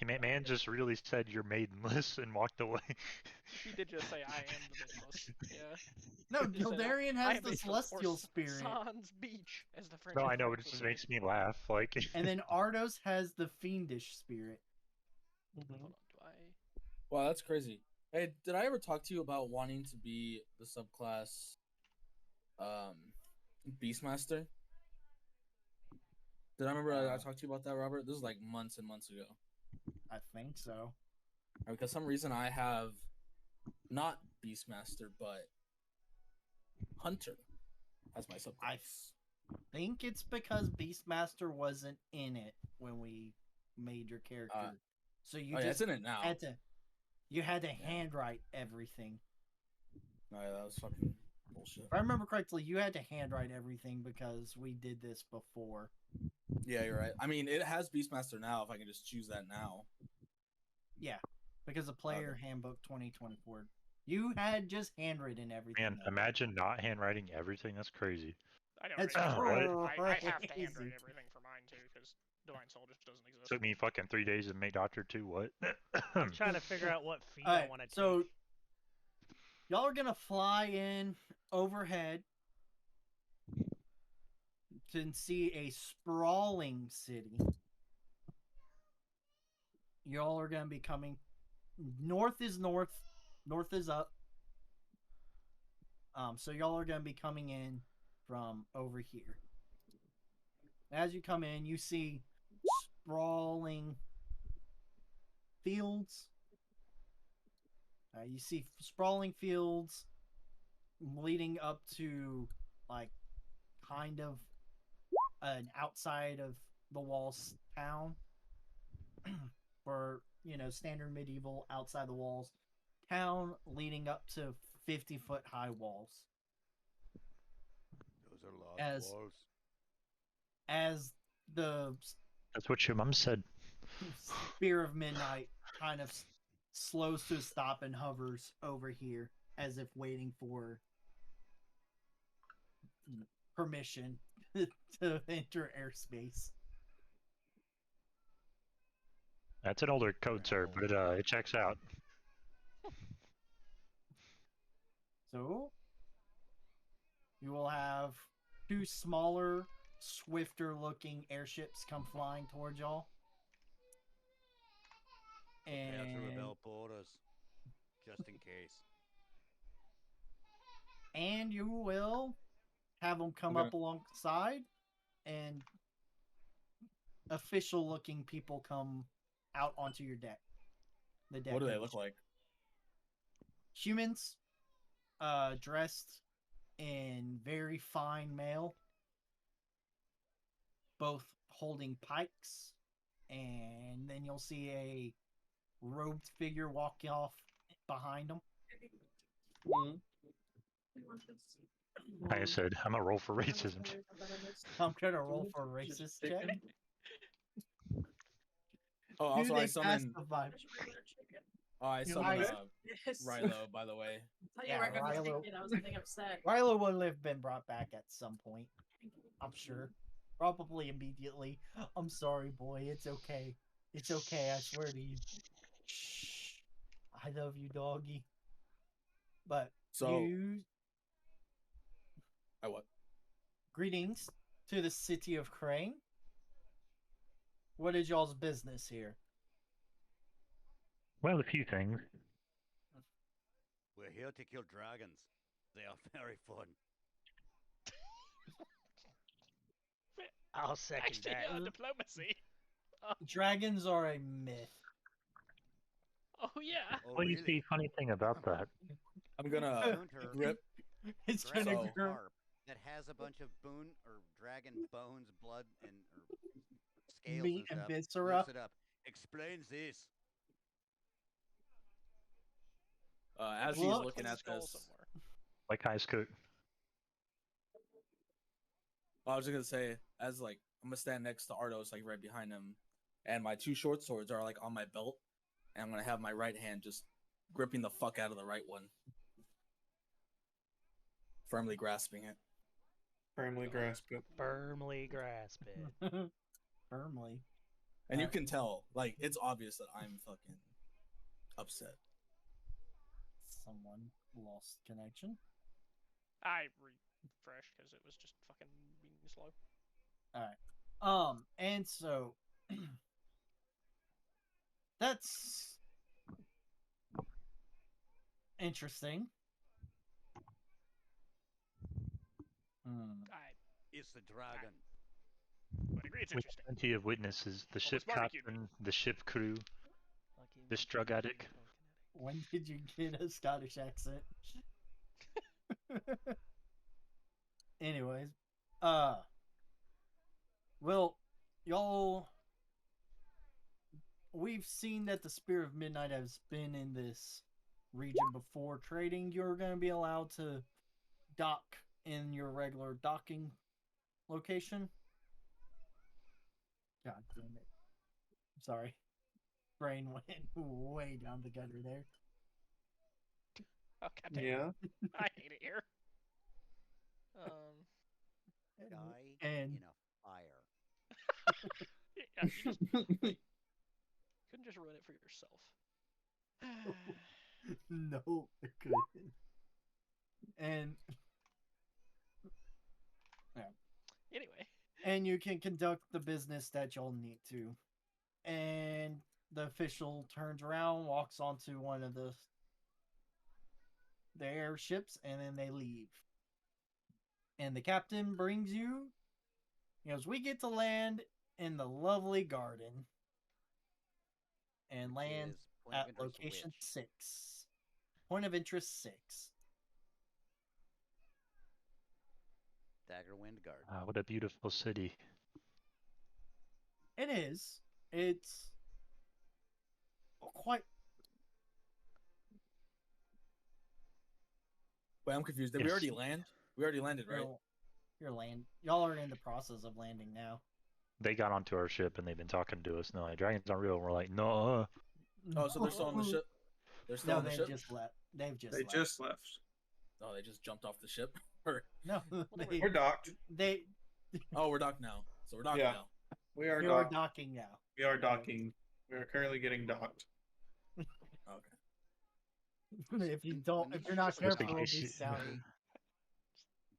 Man just really said you're maidenless and walked away. He did just say I am the Midless. Yeah. No, He just said, Gildarian I has am the Midless, Celestial or Spirit. Sans Beach, as the French. No, I know, but French it would just say. makes me laugh. Like, And then Ardos has the Fiendish Spirit. Hold on, do I? Wow, that's crazy. Hey, did I ever talk to you about wanting to be the subclass Beastmaster? Did I remember I talked to you about that, Robert? This was like months and months ago. I think so. Because some reason I have not Beastmaster, but Hunter as my subclass. I think it's because Beastmaster wasn't in it when we made your character. So you yeah, just it's in it now. had to handwrite everything. No, yeah, that was fucking bullshit. If I remember correctly, you had to handwrite everything because we did this before. Yeah, you're right. I mean, it has Beastmaster now. If I can just choose that now. Yeah, because of Player Handbook 2024. You had just handwritten everything. man, imagine not handwriting everything. That's crazy. I know. That's right? crazy. I have to handwrite everything for mine too, because Divine Soul just doesn't exist. Took me fucking 3 days to make Doctor 2. What? I'm trying to figure out what feat I Alright, want to so take. y'all are gonna fly in overhead to see a sprawling city. Y'all are gonna be coming. North is north. North is up. So y'all are gonna be coming in from over here. As you come in, you see sprawling fields. You see sprawling fields leading up to like kind of an outside of the walls town for standard medieval outside the walls town leading up to 50-foot high walls. Those are large walls. As the That's what your mom said. Spear of Midnight kind of slows to a stop and hovers over here as if waiting for permission to enter airspace. That's an older code, sir, but it checks out. So you will have two smaller, swifter looking airships come flying towards y'all. Prepare to And rebel borders, just in case. and you will have them come Okay. up alongside, and official looking people come out onto your deck. The deck. What do they bridge. look like? Humans, dressed in very fine mail. both holding pikes, and then you'll see a robed figure walk off behind them. Like I said, I'm gonna roll for racism. I'm gonna roll for racist check. Oh, also I they summoned. pacify? I summoned Rilo, by the way. Yeah, Rilo would have been brought back at some point. I'm sure. Probably immediately. I'm sorry, boy. It's okay. It's okay. I swear to you. Shh. I love you, doggy. But So you. I what? Greetings to the city of Crane. What is y'all's business here? Well, a few things. We're here to kill dragons. They are very fun. I'll second Actually, that. diplomacy. Dragons are a myth. Oh yeah. Oh, Well, you really? see, funny thing about that. I'm gonna Gunter grip. It's grab gonna a grow. harp that has a bunch of boon or dragon bones, blood, and or scales Meat and and stuff. viscera. Lifts it up. Explains this. As he's Look. looking at Skull this, somewhere. Like Ice Cook. I was just gonna say, as like I'm gonna stand next to Ardos, like right behind him, and my two short swords are like on my belt, and I'm gonna have my right hand just gripping the fuck out of the right one, firmly grasping it. Firmly grasp it. Firmly grasp it. Firmly. And you can tell, like, it's obvious that I'm fucking upset. Someone lost connection. I refreshed because it was just fucking being slow. Alright. And so that's interesting. It's the dragon. Would agree it's With interesting. plenty of witnesses, the ship barbecued me. captain, the ship crew, this drug addict. When did you get a Scottish accent? Anyways, well, y'all, we've seen that the Spear of Midnight has been in this region before trading. You're going to be allowed to dock in your regular docking location. God damn it. Sorry. Brain went way down the gutter there. Oh goddamn. Yeah. I hate it here. Die And in a fire. Yeah, you just couldn't just ruin it for yourself. no, I couldn't. And Anyway. and you can conduct the business that you'll need to. And the official turns around, walks onto one of the airships, and then they leave. And the captain brings you. He goes, "We get to land in the lovely garden." And land Is point of at interest location which? 6. Point of interest 6. Daggerwind Garden. What a beautiful city. It is. It's quite. Wait, I'm confused. Did we Yes. already land? We already landed, right? Y'all are in the process of landing now. They got onto our ship and they've been talking to us. And they're like, dragons aren't real. And we're like, no. Oh, so they're still on the ship? They're still No, on the they've ship? just left. They've just They left. just left. Oh, they just jumped off the ship? Or... No, We're docked. they. Oh, we're docked now. So we're docked Yeah. now. We are You're docked. docking now. We are docking. We are currently getting docked. Okay. If you're not Just in careful, it'll be case- sounding.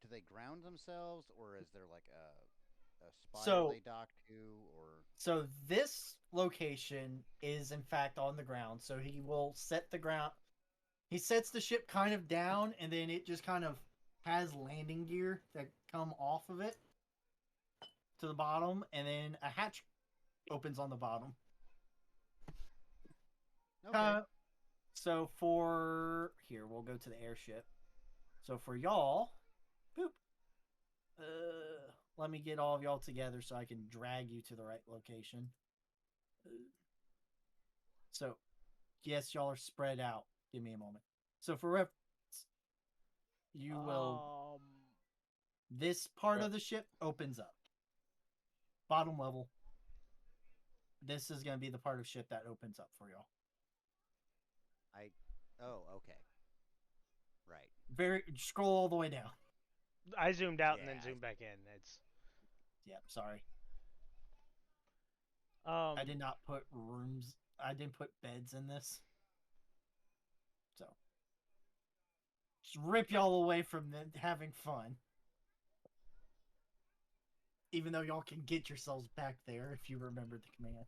Do they ground themselves, or is there like a spire So- they dock to, or So this location is in fact on the ground. So he will set the ground. He sets the ship kind of down, and then it just kind of has landing gear that come off of it to the bottom, and then a hatch opens on the bottom. okay? So for here, we'll go to the airship. So for y'all, boop. let me get all of y'all together so I can drag you to the right location. So, yes, y'all are spread out. Give me a moment. So, for reference, you will. This part of the ship opens up. Bottom level. This is going to be the part of ship that opens up for y'all. Oh, okay. Right. Scroll all the way down. I zoomed out and then zoomed back in. It's. Yep, sorry. I did not put rooms. I didn't put beds in this. So. Just rip y'all away from having fun. Even though y'all can get yourselves back there if you remember the command.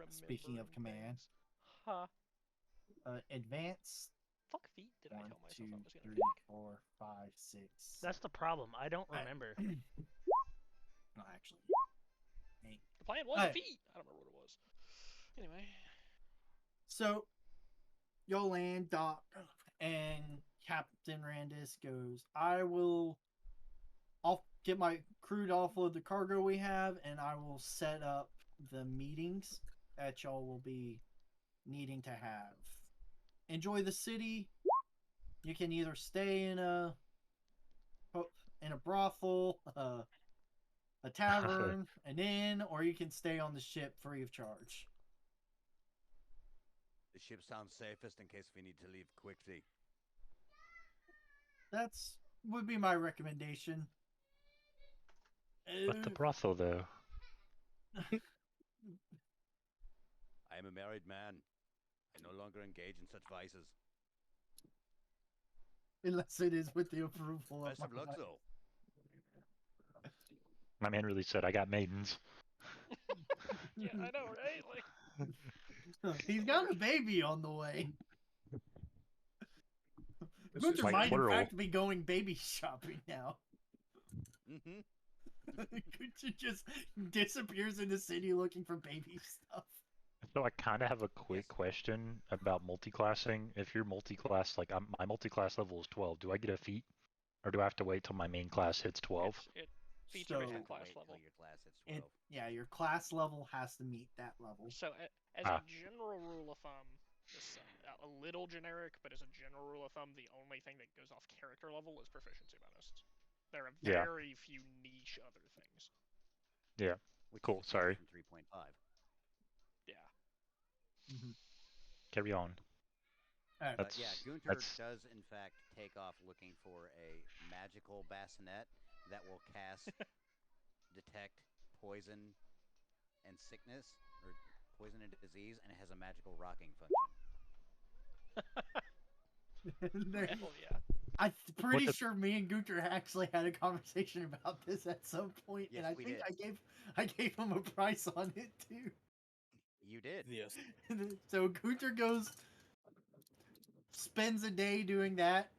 Speaking of command. Huh. Advance. Fuck feet did I 1, tell myself 2, I was gonna 3, take? 4, 5, 6. That's the problem. I don't remember. No, actually. 8. The plan was feet. I don't remember what it was. Anyway. So, y'all land, dock, and Captain Randis goes, I'll get my crew to offload the cargo we have, and I will set up the meetings that y'all will be needing to have. Enjoy the city. You can either stay in a brothel, a tavern, an inn, or you can stay on the ship free of charge. The ship sounds safest in case we need to leave quickly. That's would be my recommendation. But the brothel, though. I am a married man. I no longer engage in such vices. Unless it is with the approval of Best of luck, wife. though. My man really said, I got maidens. Yeah, I know, right? Like, he's got a baby on the way. Gunter like might plural. in fact be going baby shopping now. Mm-hmm. Gunter just disappears in the city looking for baby stuff. So I kind of have a quick question about multiclassing. If you're multiclass, like my multiclass level is 12, do I get a feat? Or do I have to wait till my main class hits 12? Feats So, are based on class level. Your class hits 12. Your class level has to meet that level. So, as a general rule of thumb, this a little generic, but as a general rule of thumb, the only thing that goes off character level is proficiency bonus. There are very few niche other things. Yeah. Which cool. is Sorry. From 3.5. Yeah. Mm-hmm. Carry on. But yeah, Gunter does in fact take off looking for a magical bassinet that will cast detect poison and sickness, or poison and disease, and it has a magical rocking function. Hell yeah. I'm pretty sure me and Gunter actually had a conversation about this at some point, Yes, and I think I gave him a price on it too. You did. Yes. So Gunter spends a day doing that.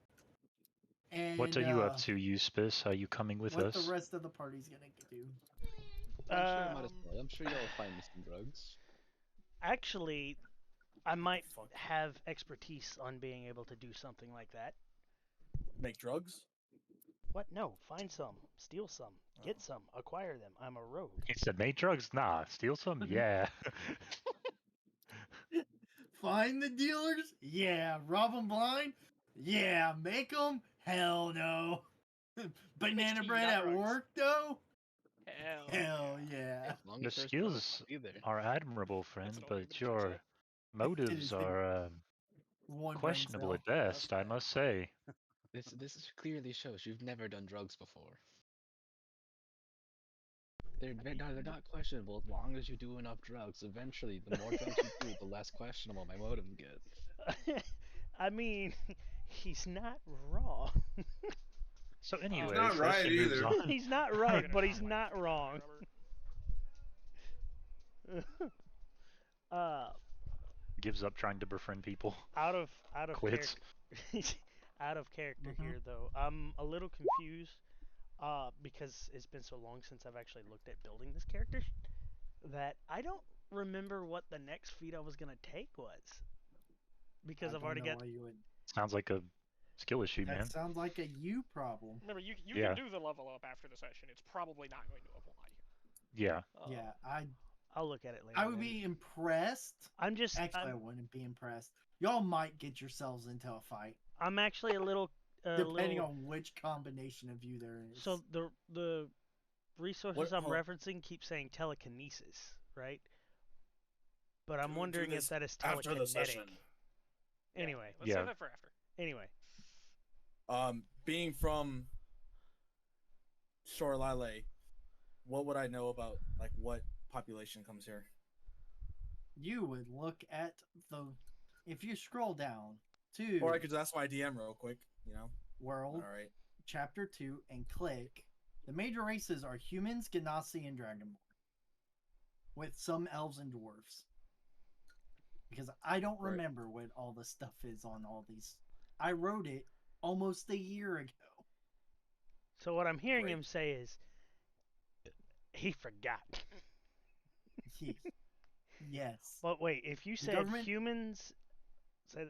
And what are you up to, Euspis? Are you coming with us? What the rest of the party's gonna do? I'm sure I might as well. I'm sure y'all find me some drugs. Actually, I might have expertise on being able to do something like that. Make drugs? What? No, find some, steal some, get some, acquire them. I'm a rogue. He said, make drugs? Nah. Steal some? Yeah. Find the dealers? Yeah. Rob them blind? Yeah. Make them? Hell no. Banana bread at work though? Hell yeah. Your skills are admirable, friend, but your motives are questionable at best, I must say. This clearly shows you've never done drugs before. They're not questionable as long as you do enough drugs. Eventually, the more drugs you do, the less questionable my motives get. I mean, he's not wrong. So anyway, he's not right either. He's not right, but he's not wrong. Gives up trying to befriend people. Out of quits. Out of character here though. I'm a little confused because it's been so long since I've actually looked at building this character that I don't remember what the next feat I was gonna take was. Because I've already got Sounds like a Skill issue, That man. sounds like a you problem. Remember, you Yeah. can do the level up after the session. It's probably not going to apply. Yeah. Yeah, I'll look at it later. I would then. be impressed. I'm just. Actually, I wouldn't be impressed. Y'all might get yourselves into a fight, I'm actually a little. depending on which combination of you there is. So the resources I'm hold on. referencing keep saying telekinesis, right? But I'm Do wondering if this that is after the telekinetic. session. Anyway, Let's Yeah. save that for after. anyway, Being from Shore Lile, what would I know about like what population comes here? You would look at if you scroll down to Or I could just ask my DM real quick, you know? World All right. Chapter 2 and click. The major races are humans, Ganassi, and Dragonborn, with some elves and dwarves. Because I don't Right. remember what all the stuff is on all these. I wrote it almost a year ago. so what I'm hearing Great. him say is he forgot. Yes. But wait, if you The said government- humans, said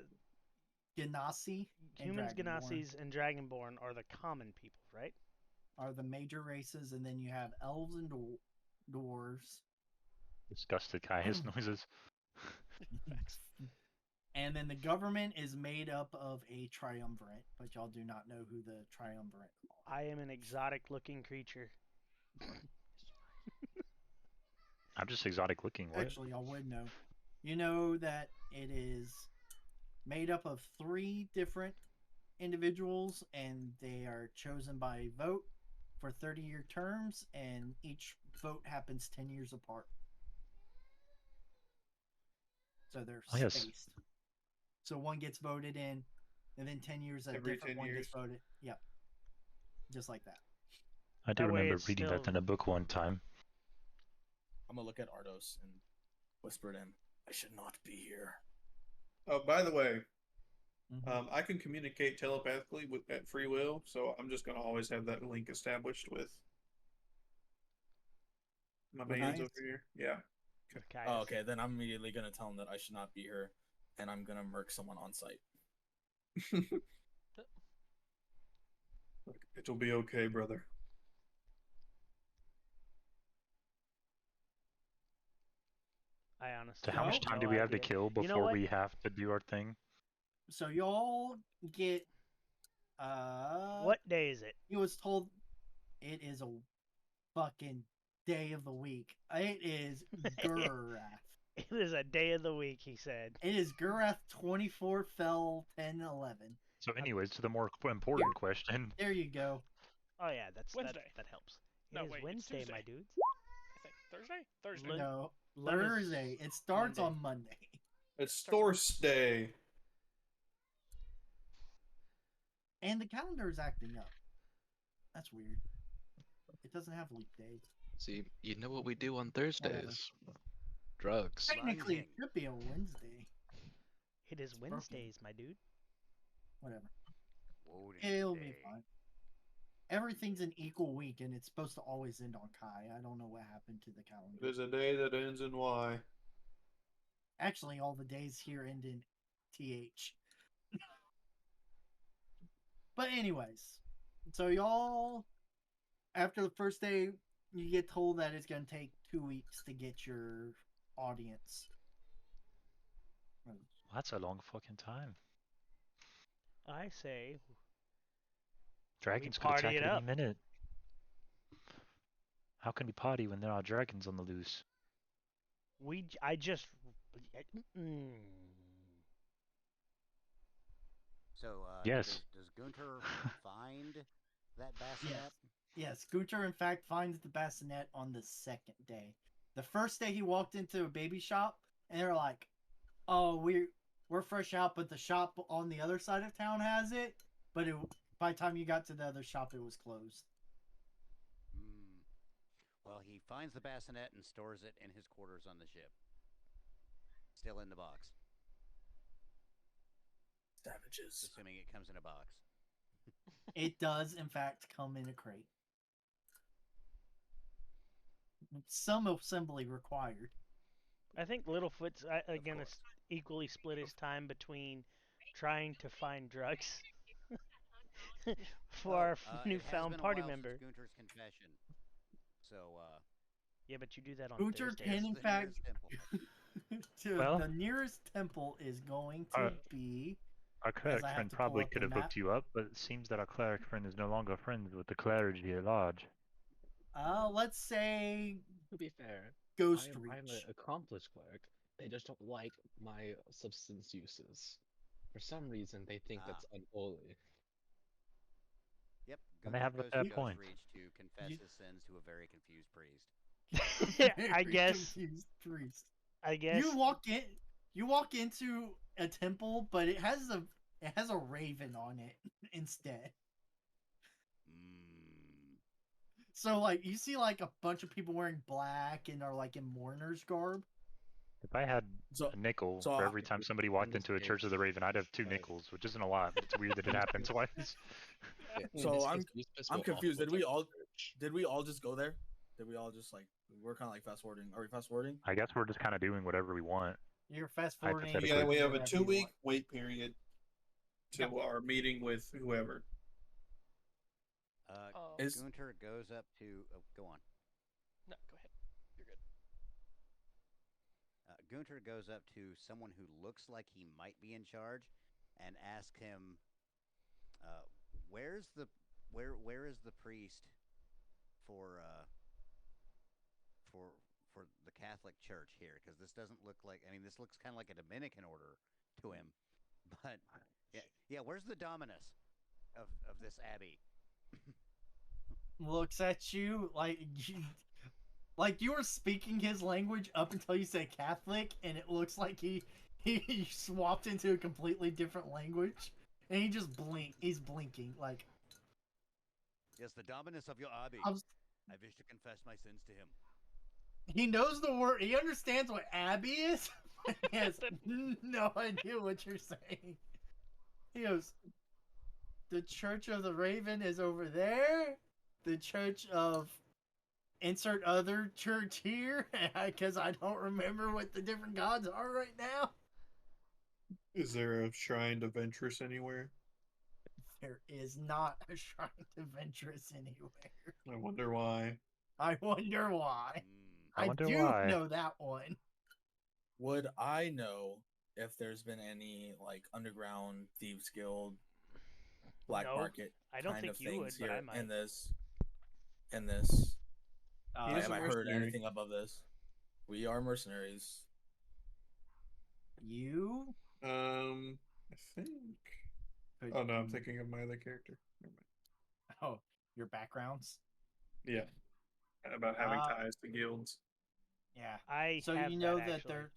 Ganassi and humans, Dragonborn Ganassis, and Dragonborn are the common people, right? are the major races, and then you have elves and dwarves. Disgusted Caius noises. And then the government is made up of a triumvirate, but y'all do not know who the triumvirate are. I am an exotic-looking creature. I'm just exotic looking. What? Actually, y'all would know. You know that it is made up of 3 different individuals, and they are chosen by vote for 30-year terms, and each vote happens 10 years apart. So they're Oh, yes. spaced. So one gets voted in, and then 10 years a Every different 10 one years. gets voted. Yep. Just like that. I do That way remember it's reading that still- in a book one time. I'm gonna look at Ardos and whisper to him, I should not be here. Oh, by the way, Mhm. I can communicate telepathically at free will, so I'm just gonna always have that link established with my With mans Caius? over here. Yeah. Caius. Oh, okay, then I'm immediately gonna tell him that I should not be here, and I'm gonna murk someone on site. It'll be okay, brother. I honestly. So how much No time do we have to idea. kill You know before what? we have to do our thing? So y'all get What day is it? He was told it is a fucking day of the week. It is Gurath. It is a day of the week, he said. It is Gurath 24 Fell 10/11. So, anyways, to the more important question. There you go. Oh yeah, that's Wednesday. That helps. It No, is wait, it's Wednesday, Tuesday. my dudes. I think Thursday. Thursday. Lun- No, Lun is Thursday. It starts Monday. on Monday. It's Thursday. And the calendar is acting up. That's weird. It doesn't have leap days. See, you know what we do on Thursdays? Drugs. Technically, it Lunging. should be a Wednesday. It is broken. Wednesdays, my dude. Whatever. Woden It'll be Day. fine. Everything's an equal week, and it's supposed to always end on Kai. I don't know what happened to the calendar. There's a day that ends in Y. Actually, all the days here end in TH. But anyways, so y'all, after the first day, you get told that it's going to take 2 weeks to get your audience. That's a long fucking time. I say Dragons could party attack it at up. any minute. How can we party when there are dragons on the loose? I just. So, Yes. does Gunter find that Yes. bassinet? Yes, Gunter in fact finds the bassinet on the second day. The first day he walked into a baby shop, and they're like, "Oh, we're fresh out, but the shop on the other side of town has it." But by the time you got to the other shop, it was closed. Hmm. Well, he finds the bassinet and stores it in his quarters on the ship. Still in the box, Savages. assuming it comes in a box. It does, in fact, come in a crate. Some assembly required. I think Littlefoot's again course. is equally split his time between trying to find drugs for our it has newfound been a party while member. Since Gunter's confession. So, Yeah, but you do that on Gunter Thursdays. can, in the fact, nearest temple. Well- the nearest temple is going to be. Our cleric I have friend to pull probably up could the have map. hooked you up, but it seems that our cleric friend is no longer friends with the clergy at large. Let's say To be fair, Ghost I'm Reach. an accomplished cleric. They just don't like my substance uses. For some reason, they think that's unholy. Yep, And they Gunter have a goes fair to Ghost point. Reach to confess You- his sins to a very confused priest. I Very guess. confused priest. I guess. You walk into a temple, but it has a raven on it instead. Mm. So like you see like a bunch of people wearing black and are like in mourner's garb. If I had So- a nickel so for I- every time somebody walked into a Church of the Raven, I'd have 2 nickels, which isn't a lot, but it's weird that it happened twice. Yeah, in So this I'm- case, you're supposed to I'm go confused. off the Did we all just go there? Did we all just like we're kind of like fast forwarding? Are we fast forwarding? I guess we're just kind of doing whatever we want. You're fast forwarding. Hypothetically. Yeah, we have a whatever you 2-week want. wait period to our meeting with whoever. Is- Gunter goes up to. Oh, go on. No, go ahead. You're good. Gunter goes up to someone who looks like he might be in charge, and asks him, "Where is the priest for the Catholic Church here? Because this doesn't look like. I mean, this looks kind of like a Dominican order to him, but yeah. Where's the Dominus of this abbey?" Looks at you like you were speaking his language up until you say Catholic, and it looks like he swapped into a completely different language, and he just he's blinking like. Yes, the Dominus of your abbey. I wish to confess my sins to him. He knows the word. He understands what abbey is. He has no idea what you're saying. He goes, "The Church of the Raven is over there. The Church of insert other church here," because I don't remember what the different gods are right now. Is there a shrine to Ventress anywhere? There is not a shrine to Ventress anywhere. I wonder why. I wonder why. I wonder do why. know that one. Would I know if there's been any like underground thieves guild, black No, market I don't kind think of you things would, but here I might. in this? He is Have a I heard mercenary. anything above this? We are mercenaries. You? I think. Could Oh no, I'm you- thinking of my other character. Never mind. Oh, your backgrounds? Yeah, about having Uh, ties to guilds. Yeah. I So have you know that, that actually. there.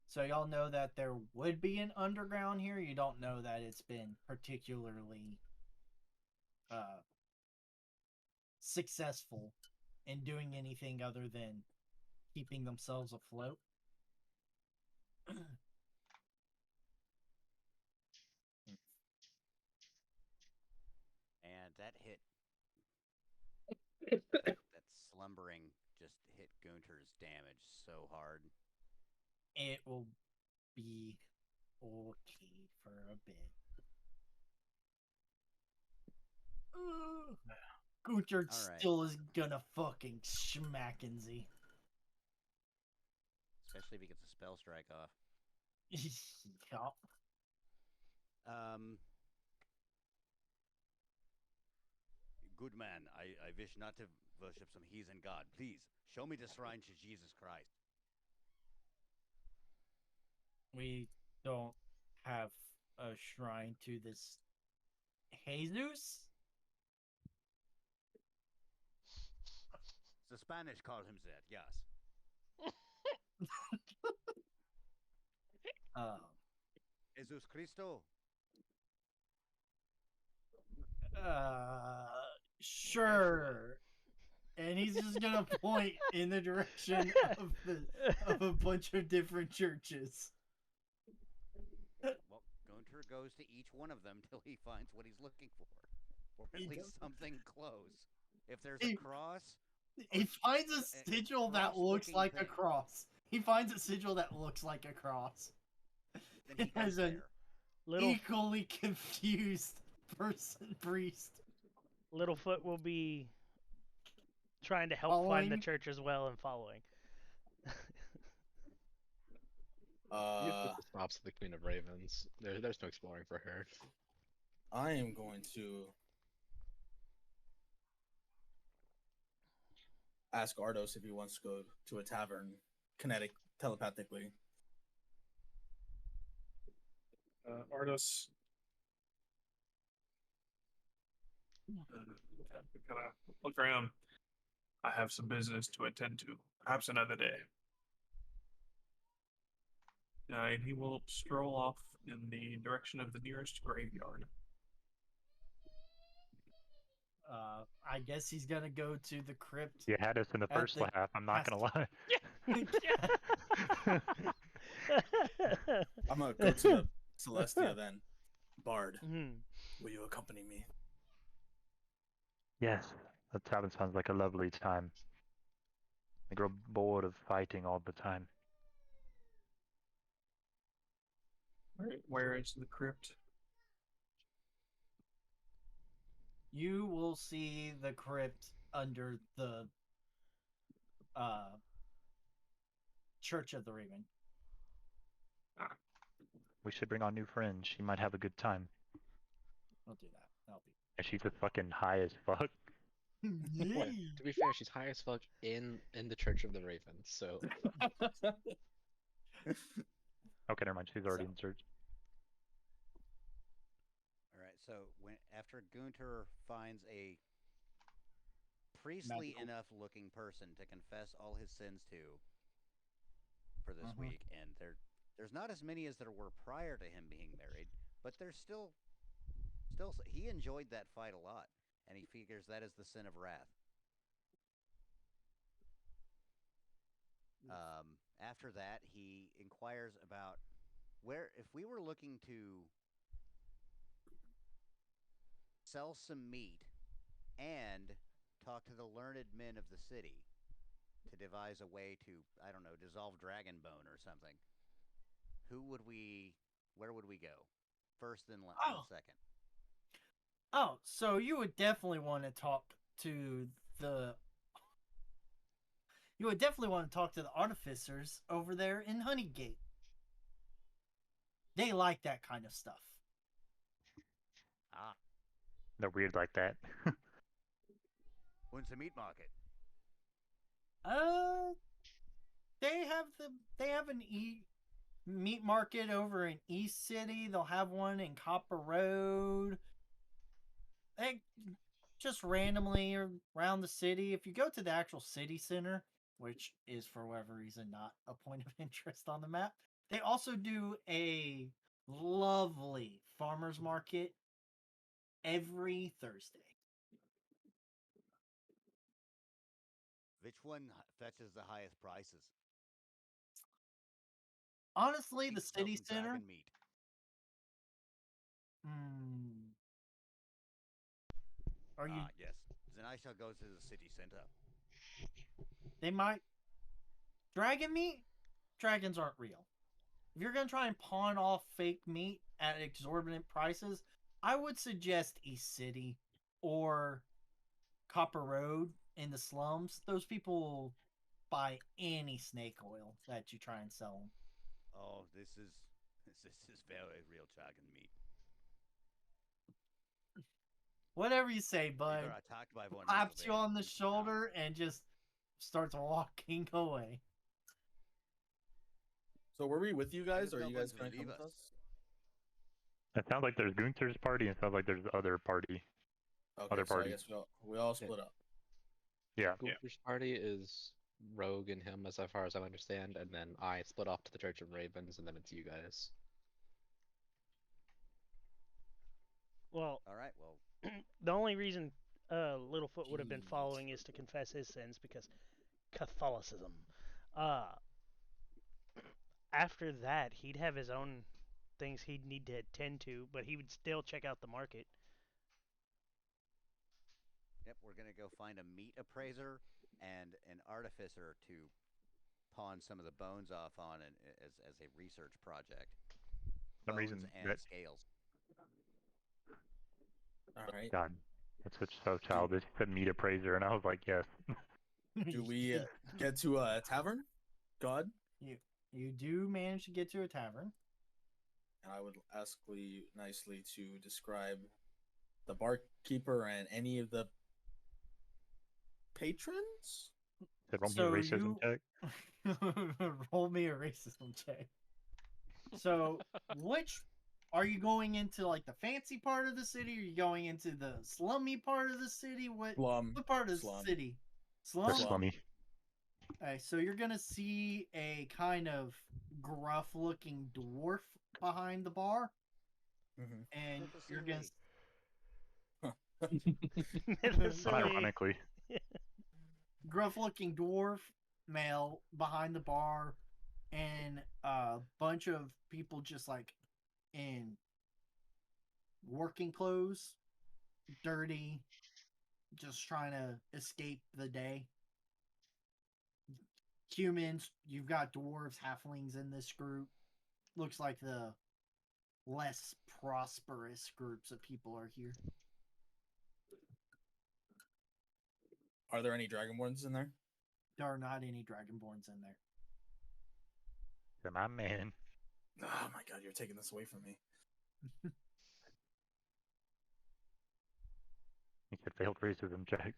So y'all know that there would be an underground here. You don't know that it's been particularly successful in doing anything other than keeping themselves afloat. And that that slumbering just hit Gunter's damage so hard. It will be okay for a bit. Gunter All right. still is gonna fucking schmackin' Z. Especially if he gets a spell strike off. Yup. Good man, I wish not to worship some heathen god. Please, show me the shrine to Jesus Christ. We don't have a shrine to this Jesus. The Spanish call him that, yes. Jesus Cristo. Sure. And he's just gonna point in the direction of a bunch of different churches. Well, Gunter goes to each one of them till he finds what he's looking for. Or at He least goes- something close. If there's a cross, He finds a sigil that looks cross-looking like a thing. cross. He finds a sigil that looks like a cross. then he It has goes a there. equally confused priest. Littlefoot will be trying to help find the Following? church as well and following. You put the stops to the Queen of Ravens. There's no exploring for her. I am going to ask Ardos if he wants to go to a tavern, telepathically. Ardos. Kind of look around. I have some business to attend to. Perhaps another day. And he will stroll off in the direction of the nearest graveyard. I guess he's gonna go to the crypt. You had us in the first half. I'm not gonna lie. I'm gonna go to the Celestia then. Bard, will you accompany me? Yes, that tavern sounds like a lovely time. I grow bored of fighting all the time. Where is the crypt? You will see the crypt under the Church of the Raven. We should bring our new friend. She might have a good time. I'll do that. That'll be. And she's a fucking high as fuck. Well, to be fair, she's high as fuck in the Church of the Ravens, so. Okay, never mind. She's already in church. All right. So after Gunter finds a priestly enough looking person to confess all his sins to for this week, and there's not as many as there were prior to him being married, but there's still he enjoyed that fight a lot, and he figures that is the sin of wrath. After that, he inquires about if we were looking to sell some meat and talk to the learned men of the city to devise a way to, I don't know, dissolve dragon bone or something. Where would we go? First, then second. Oh, so you would definitely want to talk to the artificers over there in Honeygate. They like that kind of stuff. Ah. They're weird like that. When's the meat market? They have a meat market over in East City. They'll have one in Copper Road. Just randomly around the city. If you go to the actual city center, which is for whatever reason not a point of interest on the map, they also do a lovely farmers market every Thursday. Which one fetches the highest prices? Honestly, the city center. Dragon meat. Are you? Yes. Then I shall go to the city center. They might. Dragon meat? Dragons aren't real. If you're going to try and pawn off fake meat at exorbitant prices, I would suggest East City or Copper Road in the slums. Those people will buy any snake oil that you try and sell them. Oh, this is very real dragon meat. Whatever you say, bud. Attacked by one. Claps you on the shoulder and just starts walking away. So were we with you guys, or are you guys going to come with us? It sounds like there's Gunter's party, and it sounds like there's the other party. Okay, other so party. I guess we all split up. Yeah. Gunter's party is Rogue and him, as far as I understand, and then I split off to the Church of Ravens, and then it's you guys. Well, all right. Well, the only reason Littlefoot would have been following is to confess his sins because Catholicism. After that, he'd have his own things he'd need to attend to, but he would still check out the market. Yep, we're gonna go find a meat appraiser and an artificer to pawn some of the bones off on as a research project. some bones reason and that scales. All right. God, that's so childish. He said meat appraiser, and I was like, yes. Do we get to a tavern? God? You do manage to get to a tavern. And I would ask Lee nicely to describe the barkeeper and any of the patrons. Said roll me So a racism check. Roll me a racism check. So, which are you going into, like the fancy part of the city? Are you going into the slummy part of the city? What part of the city? The slummy. Okay, so you're gonna see a kind of gruff-looking dwarf behind the bar, and you're gonna. Ironically. Gruff-looking dwarf male behind the bar, and a bunch of people just like in working clothes, dirty, just trying to escape the day. Humans, you've got dwarves, halflings in this group. Looks like the less prosperous groups of people are here. Are there any dragonborns in there? There are not any dragonborns in there. You're my man. Oh my god, you're taking this away from me. He said failed racism check.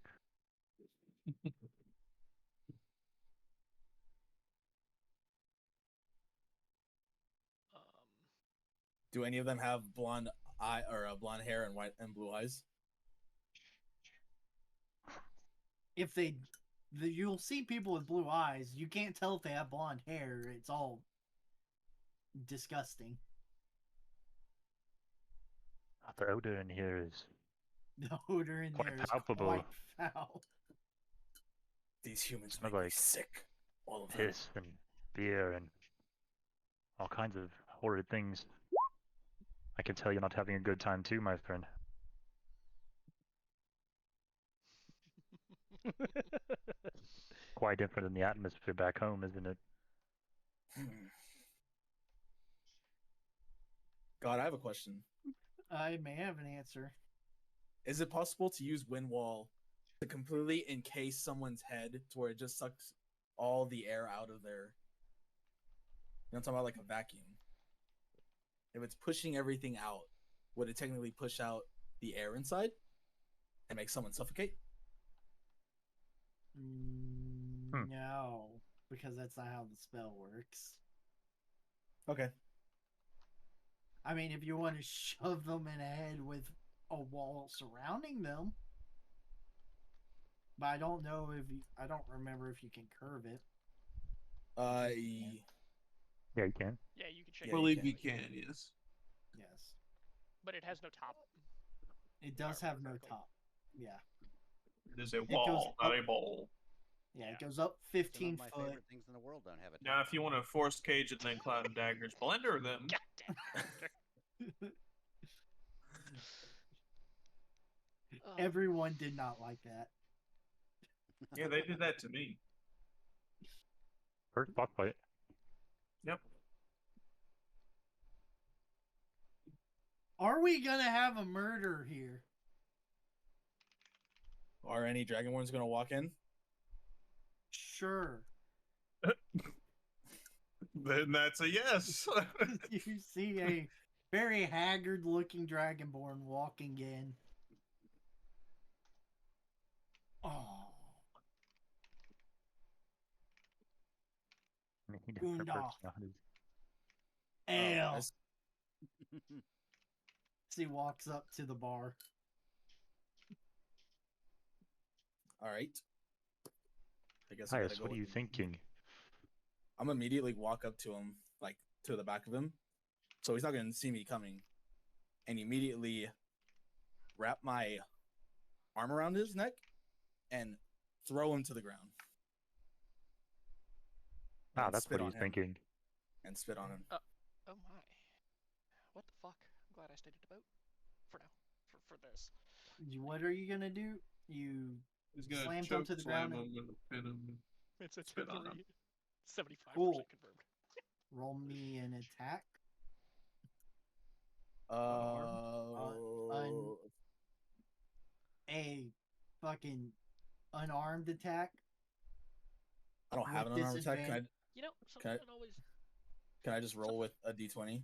Do any of them have blonde blonde hair and white and blue eyes? If you'll see people with blue eyes. You can't tell if they have blonde hair. It's all disgusting. The odor in here is The odor in quite there is palpable. quite foul. These humans Smell make me like sick. All of them. piss and beer and all kinds of horrid things. I can tell you're not having a good time too, my friend. Quite different than the atmosphere back home, isn't it? God, I have a question. I may have an answer. Is it possible to use wind wall to completely encase someone's head to where it just sucks all the air out of their... You know, I'm talking about like a vacuum. If it's pushing everything out, would it technically push out the air inside and make someone suffocate? No, because that's not how the spell works. Okay. I mean, if you want to shove them in a head with a wall surrounding them, but I don't know if I don't remember if you can curve it. Yeah, you can. Yeah, you can check. I believe you can, yes. Yes. But it has no top. It does have no top. Yeah. It is a wall, not a bowl. Yeah, it goes up 15 Some of my foot. favorite things in the world don't have a top. Now, if you want to force cage and then Cloud and Dagger's blender them. Everyone did not like that. Yeah, they did that to me. First boss fight. Yep. Are we gonna have a murder here? Are any dragonborns going to walk in? Sure. Then that's a yes. You see a very haggard-looking dragonborn walking in. Oh. I mean, he does Gunter. personalities. Ale. He walks up to the bar. All right. I guess. Hias, what are you thinking? I'm immediately walk up to him, like to the back of him, so he's not going to see me coming, and immediately wrap my arm around his neck and throw him to the ground. Ah, And that's spit what on he's him. thinking. And spit on him. Oh my. What the fuck? I'm glad I stayed at the boat. For now. For this. What are you gonna do? You He's gonna slam him choke to the slam ground. him and pin him. It's a Spit on 2-3. him. 75% Cool. confirmed. Roll me an attack. A fucking unarmed attack. I don't have an with unarmed attack. disadvantage. You know, something I- that always. Can I just roll with a d20?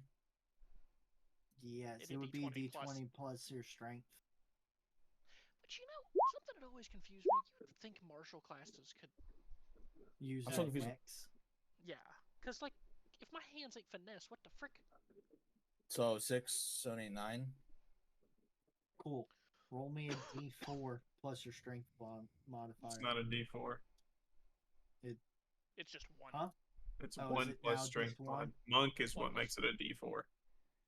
Yes, It'd it would be D20 D20 plus your strength. But you know, something that always confused me. You would think martial classes could. Use I'm so that confused. X. Yeah, because like, if my hands ain't finesse, what the frick? So 6, 7, 8, 9. Cool. Roll me a D4 plus your strength modifier. It's not a D4. It's just one. Huh? It's Oh, is 1 it plus now strength just one? mod. Monk is One what plus- makes it a D4.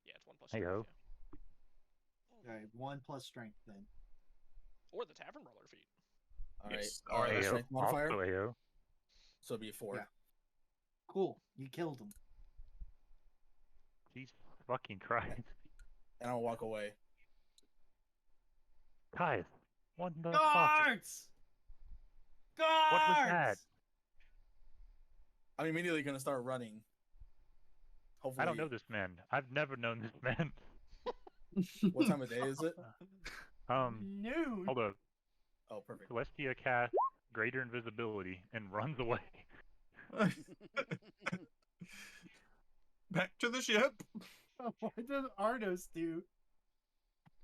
Yeah, it's 1 plus. Hey-ho. strength, Alright, 1 plus strength then. yeah. Or the tavern roller feat. All right. Yes, All right. Ardos. Strength modifier. Also AO. So it'd be 4. Yeah. Cool. You killed him. Jesus fucking Christ. And I'll walk away. Guys, what the fuck? Guards! Guards! What was that? I'm immediately gonna start running. Hopefully. I don't know this man. I've never known this man. What time of day is it? Noon. Hold up. Oh, perfect. Celestia casts greater invisibility and runs away. Back to the ship. What does Ardos do?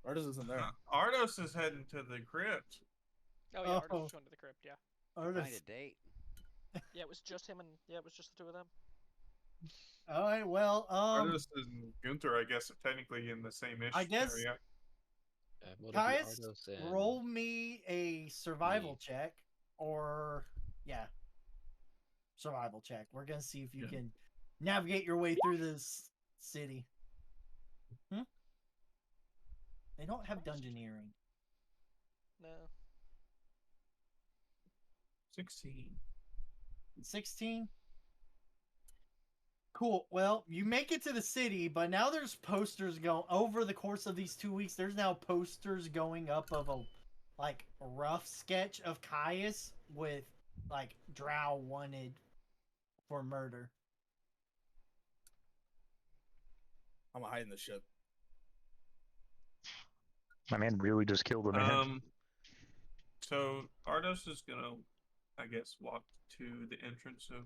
Ardos isn't there. Ardos is heading to the crypt. Oh yeah, Ardos Oh. was going to the crypt. Yeah. Ardos. Find a date. Yeah, it was just him and it was just the two of them. Alright, well, Ardos and Gunter, I guess, are technically in the same issue. I guess- area. Would it be Caius, Ardos and- roll me a survival check, or survival check. We're gonna see if you Yeah. can navigate your way through this city. They don't have dungeoneering. No. 16. 16. Cool. Well, you make it to the city, but now there's posters go over the course of these 2 weeks. There's now posters going up of a rough sketch of Caius with Drow wanted for murder. I'm gonna hide in the ship. My man really just killed a man. So Ardos is gonna, I guess, walk to the entrance of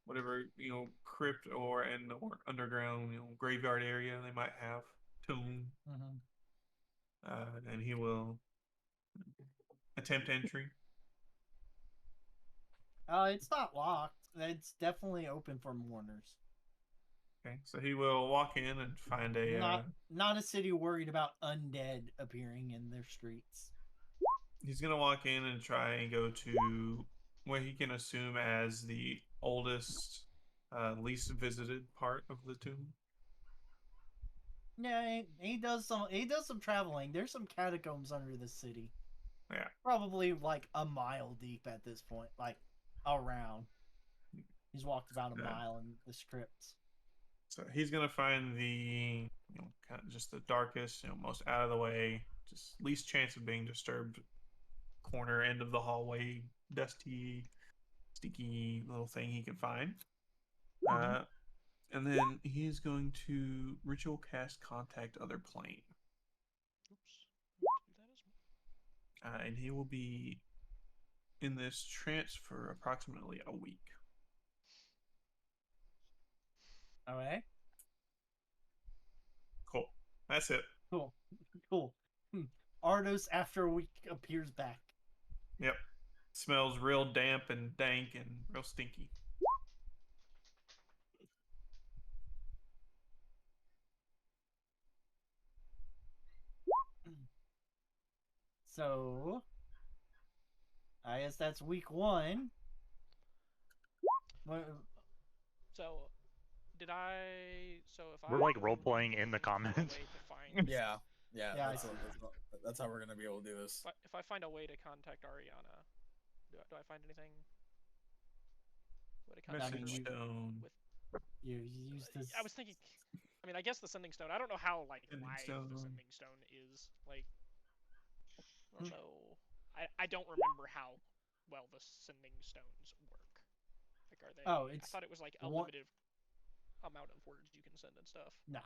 whatever crypt or underground graveyard area they might have, tomb, and he will attempt entry. It's not locked. It's definitely open for mourners. Okay, so he will walk in and find a. Not a city worried about undead appearing in their streets. He's gonna walk in and try and go to what he can assume as the oldest, least visited part of the tomb. Yeah, he does some traveling. There's some catacombs under the city. Yeah. Probably a mile deep at this point, around. He's walked about a mile in the scripts. So he's gonna find the kind of just the darkest, most out of the way, just least chance of being disturbed corner end of the hallway, dusty, stinky little thing he can find. And then he's going to ritual cast contact other plane. Oops. I want to do that as well. And he will be in this trance for approximately a week. Okay. Cool. That's it. Cool. Ardos, after a week, appears back. Yep. Smells real damp and dank and real stinky. So, I guess that's week 1. So, did I? So if We're I role playing in the comments. Way to find, Yeah. Yeah, That's how we're gonna be able to do this. if I find a way to contact Ariana, do I find anything? Way to contact Message her, stone. You use this. I was thinking. I mean, I guess the sending stone. I don't know how Sending live stone. the sending stone is. I don't know. I don't remember how well the sending stones work. Are they? Oh, I it's thought it was a one- limited amount of words you can send and stuff. Nah.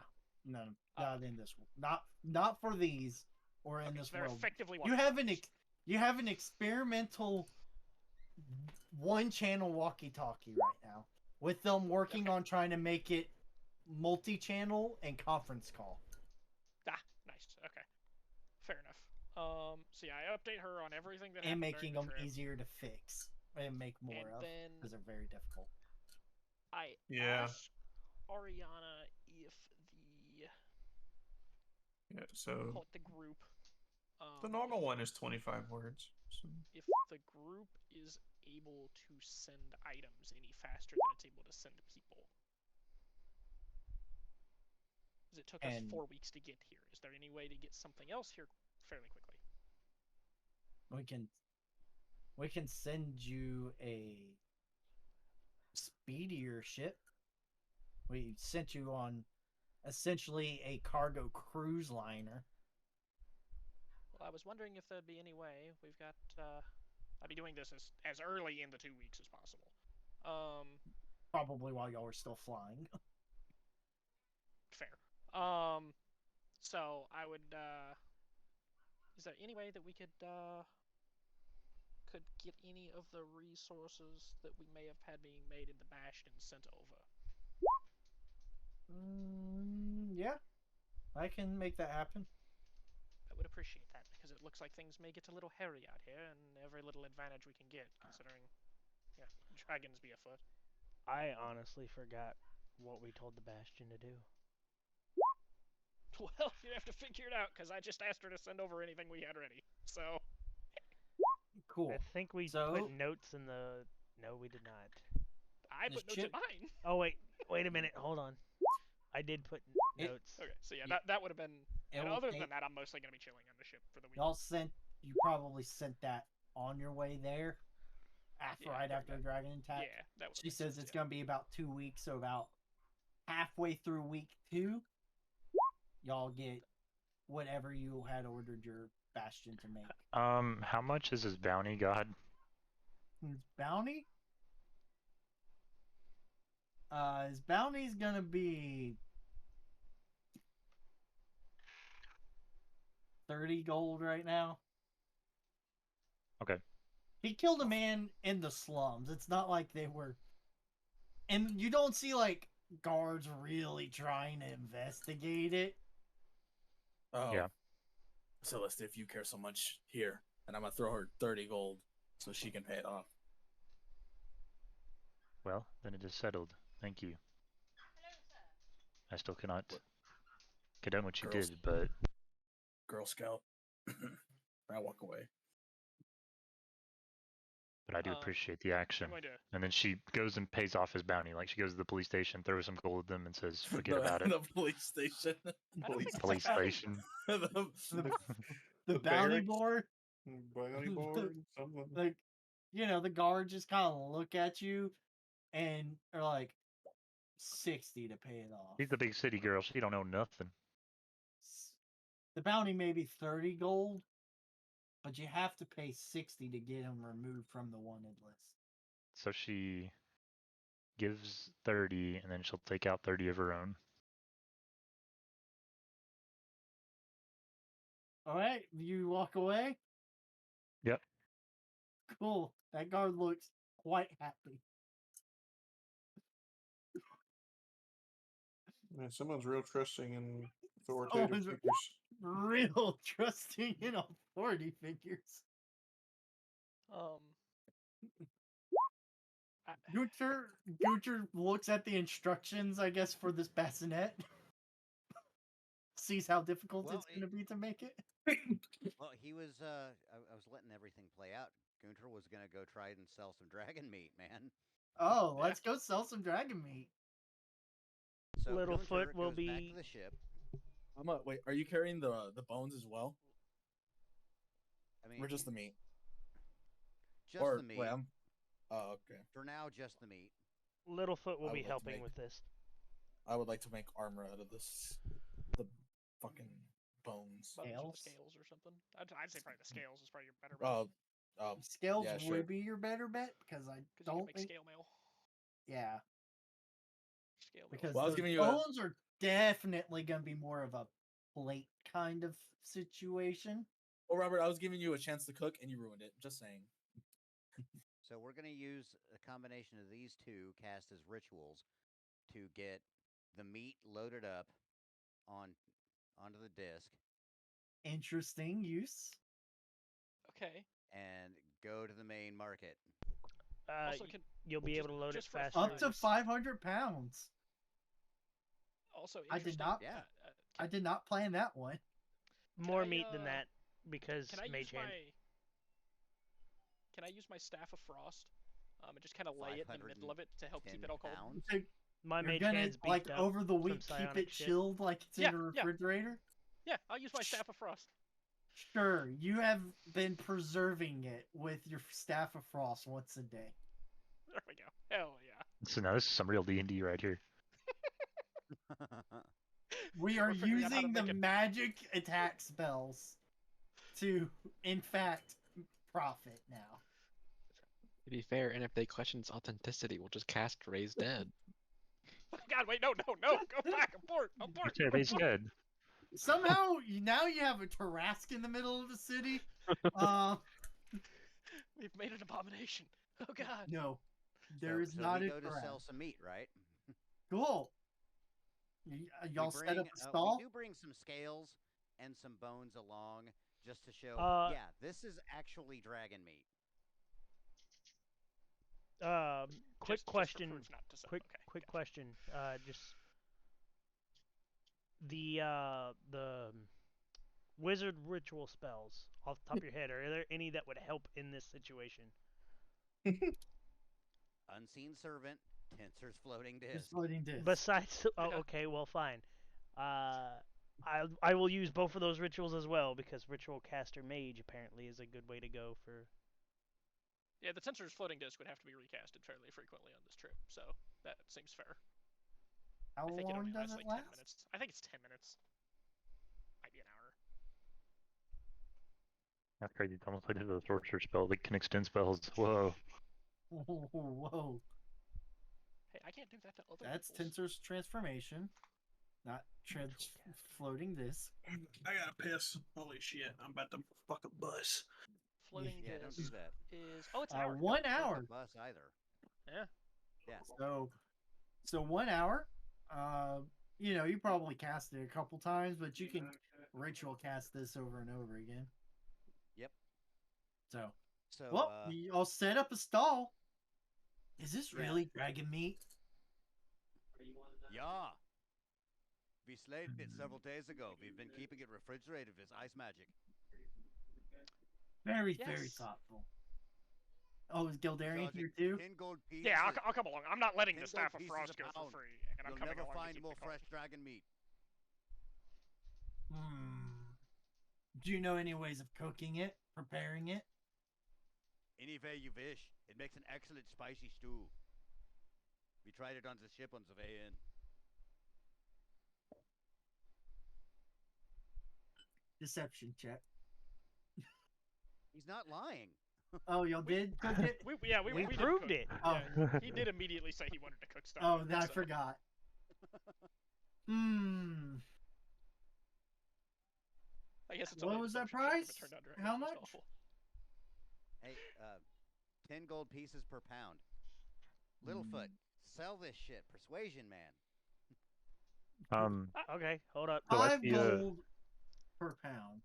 No, not in this. Not for these or in Okay, this so they're world. effectively You have an walkie-talkies. you have an experimental one-channel walkie-talkie right now, with them working on trying to make it multi-channel and conference call. Ah, nice. Okay, fair enough. So yeah, I update her on everything that And happened making during them the trip, easier to fix and make more and of, then because they're very difficult. I Yeah. asked Ariana if the Yeah. So call it the group. the normal one is 25 words. So. If the group is able to send items any faster than it's able to send people. Because it took us 4 weeks to get here. Is there any way to get something else here fairly quickly? We can send you a speedier ship. We sent you on essentially a cargo cruise liner. Well, I was wondering if there'd be any way. We've got. I'll be doing this as early in the 2 weeks as possible. Probably while y'all are still flying. Fair. So I would. Is there any way that we could get any of the resources that we may have had being made in the Bastion sent over? Yeah, I can make that happen. I would appreciate that, because it looks like things may get a little hairy out here, and every little advantage we can get, considering, yeah, dragons be afoot. I honestly forgot what we told the Bastion to do. Well, you have to figure it out, because I just asked her to send over anything we had ready, so... Cool. I think we put notes in the... No, we did not. I put notes in mine! Oh, wait a minute, hold on. I did put notes. Okay, so yeah, that would have been... And other than that, I'm mostly going to be chilling on the ship for the week. You probably sent that on your way there, right after the dragon attack. Yeah, that would. She says it's going to be about 2 weeks, so about halfway through week 2, y'all get whatever you had ordered your Bastion to make. How much is his bounty, God? His bounty? His bounty's gonna be 30 gold right now. Okay. He killed a man in the slums. It's not like they were... And you don't see, like, guards really trying to investigate it. Oh. Yeah. Celestia, if you care so much, here. And I'm going to throw her 30 gold so she can pay it off. Well, then it is settled. Thank you. I still cannot condone what you did, but... Girl Scout. I walk away. But I do appreciate the action. And then she goes and pays off his bounty. Like, she goes to the police station, throws some gold at them, and says, forget about it. The police station. Police station. The bounty board. Bounty board. Something. Like, the guards just kind of look at you and are like, 60 to pay it off. She's the big city girl. She don't know nothing. The bounty may be 30 gold, but you have to pay 60 to get him removed from the wanted list. So she gives 30, and then she'll take out 30 of her own. Alright, you walk away? Yep. Cool. That guard looks quite happy. Man, someone's real trusting in authoritative figures. Real trusting in authority figures. Gunter looks at the instructions, I guess, for this bassinet. Sees how difficult it's going to be to make it. Well, he was. I was letting everything play out. Gunter was going to go try and sell some dragon meat, man. Oh, let's go sell some dragon meat. So Littlefoot will be back to the ship. Wait, are you carrying the bones as well? I mean, or just the meat? Just the meat. Wait, oh, okay. For now, just the meat. Littlefoot will be helping with this. I would like to make armor out of this. The fucking bones. Scales or something. I'd say probably the scales is probably your better bet. Scales would be your better bet, because I don't think scale mail. Yeah. Scale mail. Because I was giving you bones are definitely gonna be more of a plate kind of situation. Well, Robert, I was giving you a chance to cook and you ruined it. Just saying. So we're going to use a combination of these two cast as rituals to get the meat loaded up onto the disc Interesting use. Okay. and go to the main market. Also, You'll be able to load it just for faster. Up to First. 500 pounds. Also, I did interesting. not. Yeah. I did not plan that one. More I, meat than that because Can I use mage hand. Can I use my staff of frost? And just kind of lay it in the middle of it to help keep it all cold. Pounds? So My you're mage gonna hand's beat like up over the from week keep psionic it shit. chilled like it's Yeah, in a yeah. refrigerator. Yeah, I'll use my staff of frost. Sure, you have been preserving it with your staff of frost once a day. There we go. Hell yeah. So now this is some real D&D right here. We are We're figuring out how to using the make it- magic attack spells to, in fact, profit now. To be fair, and if they question its authenticity, we'll just cast Raise Dead. God, wait, no, go back, abort. Yeah, they said. Somehow, now you have a Tarask in the middle of the city. We've made an abomination. Oh God. No, there is so not we a go to sell Tarask. some meat, right? Cool. Y'all We set up a stall? We do bring some scales and some bones along just to show, yeah, this is actually dragon meat. Quick Just for question. proof not to sell. Quick Okay, gotcha. question. Just the wizard ritual spells off the top of your head. Are there any that would help in this situation? Unseen servant, Tensor's floating disc. Just floating disc. Besides, Yeah. okay, well, fine. I will use both of those rituals as well because ritual caster mage apparently is a good way to go for. Yeah, the tensor's floating disc would have to be recasted fairly frequently on this trip, so that seems fair. How I think long only does lasts it like last? 10 minutes. I think it's 10 minutes. Might be an hour. That's crazy. It's almost like a sorcerer spell that can extend spells. Whoa. Whoa. Hey, I can't do that to other That's people's. Tensor's transformation, not floating disc. I gotta piss. Holy shit! I'm about to fuck a bus. Floating Yeah, don't do disc that. is... Oh, it's an hour. 1 Don't take hour. the bus either. Yeah. Yeah. So 1 hour. You probably cast it a couple times, but you can ritual cast this over and over again. Yep. So So, I'll set up a stall. Is this Yeah. really dragon meat? yeah. We slayed it several days ago. We've been keeping it refrigerated with ice magic. Very Yes. thoughtful. Oh, is Gildarian Charging here too? 10 gold pieces. Yeah, I'll come along. I'm not letting the 10 staff gold of pieces frost a go for pound. free, and I'm You'll coming never along to find keep more the cost. fresh dragon meat. Do you know any ways of cooking it, preparing it? Any way you wish. It makes an excellent spicy stew. We tried it on the ship on the way in. Deception check. He's not lying. Oh, y'all did cook it? We We did proved cook. it. Oh. Yeah, he did immediately say he wanted to cook stuff. Oh, I so- forgot. I guess it's What only a was that deception check if price? it turned out How just much? awful. Hey, 10 gold pieces per pound. Littlefoot, sell this shit. Persuasion, man. Okay, hold up. 5 Celestia, gold per pound.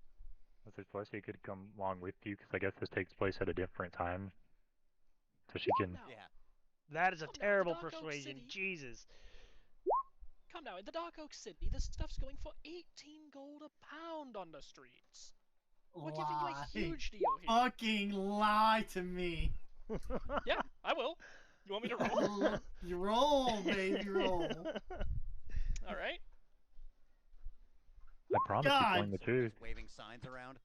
Celestia could come along with you because I guess this takes place at a different time. So she can. No. Yeah. That is a Calm down, terrible the Dark Oak persuasion. City. Jesus. Come now, in the Dark Oak City, this stuff's going for 18 gold a pound on the streets. We're giving you a Lie. huge deal here. Fucking lie to me. Yeah, I will. You want me to roll? You roll, baby, roll. All right. I promise you God. telling the truth. Just waving signs around.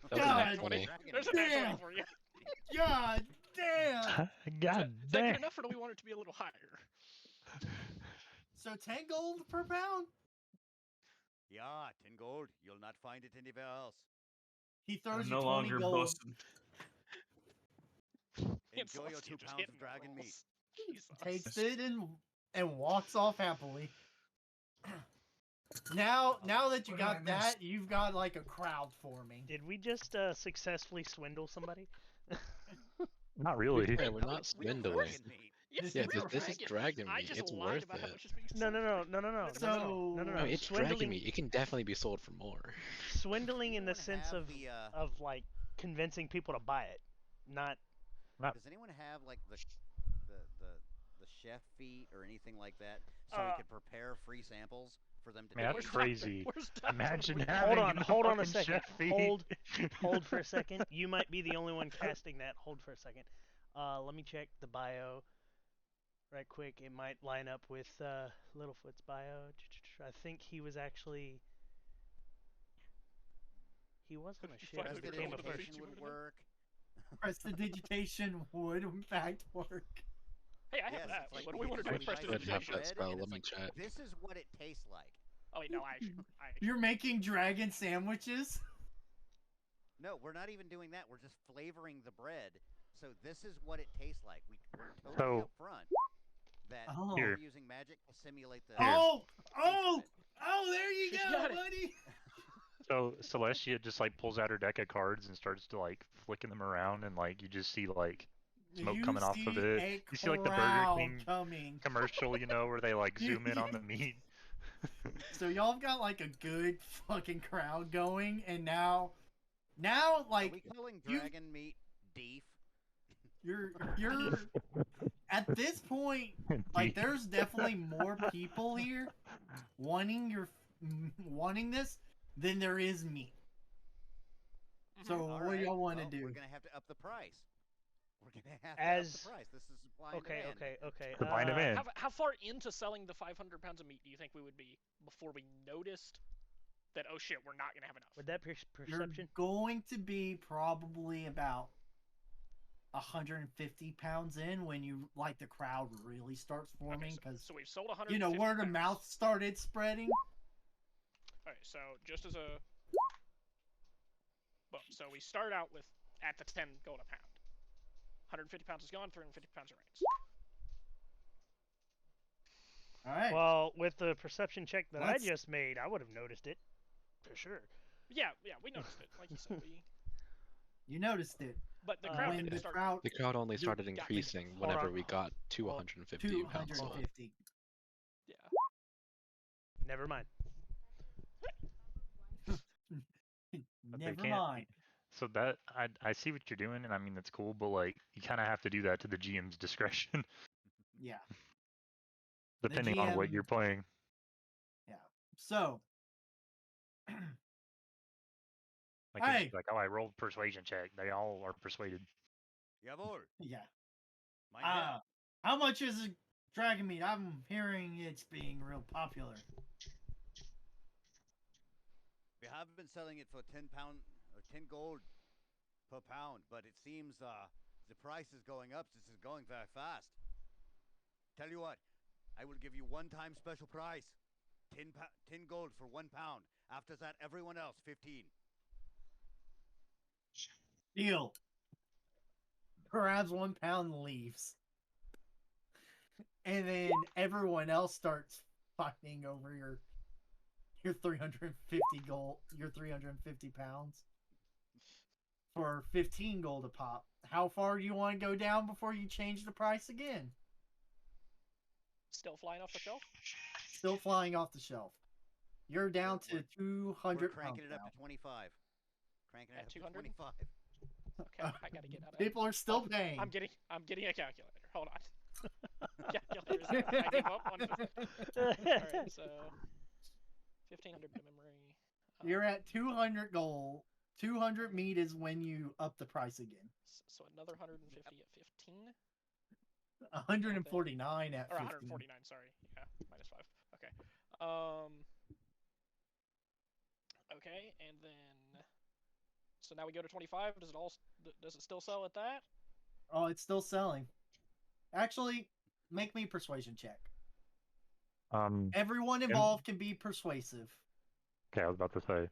That was a God. nat 20. There's a Damn. nat 20 for you. God damn. God Is that good damn. enough, or do we want it to be a little higher? So 10 gold per pound? Yeah, 10 gold. You'll not find it anywhere else. He throws I'm you no 20 longer gold. busting. And Enjoy your Celestia 2 just pounds hitting of the dragon meat. rolls. Jesus. Takes it and walks off happily. Now that you got that, you've got like a crowd forming. Did we just successfully swindle somebody? Not really. Yeah, we're not swindling. Dragon meat. Yes, Yeah, we were this is dragon I meat. just It's lied worth about how it. much it's being No, sold no, for. no, no, no, no, So- no, no, No, no. it's dragon meat. It can definitely be sold for more. Swindling in the Anyone sense have of the, of like convincing people to buy it, not. Does anyone have like the chef feat or anything like that, so we could prepare free samples for them to Man, taste? that's crazy. Imagine Hold having on, the hold on a fucking second. chef feed. Hold for a second. You might be the only one casting that. Hold for a second. Let me check the bio right quick. It might line up with Littlefoot's bio. I think he was actually. He was on a ship find who the became a girl with the first. feet? would work. Prestidigitation would in fact work. Hey, I have Yes, that. it's like What do we we want to can do with only buy Should have prestidigitation? that bread, spell. and Let it's me like, check. This is what it tastes like. Oh wait, no, I actually. You're making dragon sandwiches? No, we're not even doing that. We're just flavoring the bread. So this is what it tastes like. We're totally So- upfront that Oh. Here. we're using magic to simulate the. Here. Oh, there you She's go, got it. buddy. So Celestia just like pulls out her deck of cards and starts to like flicking them around, and like you just see like smoke You coming off of see it. a You see like the Burger crowd King coming. commercial, you know, where they like zoom in on the meat. So y'all have got like a good fucking crowd going, and now Are like we calling you- dragon meat beef? you're at this point, like there's definitely more people here wanting this than there is me. So All what do right, y'all want to well, do? We're gonna have to up the price. We're gonna have to As- up the price. This is supply and Okay, demand. okay. Combine 'em in. How far into selling the 500 pounds of meat do you think we would be before we noticed that, oh shit, we're not gonna have enough? Would that You're perception? going to be probably about 150 pounds in when you like the crowd really starts forming because So we've sold 150. you know word of pounds. mouth started spreading. Alright, so just as a. Well, so we start out with at the 10 gold a pound. 150 pounds is gone, 350 pounds remains. All right. Well, with the perception check that Let's- I just made, I would have noticed it for sure. Yeah, we noticed it. Like you said, You noticed it. but the Uh, crowd when didn't the start. crowd The crowd only Dude, started got me. increasing Hold whenever on. we got 250 pounds sold. 250. Yeah. Never mind. But they Never can't- mind. So that I see what you're doing, and I mean that's cool, but like you kind of have to do that to the GM's discretion, Yeah. depending on what GM you're playing. So, Like, Hey. it's like, oh, I rolled persuasion check. They all are persuaded. Jawohl. yeah. Mein Herr. How much is a dragon meat? I'm hearing it's being real popular. We have been selling it for 10 gold per pound, but it seems the price is going up. This is going very fast. Tell you what, I will give you one-time special price. 10 gold for 1 pound. After that, everyone else 15. Deal. Grabs 1 pound and leaves. And then everyone else starts fighting over your 350 gold, your 350 pounds for 15 gold a pop. How far do you want to go down before you change the price again? Still flying off the shelf? Still flying off the shelf. You're down to We're 200 cranking pounds it up now. to 25. Cranking it At up to 200? 25. Okay, I gotta get out of People are still paying. I'm getting a calculator. Hold on. Calculator's out. I give up on Alright, so 1500 to memory. You're at 200 gold. 200 meat is when you up the price again. So another 150 at 15? 149 at Or 15. 149, sorry. Yeah, minus 5. Okay. Okay, and then so now we go to 25. Does it still sell at that? Oh, it's still selling. Actually, make me a persuasion check. Everyone involved can be persuasive. Okay, I was about to say.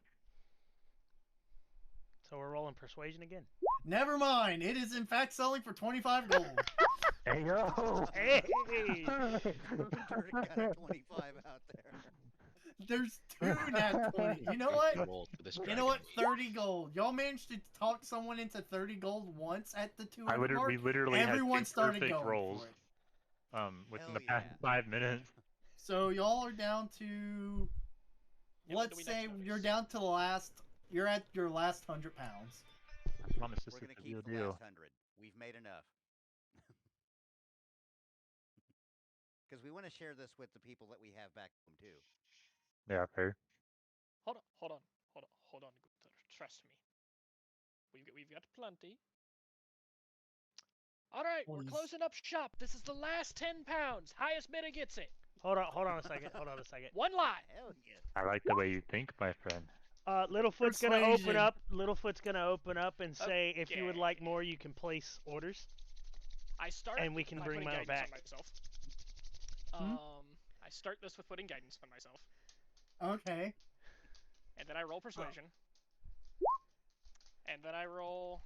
So we're rolling persuasion again. Never mind. It is in fact selling for 25 gold. Hey yo! Hey! Got a 25 out there. There's 2 nat 20. You know what? You know what? 30 gold. Y'all managed to talk someone into 30 gold once at the 200 mark. We literally Everyone had 2 started perfect going rolls. for it. Within Hell the past yeah. 5 minutes. So y'all are down to. Yeah, when do Let's we say next you're notice? down to the last. You're at your last 100 pounds. I promise this We're is gonna the keep real the deal. last 100. We've made enough. Because we want to share this with the people that we have back home too. Yeah, fair. Hold on, Gunter. Trust me. We've got plenty. All right, we're Please. closing up shop. This is the last 10 pounds. Highest bidder gets it. Hold on a second. Hold on a second. One lie. Hell yeah. I like the way you think, my friend. Littlefoot's gonna open Persuasion. up. Littlefoot's gonna open up and say, if you would like Okay. more, you can place orders. I start And we can by bring putting mine guidance back. on myself. I start this with putting guidance on myself, Okay. and then I roll persuasion, and then I roll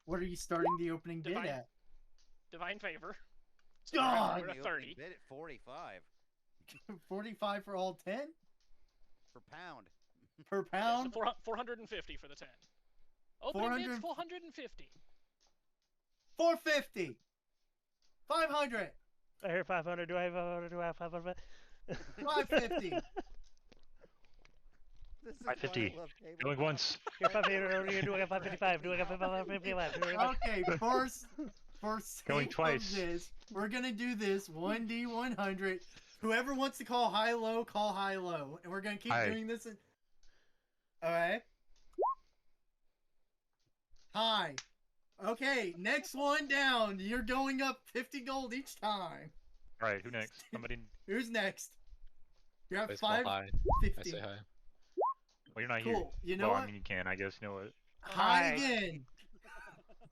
What are you starting the opening bid Divine. at? divine favor. So God! we're at The a opening 30. bid at 45 45 for all 10 per pound. per Yeah, pound. so 450 for the 10. Opening bid's 450. 450. 500. I hear 500. Do I have 500? Do I have 500? 550. This is 550. why I love Going tabletop. once. Here, 500. Do I have 555? Do I have 555? Okay, for Going sake twice. of this, we're gonna do this 1d100. Whoever wants to call high low, call high low, and we're gonna keep High. doing this. All right. High. Okay, next one down. You're going up 50 gold each time. All right, who next? Somebody. Who's next? You're at Baseball high. I 550. say hi. Well, you're not here. Cool. You know Well, what? I mean, you can. I guess. You know what? High High. again.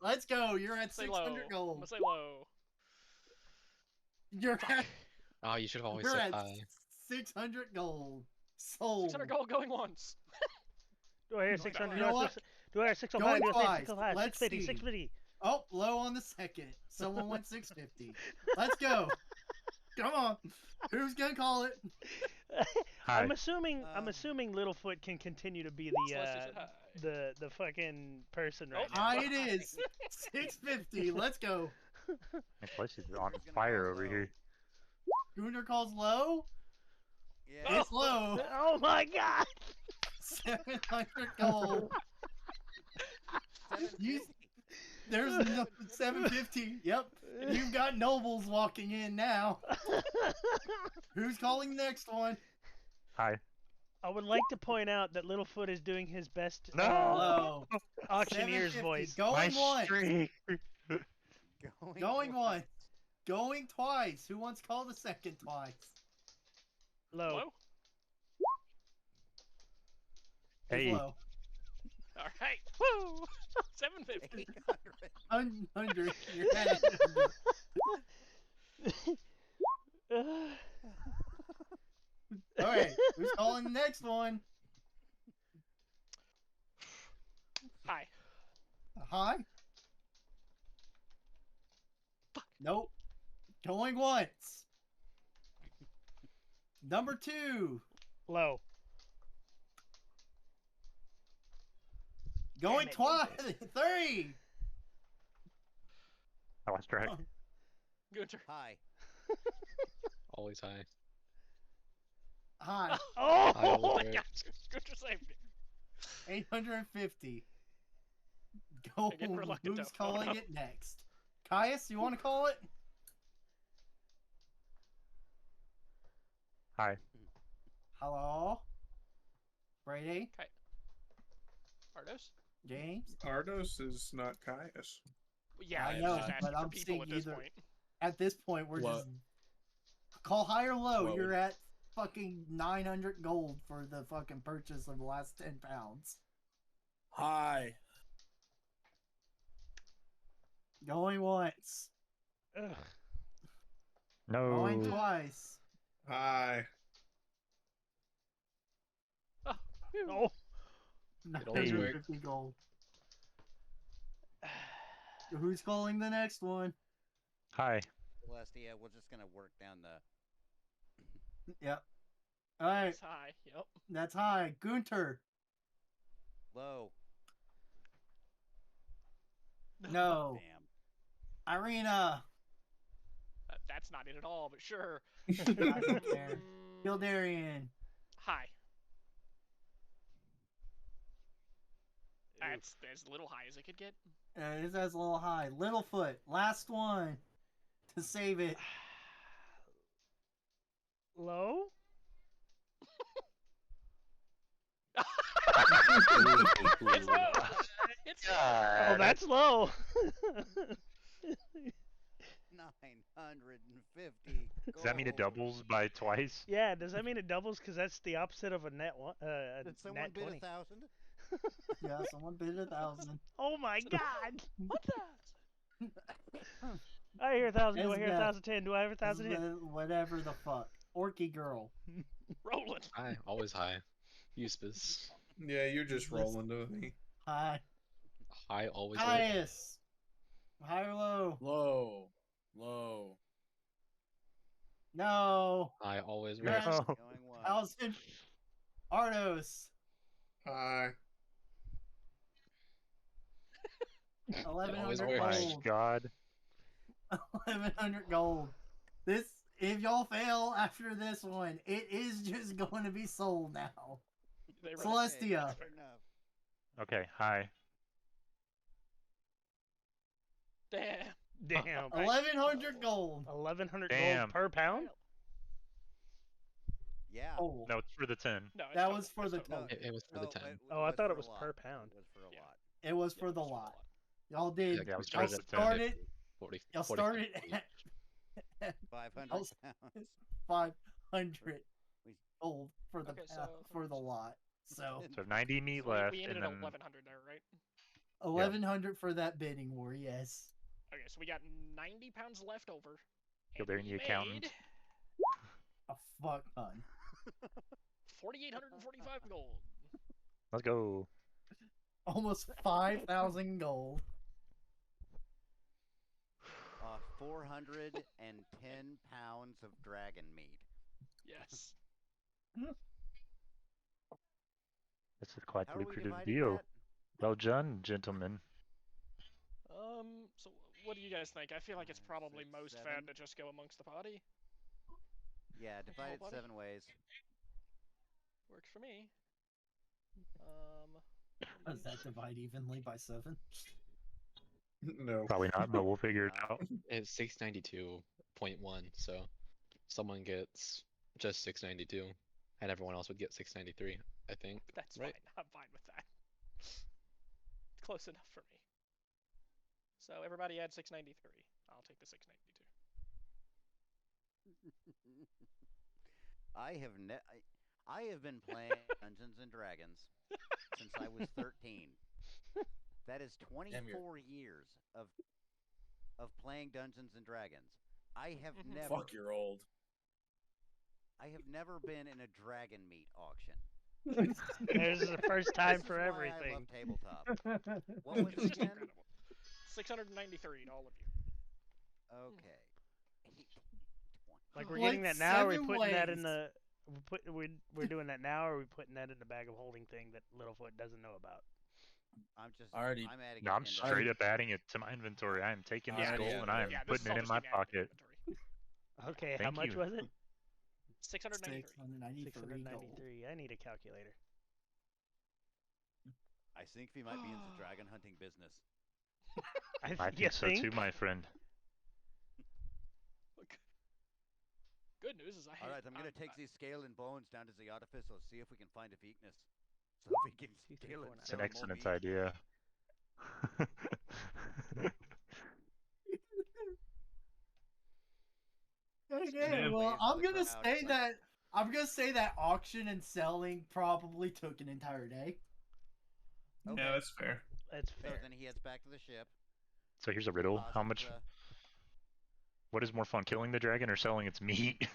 Let's go. You're at Say low. 600 I'm gold. gonna say low. You're at, Oh, you should have always you're said at hi. 600 gold. Sold. 600 gold going once. Do I hear You 600? know what? Do I hear 605? Going Do I hear twice. 605? Let's 650? see. 650. Oh, low on the second. Someone went 650. Let's go. Come on. Who's gonna call it? Hi. I'm assuming Littlefoot can continue to be Celestia said hi. the fucking person right now. High it is. 650. Let's go. My place is on Who's gonna fire call over low? here. Gunter calls low. Yeah. It's low. Oh my god! 700 gold. 750. There's no 750. Yep. You've got nobles walking in now. Who's calling the next one? Hi. I would like to point out that Littlefoot is doing his best No! Low. auctioneer's 750. voice. Going My once. streak. Going once. Going twice. Who wants to call the second twice? Low. Low? It's Hey. low. Alright. Woo! 750. 800. 100. You're at 100. Alright. Who's calling the next one? Hi. Hi? Nope. Going once. Number 2. Low. Going it, twice. 3. I lost track. Gunter. Hi. Always high. Hi. Oh! I will my do it. god. Gunter saved me. 850. Go. Again, reluctant Who's to- calling it next? Caius, you want to call it? Hi. Hello? Brady? Ardos? James? Ardos is not Caius. Yeah, I it's know, just asking but for I'm people seeing at this either- point. At this point, we're What? just... Call high or low. What You're would- at fucking 900 gold for the fucking purchase of the last 10 pounds. Hi. Going once. Ugh. No. Going twice. Hi. Oh. It always works. 950 gold. Who's calling the next one? Hi. Celestia, we're just gonna work down Yep. All right. That's high. Yep. That's high. Gunter. Low. No. Damn. Irina. That's not it at all, but sure. I don't care. Gildarian. High. That's as little high as it could get. This is a little high. Littlefoot. Last one to save it. Low? It's low. It's Oh, that's low. 950. Does that mean it gold. doubles by twice? Yeah, does that mean it doubles? Because that's the opposite of a net one. Did someone Nat bid 20. 1,000? Yeah, someone bid 1,000. Oh my god! 1,000. I hear 1,000. Do I It's hear bad. 1,010? Do I have 1,000 hit? Whatever the fuck. Orky girl. Rolling. High, always high. Eustace. Yeah, you're just Listen. rolling to me. High. High, always low. Highest. High or low? Low. Low. No. High, always You're low. at Oh. Going one. 1,000. Ardos. Hi. 1,100 works. My gold. God. 1,100 gold. This, if y'all fail after this one, it is just going to be sold now. They run Celestia. Fair enough. Okay, hi. Damn. Damn. 1,100 gold. 1,100 Damn. gold per pound? Yeah. Oh, No, it's for the 10. No, it's that total. was for It's the total. total. It was for the 10. Oh, I thought it was for a per lot. pound. It was for a Yeah. lot. It was for Yeah, the it's lot. Y'all did. Yeah, I was Y'all charged at 10. started. 40, Y'all 40. started at 500 I'll- pounds. 500 We- gold for the Okay, for the so- lot. So So 90 meat So left, we ended and at then 1,100 there, right? 1,100 for that bidding war. Yes. Okay, so we got 90 pounds left over. Yo, and there in the we accountant. made A fuck ton. 4,845 gold. let's go. Almost 5,000 gold. 410 pounds of dragon meat. Yes. This is quite How a are we lucrative dividing deal. that? Well done, gentlemen. So what do you guys think? I feel like it's probably Six, most seven. fair to just go amongst the party. Yeah, divide it buddy. 7 ways. Works for me. Does that divide evenly by 7? No. Probably not, but we'll figure it out. It's 692.1, so someone gets just 692, and everyone else would get 693, I think. That's Right. fine. I'm fine with that. Close enough for me. So everybody add 693. I'll take the 692. I have been playing Dungeons and Dragons since I was 13. That is 24 years of playing Dungeons and Dragons. I have never Fuck, you're old. I have never been in a dragon meat auction. There's the first time This for is why everything. I love tabletop. What was It's it again? incredible. 693 to all of you. Okay. Like we're Like getting that now, or are we 7 putting that in ways. the we're doing that now, or are we putting that in the bag of holding thing that Littlefoot doesn't know about? I'm just Already- I'm adding No, it I'm into- straight up adding it to my inventory. I am taking this Yeah, gold yeah, and I am Yeah, this is putting all it in just my being added to the pocket. inventory. Okay, how Thank much you. was it? 693. 693 gold. 693. I need a calculator. I think we might be in the dragon hunting business. I think so too, my friend. Look. Good news is All right, I'm gonna take I- these scale and bones down to the artifice. Let's see if we can find a weakness, so we can Two, three, kill four, it. nine. It's an excellent idea. Okay, Yeah. well, Wait for I'm the gonna crowd, say but- that auction and selling probably took an entire day. Okay. Yeah, that's fair. That's So fair. then he heads back to the ship. So here's a riddle. How deposits much? the- What is more fun, killing the dragon or selling its meat?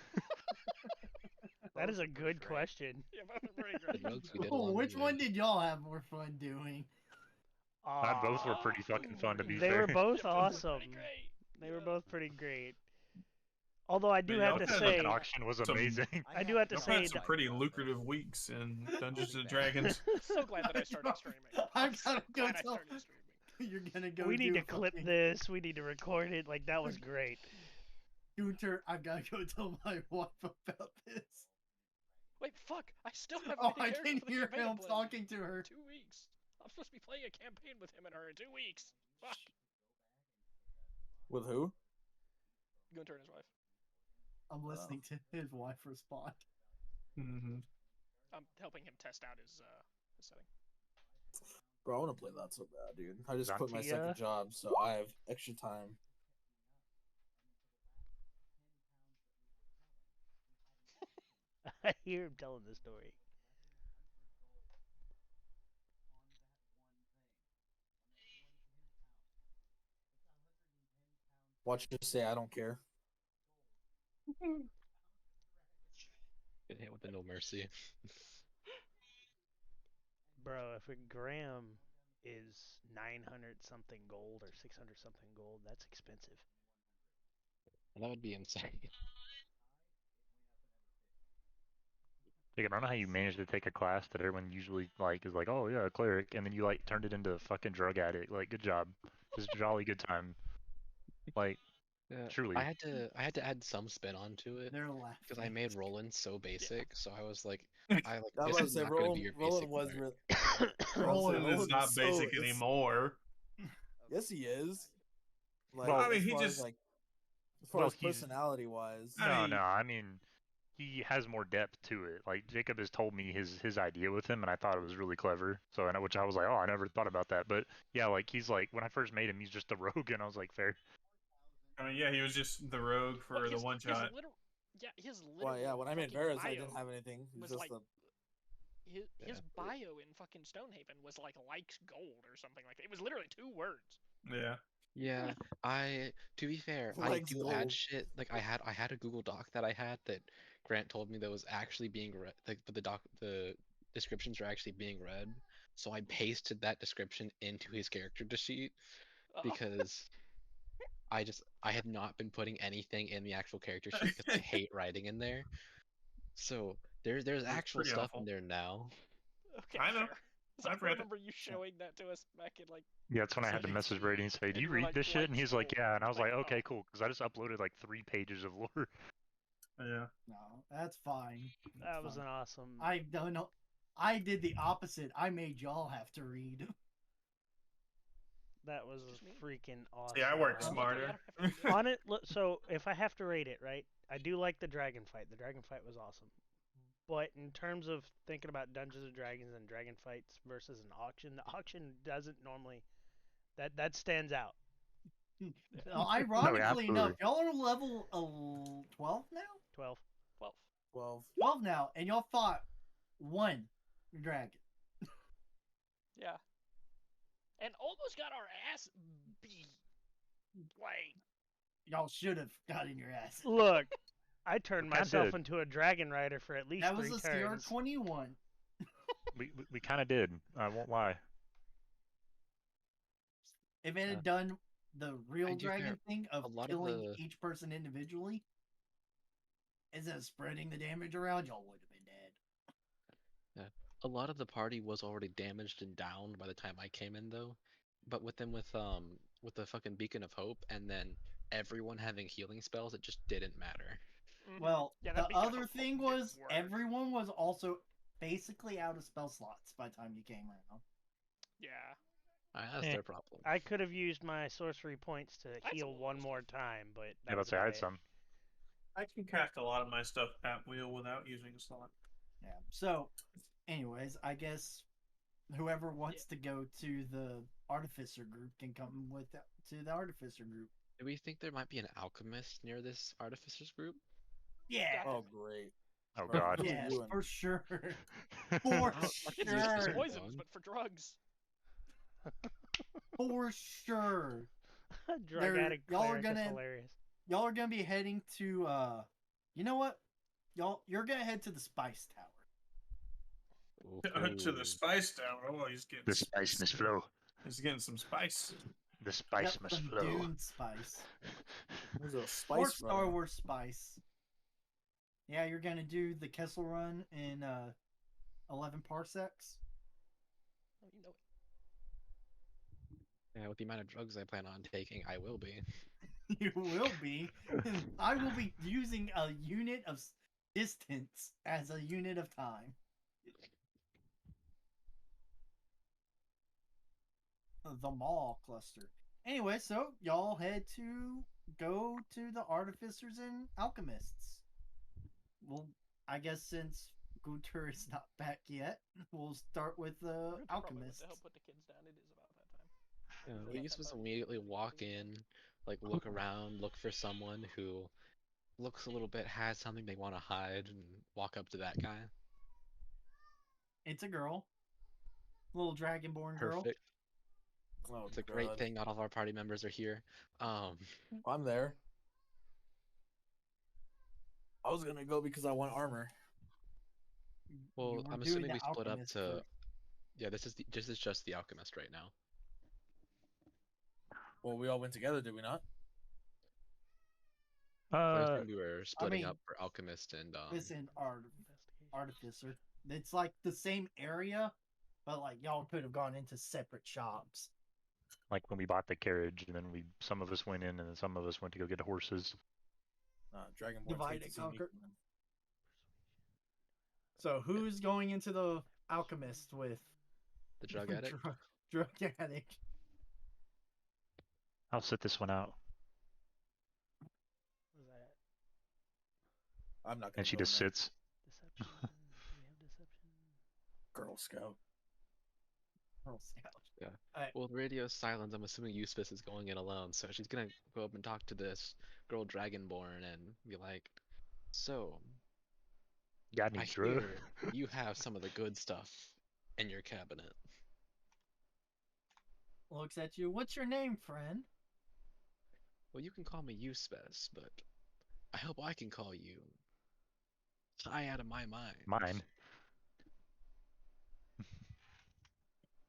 That is both a were good great. question. Yeah, both are pretty The great. rogues we did Oh, along which the one way. did y'all have more fun doing? Not both were pretty fucking fun, to be They fair. were both Yeah, both were awesome. pretty great. They were Yeah. both pretty great. Although I do Yeah, have to okay. say, Fucking auction was Some- amazing. I do have to I've say, had some pretty lucrative weeks in Dungeons and Dragons. So glad that I started streaming. I I'm so gotta go glad I tell. started streaming. You're gonna go. we need do to clip fucking- this. We need to record it. Like that was great. Gunter, I gotta go tell my wife about this. Wait, fuck! I still haven't Oh, made a I character didn't for the hear campaign I'm him playing talking to her. in 2 weeks. I'm supposed to be playing a campaign with him and her in 2 weeks. Fuck. With who? Gunter and his wife. I'm listening to his wife respond. Mm-hmm. I'm helping him test out his setting. Bro, I want to play that so bad, dude. I just quit my Zantia? second job, so I have extra time. I hear him telling the story. Watch her say, I don't care. Get hit with the no mercy. Bro, if a gram is 900 something gold or 600 something gold, that's expensive. That would be insane. Like, I don't know how you managed to take a class that everyone usually like is like, oh yeah, a cleric, and then you like turned it into a fucking drug addict. Like, good job. Just a jolly good time. Like, Yeah, truly. I had to add some spin onto it They're laughing. because I made Roland so basic. So I was like, I was this about to is say, not going to be your Roland basic was cleric. Roland is Roland not is so- basic it's- anymore. Yes, he is. Like, Well, I mean, as he far just- as, like, as far Well, as he's- personality wise. I mean- I mean, he has more depth to it. Like, Jacob has told me his idea with him, and I thought it was really clever. So, which I was like, oh, I never thought about that. But yeah, like, he's like, when I first made him, he's just a rogue, and I was like, fair. I mean, yeah, he was just the rogue for Well, the one shot. His Well, yeah, when I made fucking Varys, I didn't bio have anything. It was was just like- a his bio in fucking Stonehaven was like likes gold or something like that. It was literally 2 words. Yeah. Yeah, to be fair, I Likes do gold. add shit. Like I had a Google Doc that I had that Grant told me that was actually being read. Like the descriptions are actually being read. So I pasted that description into his character sheet Oh. because I had not been putting anything in the actual character sheet because I hate writing in there. So there's actual pretty stuff awful. in there now. Okay, I know. fair. So I've I read it. remember you showing that to us back in like. Yeah, that's when I had to message Brady and say, do you you were read like, this shit? And likes he's like, gold. yeah. And I was Like, like, okay, oh. cool. Because I just uploaded like 3 pages of lore. Yeah. No, that's fine. That That's was fine. an awesome. I don't know. I did the opposite. I made y'all have to read. That was Just me? freaking awesome. Yeah, I work Wow. smarter. On it, so if I have to rate it, right? I do like the dragon fight. The dragon fight was awesome. But in terms of thinking about Dungeons and Dragons and dragon fights versus an auction, the auction doesn't normally that stands out. Ironically enough, absolutely. y'all are level 12 now? 12. 12. 12. 12 now, and y'all fought one dragon. Yeah. And almost got our ass beat. Like. Y'all should have gotten your ass. Look, I turned kinda myself did. into a dragon rider for at least That 3 was a turns. CR21. We kind of did. I won't lie. If it had done the real And to be dragon fair, thing of a lot of killing the- each person individually, instead of spreading the damage around, y'all would have been dead. A lot of the party was already damaged and down by the time I came in though. But with the fucking Beacon of Hope and then everyone having healing spells, it just didn't matter. Mhm. Well, Yeah, that the Beacon of other Hope thing didn't was work. everyone was also basically out of spell slots by the time you came around. Yeah. That's Eh. their problem. I could have used my sorcery points to some heal of one those more time, but that Yeah, was let's say I about had it. some. I can cast a lot of my stuff at will without using a slot. Yeah. So, anyways, I guess whoever wants to go to the artificer group can come to the artificer group. Do we think there might be an alchemist near this artificers group? Yeah. Oh, great. Oh Right. god. What are you Yes, doing? for sure. For Oh, It's sure. just poisons, Done. but for drugs. For sure. Drug addict y'all are cleric is gonna- hilarious. Y'all are gonna be heading to you know what? You're gonna head to the Spice Tower. To the spice tower. Oh, he's getting The spice must flow. He's getting some spice. The spice Yep, must some flow. Dune spice. There's a More spice Star runner. Wars spice. Yeah, you're gonna do the Kessel Run in 11 parsecs. Oh, you know it. Yeah, with the amount of drugs I plan on taking, I will be. You will be. I will be using a unit of distance as a unit of time. The mall cluster. Anyway, so y'all go to the artificers and alchemists. Well, I guess since Gunter is not back yet, we'll start with the Gunter probably went alchemists. to help put the kids down. It is about that time. Yeah, About we that used to time. immediately walk in, like look around, look for someone who looks a little bit has something they want to hide, and walk up to that guy. It's a girl, little dragonborn girl. Perfect. Oh, It's a great God. thing. Not all of our party members are here. I'm there. I was gonna go because I want armor. Well, You were I'm doing assuming the we split up alchemist to. first. Yeah, this is just the alchemist right now. Well, we all went together, did we not? I assume we were splitting mean, up for alchemist and This and Investigation. artificer. It's like the same area, but like y'all could have gone into separate shops. Like when we bought the carriage, and then some of us went in, and then some of us went to go get horses. Dragonborn. Divide and conquer. So who's going into the alchemist with the drug addict. drug addict? I'll sit this one out. What was that? I'm not gonna. And she go just in there. sits. Deception. Do we have deception? Girl Scout. Girl Scout. Yeah. Alright. Well, the radio silence. I'm assuming Eustace is going in alone, so she's gonna go up and talk to this girl Dragonborn and be like, "So, Got any I drugs? hear you have some of the good stuff in your cabinet." Looks at you. What's your name, friend? Well, you can call me Eustace, but I hope I can call you high out of my mind. Mine.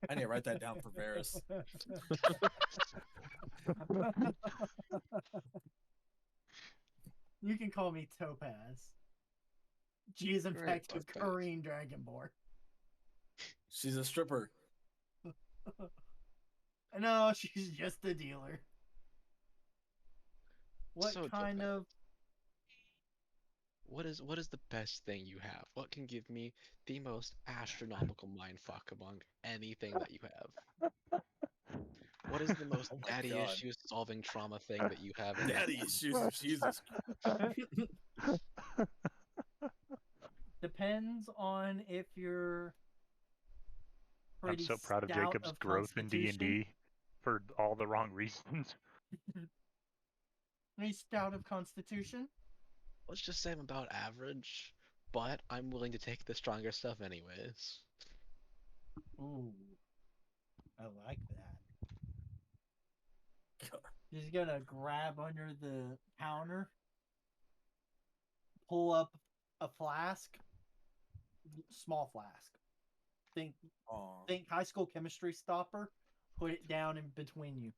I need to write that down for Varys. You can call me Topaz. She is in Great, fact a Topaz. Korean dragonborn. She's a stripper. No, she's just a dealer. What So, kind Topaz, of what is the best thing you have? What can give me the most astronomical mindfuck among anything that you have? What is the most Oh my daddy God. issues solving trauma thing that you have? in your Daddy life? issues. Jesus. depends on if you're I'm pretty so proud of stout Jacob's of growth in constitution. D&D for all the wrong reasons. Pretty stout of constitution. Let's just say I'm about average, but I'm willing to take the stronger stuff anyways. Ooh, I like that. She's gonna grab under the counter, pull up a flask, small flask. Think high school chemistry stopper. Put it down in between you.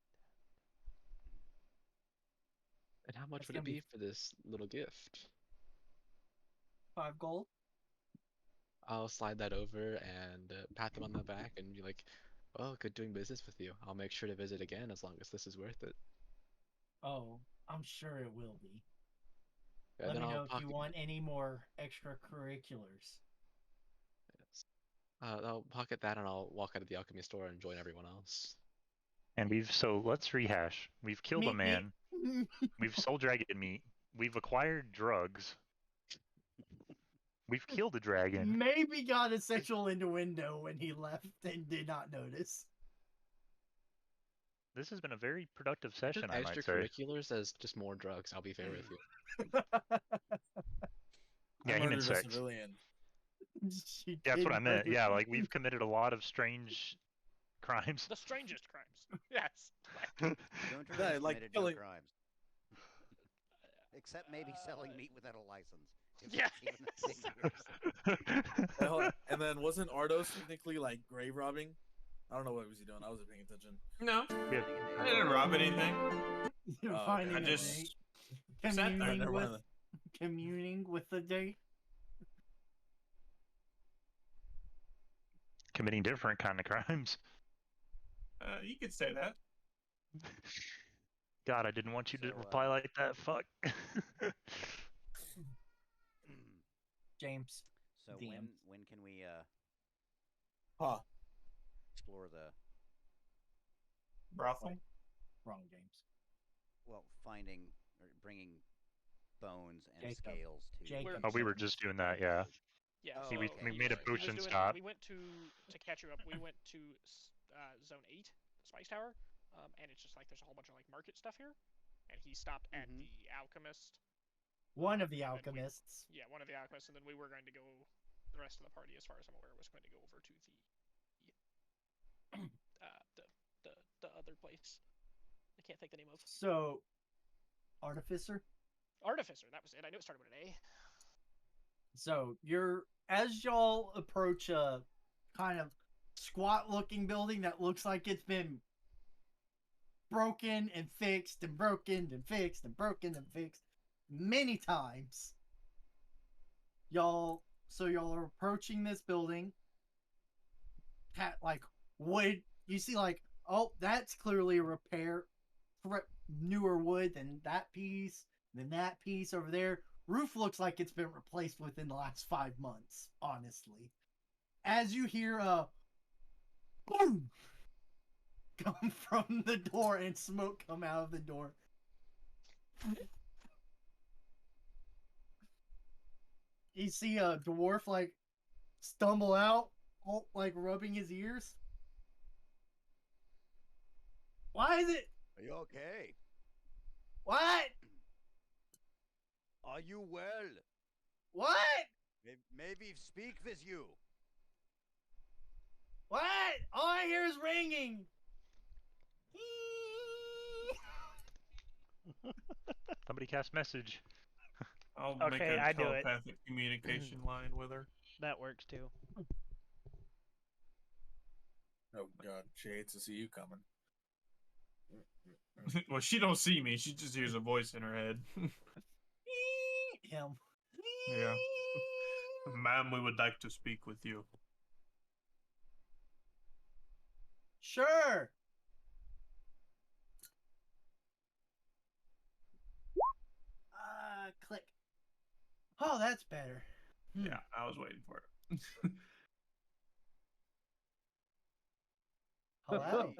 And how much That's would it gonna be be for this little gift? 5 gold. I'll slide that over and pat them on the back and be like, "Well, good doing business with you. I'll make sure to visit again as long as this is worth it." Oh, I'm sure it will be. Yeah, Let then me I'll know if you pocket- want any more extracurriculars. Yes. I'll pocket that and I'll walk out of the alchemy store and join everyone else. And let's rehash. We've killed a man. We've sold dragon meat. We've acquired drugs. We've killed a dragon. Maybe got a sexual innuendo when he left and did not notice. This has been a very productive session, I might say. Extracurriculars as just more drugs. I'll be fair with you. Yeah, I he meant murdered a sex. civilian. She Yeah, that's what did I meant. murder Yeah, him. like we've committed a lot of strange crimes. The strangest crimes. Yes. Gunter Yeah, has like committed killing- no crimes. Except maybe selling meat without a license. If Yeah. that's even the same years. And then wasn't Ardos technically like grave robbing? I don't know what was he doing. I wasn't paying attention. No, Yeah. I didn't rob anything. You're Oh, finding I a just mate. Communing Never with mind. communing with the day. Committing different kind of crimes. You could say that. God, I didn't want you to So, reply like that. Fuck. James. So DM. when can we Huh. explore the Brothel. Wrong, James. finding or bringing bones and Jacob. scales to? Jacob. Oh, we were just doing that, yeah. Yeah, Oh, so we okay. made a he was potion doing, stop. We went to catch you up. We went to Zone 8, the Spice Tower, and it's just like there's a whole bunch of like market stuff here. And he stopped at Mhm. the alchemist. One of the and then alchemists. one of the alchemists, and then we were going to go. The rest of the party, as far as I'm aware, was going to go over to the other place. I can't think the name of. So, Artificer. Artificer. That was it. I knew it started with an A. So as y'all approach a kind of squat-looking building that looks like it's been broken and fixed and broken and fixed and broken and fixed many times. Y'all are approaching this building. Like wood, you see like, oh, that's clearly a repair. Newer wood than that piece, than that piece over there. Roof looks like it's been replaced within the last 5 months, honestly. As you hear a boom come from the door and smoke come out of the door. You see a dwarf like stumble out, like rubbing his ears. Why is it? Are you okay? What? Are you well? What? Maybe speak with you. What? All I hear is ringing. Somebody cast message. I'll make Okay, a I do it. telepathic communication line with her. That works too. Oh god, she hates to see you coming. Well, she don't see me. She just hears a voice in her head. Him. Yeah. Ma'am, we would like to speak with you. Sure. Click. Oh, that's better. Yeah, I was waiting for it. Hello.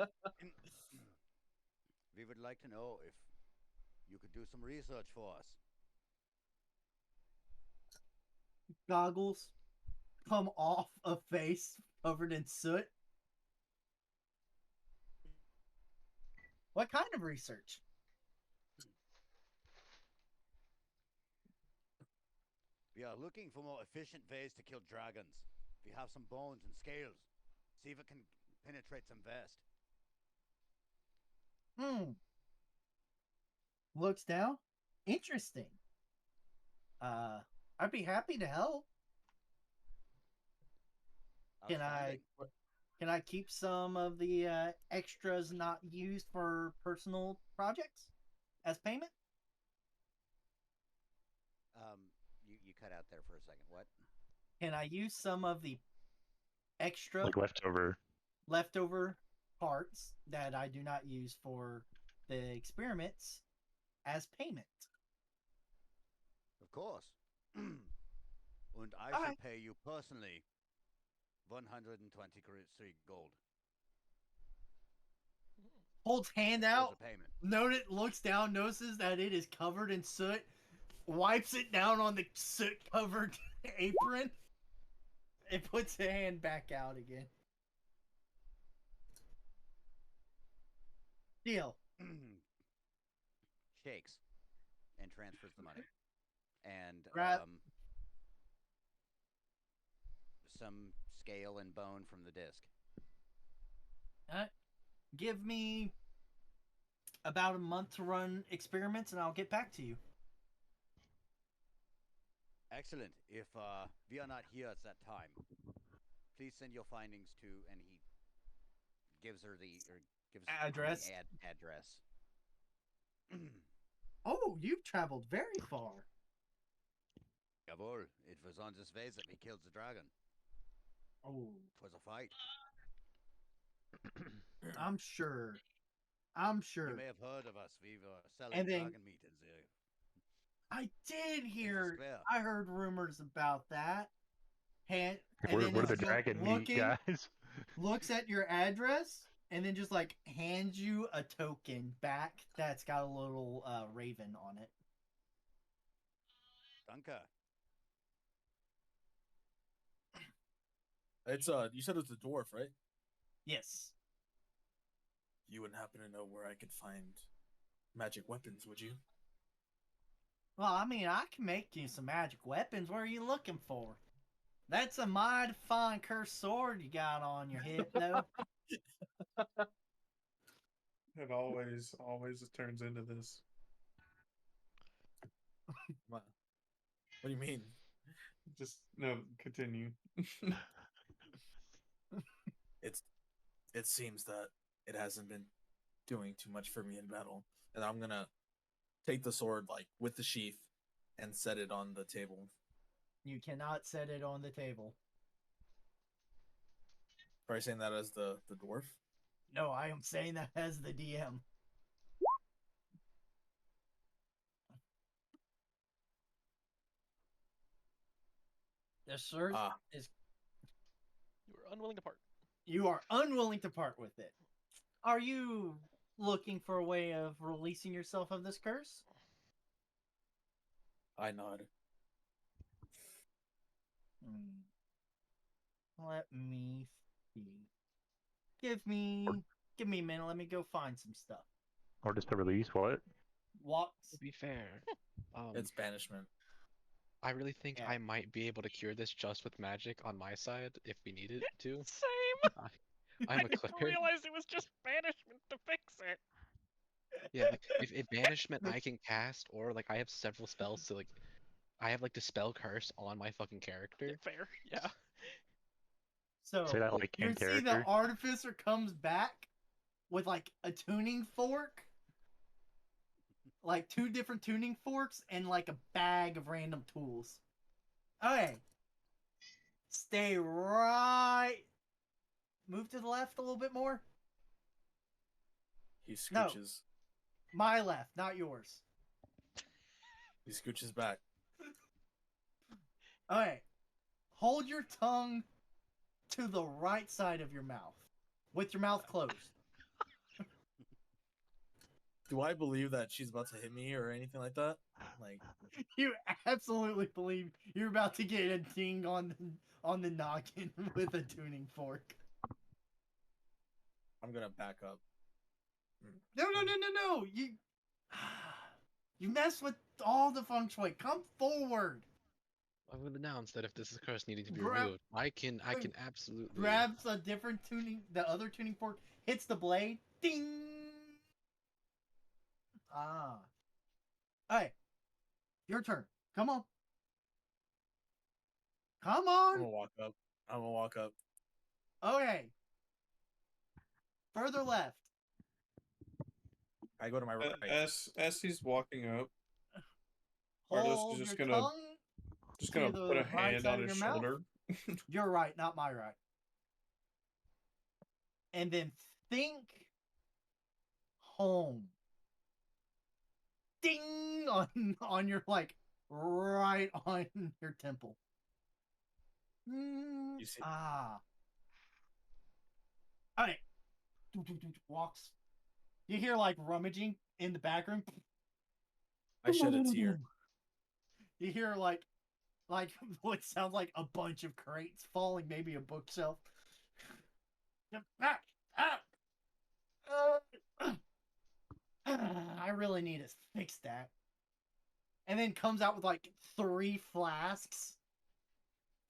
We would like to know if you could do some research for us. Goggles come off a face covered in soot. What kind of research? We are looking for more efficient ways to kill dragons. We have some bones and scales. See if it can penetrate some vest. Looks down. Interesting. I'd be happy to help. Can I keep some of the extras not used for personal projects as payment? You cut out there for a second. What? Can I use some of the extra Like leftover parts that I do not use for the experiments as payment? Of course. And I shall pay you personally 123 gold. Holds hand out. Payment. Looks down, notices that it is covered in soot, wipes it down on the soot-covered apron, and puts the hand back out again. Deal. Shakes and transfers the money. And some scale and bone from the disc. Give me about a month to run experiments, and I'll get back to you. Excellent. If we are not here at that time, please send your findings to, and he gives her the address. Address. Oh, you've traveled very far. Jawohl, it was on this way that we killed the dragon. Oh, It was a fight. I'm sure. I'm You sure. may have heard of us. We were selling And then- dragon meat in the I did hear. square. I heard rumors about that. And We're then the it's dragon meat looking, guys. looks at your address, and then just like hands you a token back that's got a little raven on it. Gunter. It's you said it was a dwarf, right? Yes. You wouldn't happen to know where I could find magic weapons, would you? Well, I mean, I can make you some magic weapons. What are you looking for? That's a mighty fine cursed sword you got on your hip, though. It always turns into this. What do you mean? Just no, continue. It seems that it hasn't been doing too much for me in battle, and I'm gonna take the sword like with the sheath and set it on the table. You cannot set it on the table. Are you saying that as the dwarf? No, I am saying that as the DM. The sword is. You were unwilling to part. You are unwilling to part with it. Are you looking for a way of releasing yourself of this curse? I nod. Let me see. Give me a minute. Let me go find some stuff. Or just to release what? Walks. To be fair, It's banishment. I really think Yeah. I might be able to cure this just with magic on my side if we needed to. Same. I'm a I didn't clicker. realize it was just banishment to fix it. Yeah, like, if banishment I can cast, or like I have several spells, so like I have like dispel curse on my fucking character. Fair. Yeah. So Say that like you in see the character. artificer comes back with like a tuning fork, like 2 different tuning forks, and like a bag of random tools. Okay. Stay right. Move to the left a little bit more. He scooches. My left, not yours. He scooches back. Okay. Hold your tongue to the right side of your mouth, with your mouth closed. Do I believe that she's about to hit me or anything like that? Like, You absolutely believe you're about to get a ding on the noggin with a tuning fork. I'm gonna back up. No. You mess with all the feng shui. Come forward. I would announce that if this is curse needing to be Grab- removed, I can absolutely Grabs a different tuning, the other tuning fork, hits the blade. Ding. Alright. Your turn. Come on. Come I'm on. gonna walk up. Okay. Further left. I go to my right. As he's walking up, Ardos Hold is just your gonna tongue just to gonna the put a right hand side on of his your mouth. shoulder. You're right, not my right. And then think home. Ding on your like right on your temple. You see? Alright. Walks. You hear like rummaging in the background. I shed a tear. You hear like what sounds like a bunch of crates falling, maybe a bookshelf. I really need to fix that. And then comes out with like 3 flasks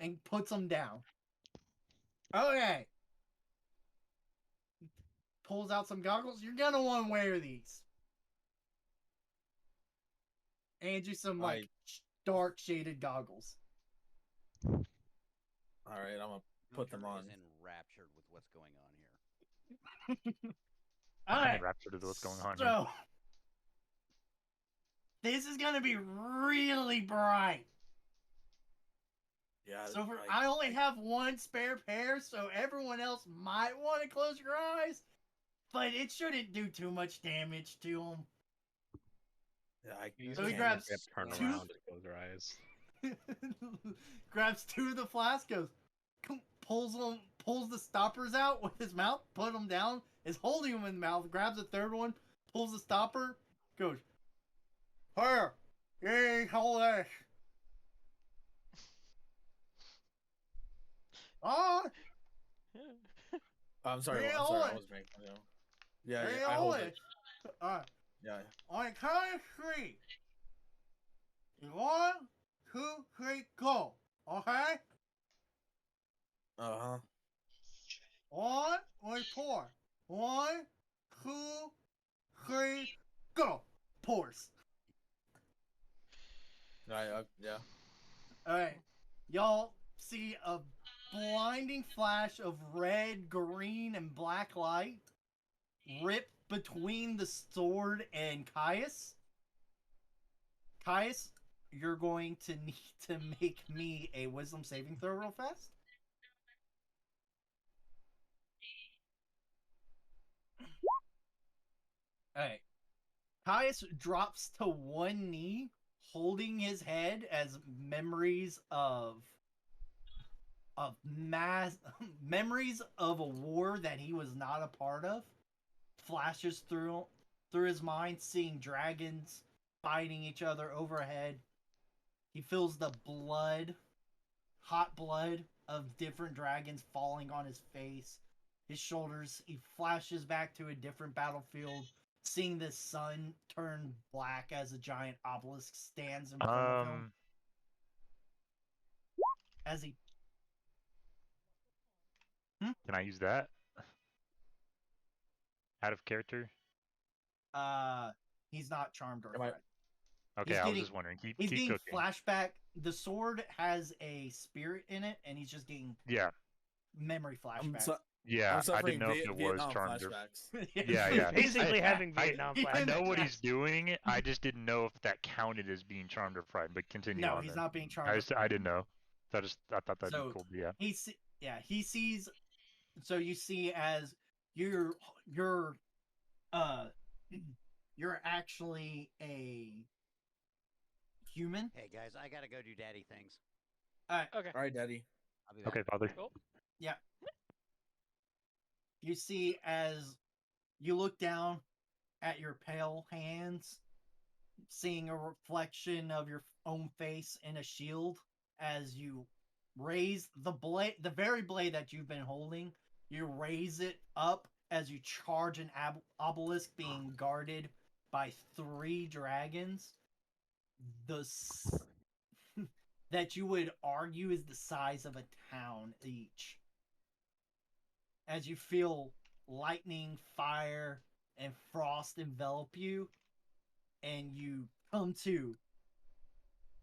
and puts them down. Okay. Pulls out some goggles. You're gonna want to wear these. And you some like dark shaded goggles. All right, I'm gonna put them on. Is enraptured with what's going on here. All I'm right. enraptured with what's going on So, here. this is gonna be really bright. Yeah. So I only have one spare pair, so everyone else might want to close your eyes, but it shouldn't do too much damage to them. Yeah, So he grabs turn two- around and close their eyes. grabs 2 of the flasks, pulls the stoppers out with his mouth, put them down, is holding them in the mouth, grabs a third one, pulls the stopper, goes, "Here, yay, hold this." Oh, I'm sorry. Yeah, I'm hold sorry. I it. was making. You know. Yeah, hey, I hold hold it. Alright, Yeah. on the count of 3. 1, 2, 3, go. Okay? Uh huh. 1, wait, pour. 1, 2, 3, go. Pours. Yeah. Alright. Y'all see a blinding flash of red, green, and black light rip between the sword and Caius. Caius, you're going to need to make me a wisdom saving throw real fast. Alright. Caius drops to one knee, holding his head as memories of memories of a war that he was not a part of flashes through his mind, seeing dragons fighting each other overhead. He feels the hot blood of different dragons falling on his face, his shoulders. He flashes back to a different battlefield, seeing the sun turn black as a giant obelisk stands in front of him. As he Can I use that? Out of character? he's not charmed or Am I- threat. Okay, He's I was getting- just wondering. He's Keep getting cooking. flashback. The sword has a spirit in it, and he's just getting Yeah, memory flashback. yeah. I'm I suffering didn't know if it was Vietnam charmed or. flashbacks. Yeah. Basically I- having Vietnam I flashbacks. know what Yeah. he's doing. I just didn't know if that counted as being charmed or frightened. But continue No, on. he's then. not being charmed. I didn't know. I thought that'd So- be cool. But yeah. He sees. So you see as you're you're actually a human. Hey guys, I gotta go do daddy things. Okay. All right, Daddy. I'll be back. Okay, Father. Cool. Yeah. You see as you look down at your pale hands, seeing a reflection of your own face in a shield as you raise the blade, the very blade that you've been holding, you raise it up as you charge an obelisk being guarded by 3 dragons. That you would argue is the size of a town each. As you feel lightning, fire, and frost envelop you, and you come to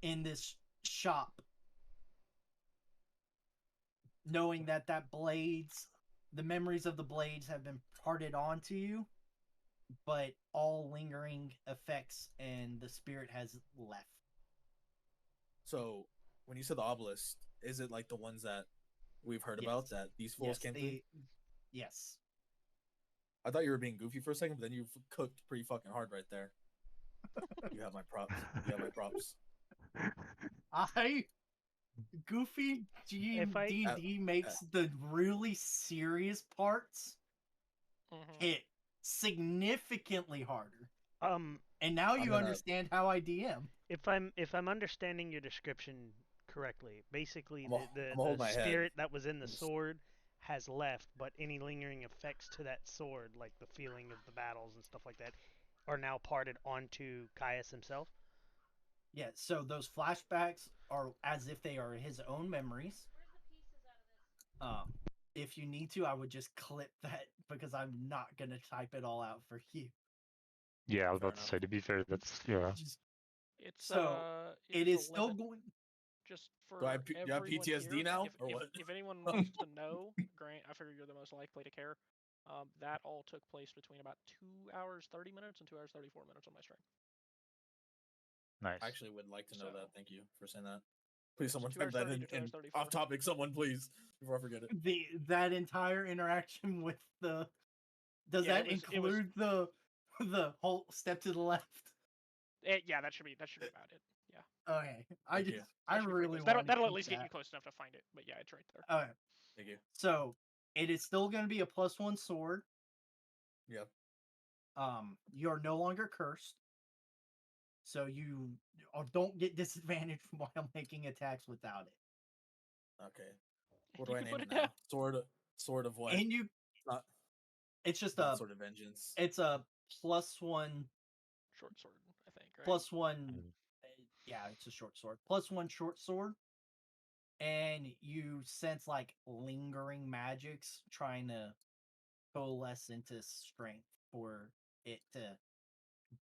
in this shop, knowing that the memories of the blades have been parted onto you, but all lingering effects and the spirit has left. So, when you said the obelisk, is it like the ones that we've heard about that these fools came through? Yes. I thought you were being goofy for a second, but then you cooked pretty fucking hard right there. You have my props. Goofy D&D makes the really serious parts hit significantly harder. And now you understand how I DM. If I'm understanding your description correctly, basically the spirit that was in the sword has left, but any lingering effects to that sword, like the feeling of the battles and stuff like that, are now parted onto Caius himself. Yeah, so those flashbacks are as if they are his own memories. If you need to, I would just clip that because I'm not gonna type it all out for you. Yeah, I was about to say. To be fair, that's yeah. It's it is still going. Just for Do I have PTSD here, now, if, or if, what? if anyone wants to know, Grant, I figure you're the most likely to care. That all took place between about 2 hours 30 minutes and 2 hours 34 minutes on my stream. Nice. I actually would like to know So- that. Thank you for saying that. Please, someone 2 type hours that 30 to in 2 hours 34. off topic. Someone, please, before I forget it. That entire interaction with the does Yeah, that it was- include the whole step to the left? Yeah, that should be about it. Yeah. Okay, I Thank just you. I That should be pretty really close. want That'll at least get you close enough to find it. But yeah, it's right there. Okay, Thank you. so it is still going to be a +1 sword. Yep. You're no longer cursed, so you don't get disadvantage while making attacks without it. Okay. What You do I can name put it it now? down. Sword of what? And you, Not, it's just not a Sword of Vengeance. it's a +1 Short sword, I think. Right. +1. Yeah, it's a short sword. +1 short sword, and you sense like lingering magics trying to coalesce into strength for it to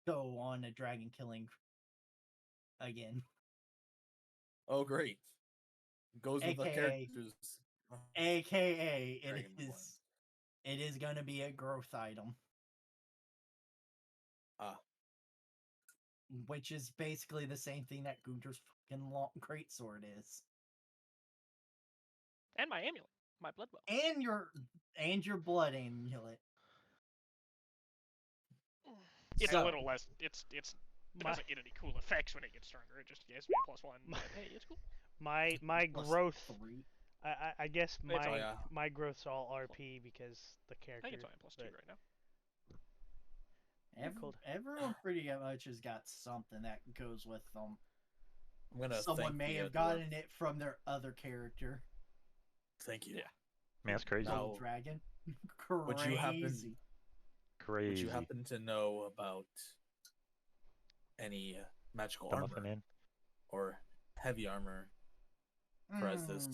go on a dragon killing again. Oh, great. Goes with the AKA characters. AKA Dragonborn. it is gonna be a growth item. Which is basically the same thing that Gunter's fucking long greatsword is. And my amulet, my blood well. And your blood amulet. It's So- a little less. It doesn't get any cool effects when it gets stronger. It just gives me a +1. But hey, it's cool. My Plus growth. 3. I guess It's all- my growth's all RP because the I character. think it's only +2 but- right now. Cool. Everyone pretty much has got something that goes with them. I'm gonna Someone thank may the have dwarf. gotten it from their other character. Thank you. Yeah. Man, that's crazy. Now- Gold Dragon. Would you happen- Crazy. Crazy. Would you happen to know about any magical The armor Muffin Man. or heavy armor for as this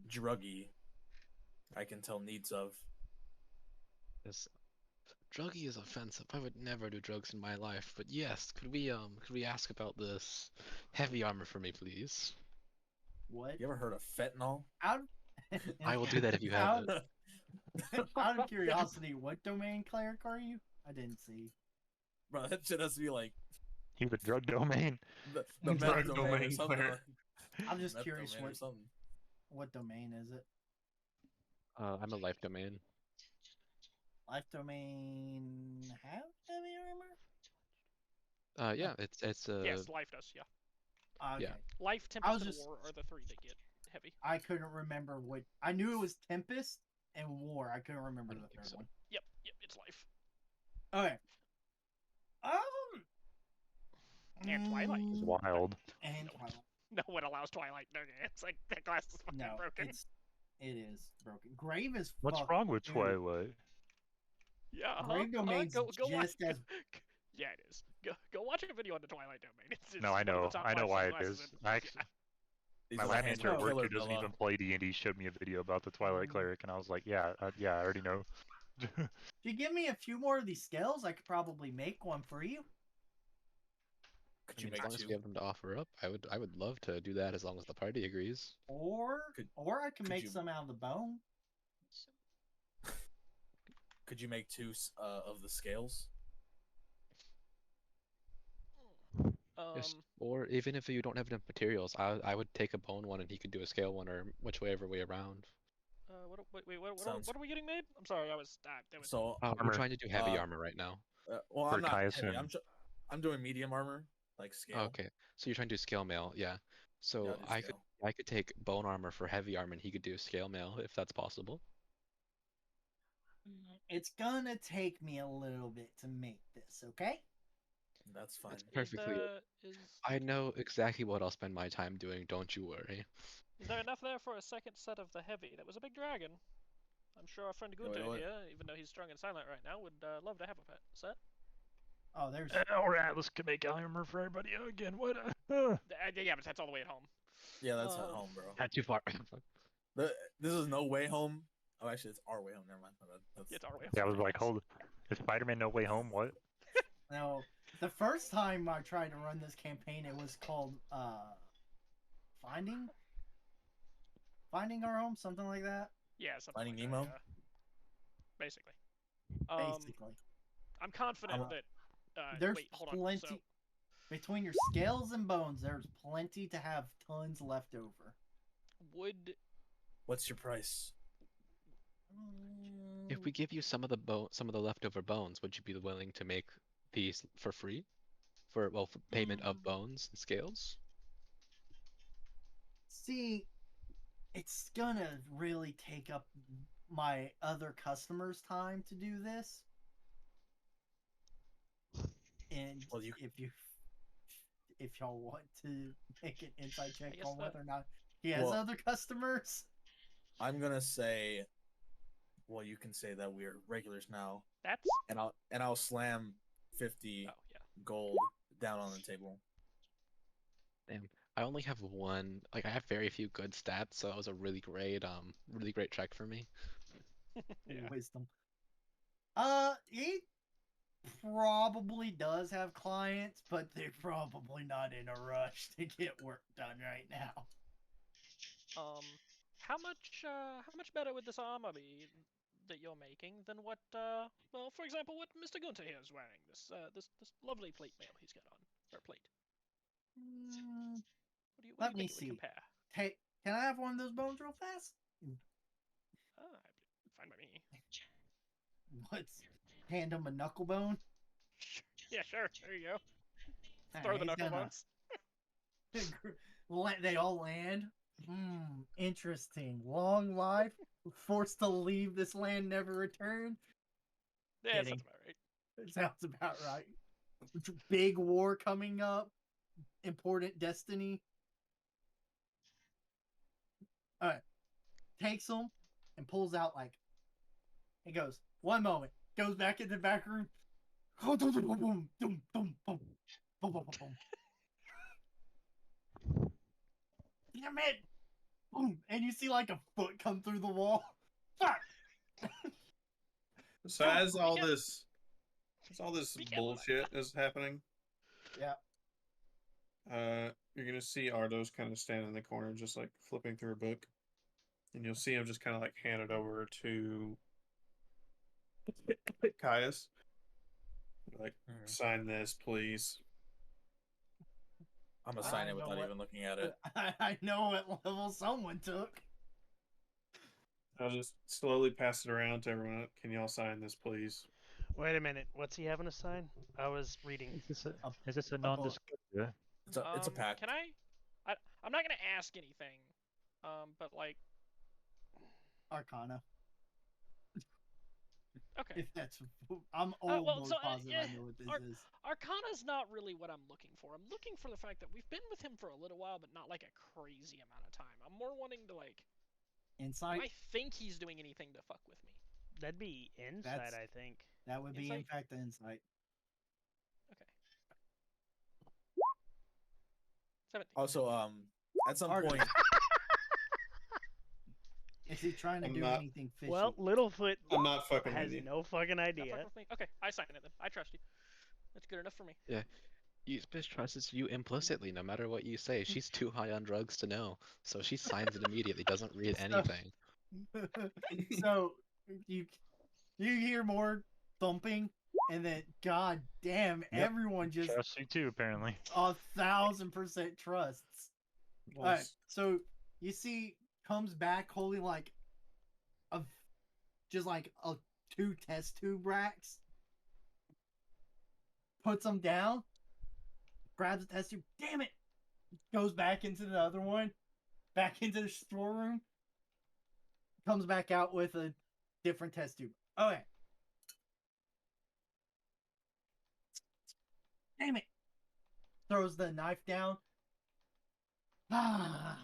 druggy I can tell needs of? This druggy is offensive. I would never do drugs in my life. But yes, could we ask about this heavy armor for me, please? What? You ever heard of fentanyl? Out I will do that if you have it. Out of curiosity, what domain cleric are you? I didn't see. Bro, that shit has to be like He's a drug domain. the Drug meth domain or domain something. cleric. I'm just Meth curious domain or something. what domain is it? I'm a life domain. Life domain have heavy armor? Yeah, it's Yes, life does. Yeah. Okay. yeah. Life, I was Tempest, and just- War are the 3 that get heavy. I couldn't remember what I knew it was Tempest and War. I couldn't remember I the don't think third so. one. Yep, it's life. Okay. And Twilight. It's wild. And Twilight. No one allows Twilight. No, it's like that glass is fucking No, broken. it is broken. Grave is What's fucked, wrong with dude. Twilight? Yeah, Grave domain's go watch. just as Yeah, it is. Go watch a video on the Twilight domain. It's No, I one of the know. top I know 5 why it classes is. in- I actually, These my are lab hands manager at for work killer who doesn't Bella. even play D&D showed me a video about the Twilight Cleric, and I was like, yeah, I already know. If you give me a few more of these scales, I could probably make one for you. Could I you mean, as make long as two? we have them to offer up, I would love to do that as long as the party agrees. Or Could- I can could make you- some out of the bone. Could you make two of the scales? Yes, or even if you don't have enough materials, I would take a bone one and he could do a scale one, or whichever way around. What are we getting made? I'm sorry, I was. That was So We're Armor. trying to do heavy armor right now. well, For I'm not heavy. Kaizen. I'm doing medium armor, like scale. Okay, so you're trying to do scale mail, yeah. So Yeah, I'll do scale. I could take bone armor for heavy armor and he could do scale mail if that's possible. It's gonna take me a little bit to make this, okay? That's fine. That's perfectly. I know exactly what I'll spend my time doing. Don't you worry. Is there enough there for a second set of the heavy? That was a big dragon. I'm sure our friend Gunter what? here, even though he's strong and silent right now, would love to have a set. Oh, there's Alright, let's make armor for everybody again. What? Yeah, but that's all the way at home. Yeah, that's at home, bro. Not too far. This is no way home. Oh, actually, it's our way home. Never mind. My bad. That's- It's our way. Yeah, I was like, hold. Is Spider-Man No Way Home? What? no. The first time I tried to run this campaign, it was called Finding Our Home, something like that. Yeah, something Finding like Nemo? that, yeah. Basically. Basically. I'm confident I'm- that. There's wait, hold on. plenty. So, Between your scales and bones, there's plenty to have tons left over. What's your price? If we give you some of the leftover bones, would you be willing to make these for free? For payment of bones and scales? See, it's gonna really take up my other customers' time to do this. And Well, if y'all want to make an insight check guess on that- whether or not he has other customers, I'm gonna say, well, you can say that we're regulars now, That's and I'll slam 50 gold down on the table. Damn. I only have one. Like I have very few good stats, so that was a really great check for me. wisdom. He probably does have clients, but they're probably not in a rush to get work done right now. How much better would this armor be that you're making than what, well, for example, what Mr. Gunter here is wearing? This lovely plate mail he's got on, or plate. What Let do me you think it see. would compare? Hey, can I have one of those bones real fast? Fine by me. What's hand him a knuckle bone? Yeah, sure. There you go. All Throw right, the he's knuckle gonna- bones. They all land. Interesting. Long life, forced to leave this land, never return. Yeah, that Kidding. sounds about right. It sounds about right. Big war coming up. Important destiny. Alright. Takes him and pulls out like. He goes, one moment. Goes back into the back room. Damn it! Boom! And you see like a foot come through the wall. Fuck! So as all this bullshit is happening, Yeah. you're gonna see Ardos kind of stand in the corner, just like flipping through a book, and you'll see him just kind of like hand it over to Caius. Like, sign this, please. I'm gonna sign it without even looking at it. I know what level someone took. I'll just slowly pass it around to everyone. Can y'all sign this, please? Wait a minute. What's he having to sign? I was reading. Is this a non-disclosure? It's a pact. Can I'm not gonna ask anything. But like. Arcana. Okay. If that's, I'm almost positive yeah, I know what this is. Arcana's not really what I'm looking for. I'm looking for the fact that we've been with him for a little while, but not like a crazy amount of time. I'm more wanting to like. Insight. Do I think he's doing anything to fuck with me? That'd be insight, I think. That would be Insight? in fact the insight. Okay. 17. Also, at some Ardos. point, Is he trying to do anything fishy? Well, Littlefoot I'm not fucking has with you. no fucking Not idea. fucking with me? Okay, I sign it then. I trust you. That's good enough for me. Yeah. Bitch trusts you implicitly, no matter what you say. She's too high on drugs to know, so she signs it immediately. Doesn't read anything. So you hear more thumping, and then god damn, Yep. everyone just Trust you too, apparently. 1,000% trusts. Alright, so you see comes back holding like just like a 2 test tube racks, puts them down, grabs a test tube, damn it, goes back into the other one, back into the storeroom, comes back out with a different test tube. Okay. Damn it. Throws the knife down. Ah,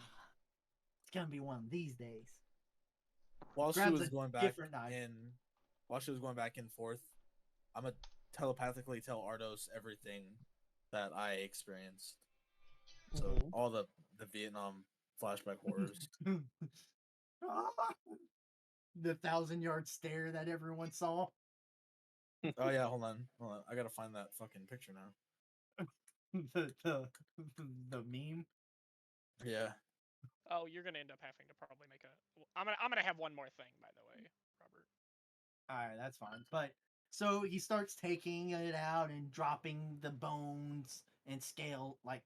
it's gonna be one of these days. while she Grabs was a going back different knife. while she was going back and forth, I'm gonna telepathically tell Ardos everything that I experienced. So all the Vietnam flashback horrors. The 1,000-yard stare that everyone saw. Oh yeah, hold on. I gotta find that fucking picture now. the meme. Yeah. Oh, you're gonna end up having to probably make a. I'm gonna have one more thing, by the way, Robert. Alright, that's fine. But so he starts taking it out and dropping the bones and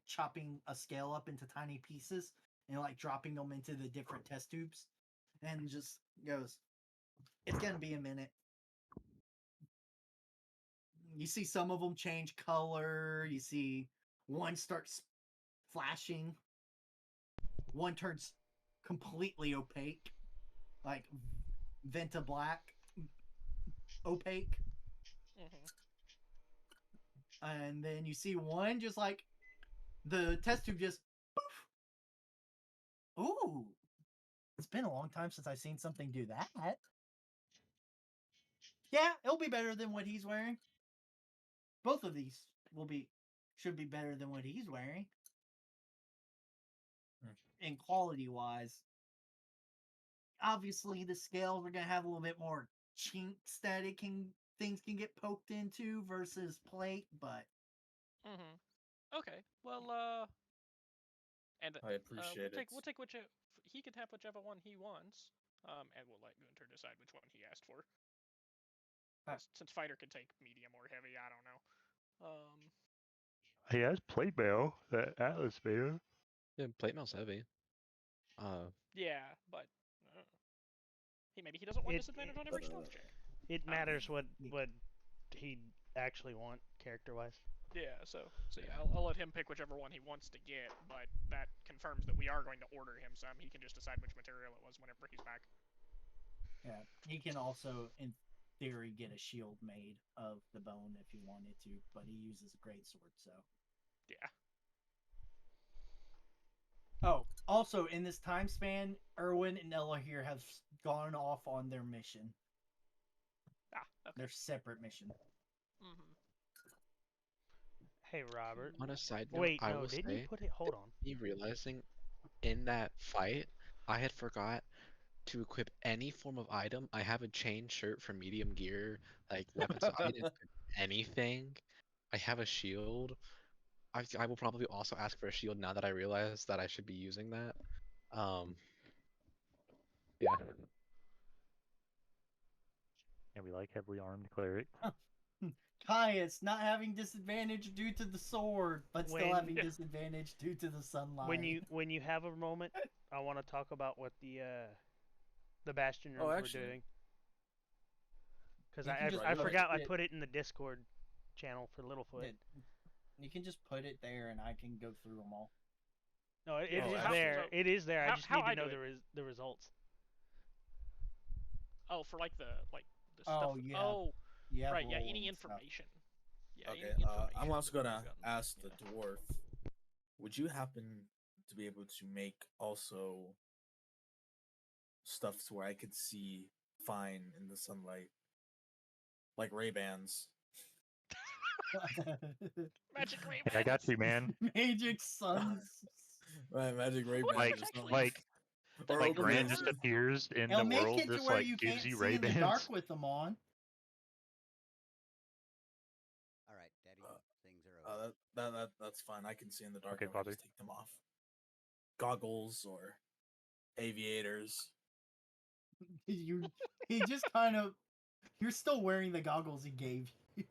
chopping a scale up into tiny pieces and like dropping them into the different test tubes, and just goes, "It's gonna be a minute." You see some of them change color. You see one starts flashing. One turns completely opaque, like Venta Black opaque. And then you see one just like the test tube just poof. Ooh, it's been a long time since I've seen something do that. Yeah, it'll be better than what he's wearing. Both of these should be better than what he's wearing. In quality wise. Obviously the scales are gonna have a little bit more chinks that things can get poked into versus plate, but Okay. Well, and I appreciate it. we'll take whichever he can have whichever one he wants. And we'll let Gunter decide which one he asked for. Since fighter could take medium or heavy, I don't know. He has plate mail, that Atlas mail. Yeah, plate mail's heavy. Yeah, but maybe he doesn't want disadvantage on every stealth check. It matters what he'd actually want character wise. Yeah, so yeah, I'll let him pick whichever one he wants to get, but that confirms that we are going to order him some. He can just decide which material it was whenever he's back. Yeah, he can also, in theory, get a shield made of the bone if he wanted to, but he uses a greatsword, so. Yeah. Oh, also in this time span, Erwin and Ella here have gone off on their mission. Okay. Their separate mission. Hey, Robert. On a side note, Wait, I no, will didn't say, you put it? Hold on. me realizing in that fight, I had forgot to equip any form of item. I have a chain shirt for medium gear, like weapons. So I didn't equip anything. I have a shield. I will probably also ask for a shield now that I realize that I should be using that. Yeah. And we like heavily armed cleric. Caius not having disadvantage due to the sword, but still having disadvantage due to the sunlight. When you have a moment, I want to talk about what the bastion rooms were doing. Because I forgot I put it in the Discord channel for Littlefoot. You can just put it there, and I can go through them all. No, it is there. It is there. I just need to know the results. Oh, for like the stuff. Yeah. Right. Yeah. Any information. Yeah. Okay. I'm also gonna ask the dwarf. Would you happen to be able to make also stuff to where I could see fine in the sunlight, like Ray-Bans? Magic Ray-Bans. I got you, man. Magic Suns. Right, Magic Ray-Bans. Like Grant just appears in the world, just like gives you Ray-Bans. In the dark with them on. All right, Daddy. Things are over. That's fine. I can see in the dark. Okay, Father. Just take them off. Goggles or aviators. He just kind of. You're still wearing the goggles he gave you.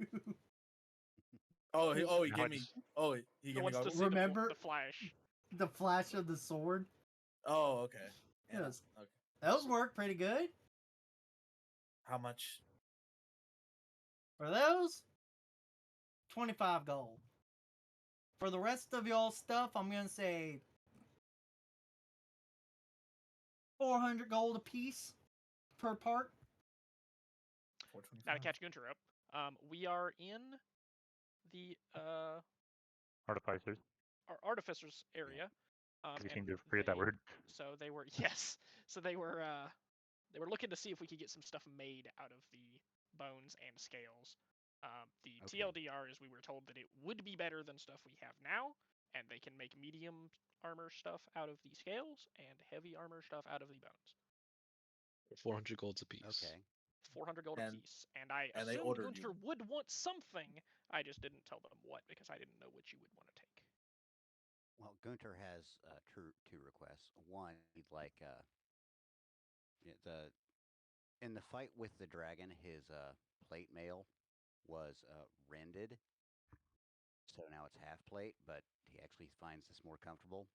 He gave me. He gave me goggles. Remember the flash? The flash of the sword. Oh, okay. Yeah, okay. Those work pretty good. How much? For those, 25 gold. For the rest of y'all stuff, I'm gonna say 400 gold a piece per part. Now to catch Gunter up, we are in the artificers area. You seem to forget that word. So they were So they were looking to see if we could get some stuff made out of the bones and scales. The TLDR is we were told that it would be better than stuff we have now, and they can make medium armor stuff out of the scales and heavy armor stuff out of the bones. 400 golds a piece. Okay. 400 gold a piece, and I assumed Gunter would want something. I just didn't tell them what because I didn't know what you would want to take. Well, Gunter has two requests. One, he'd like in the fight with the dragon, his plate mail was rended. so now it's half plate, but he actually finds this more comfortable.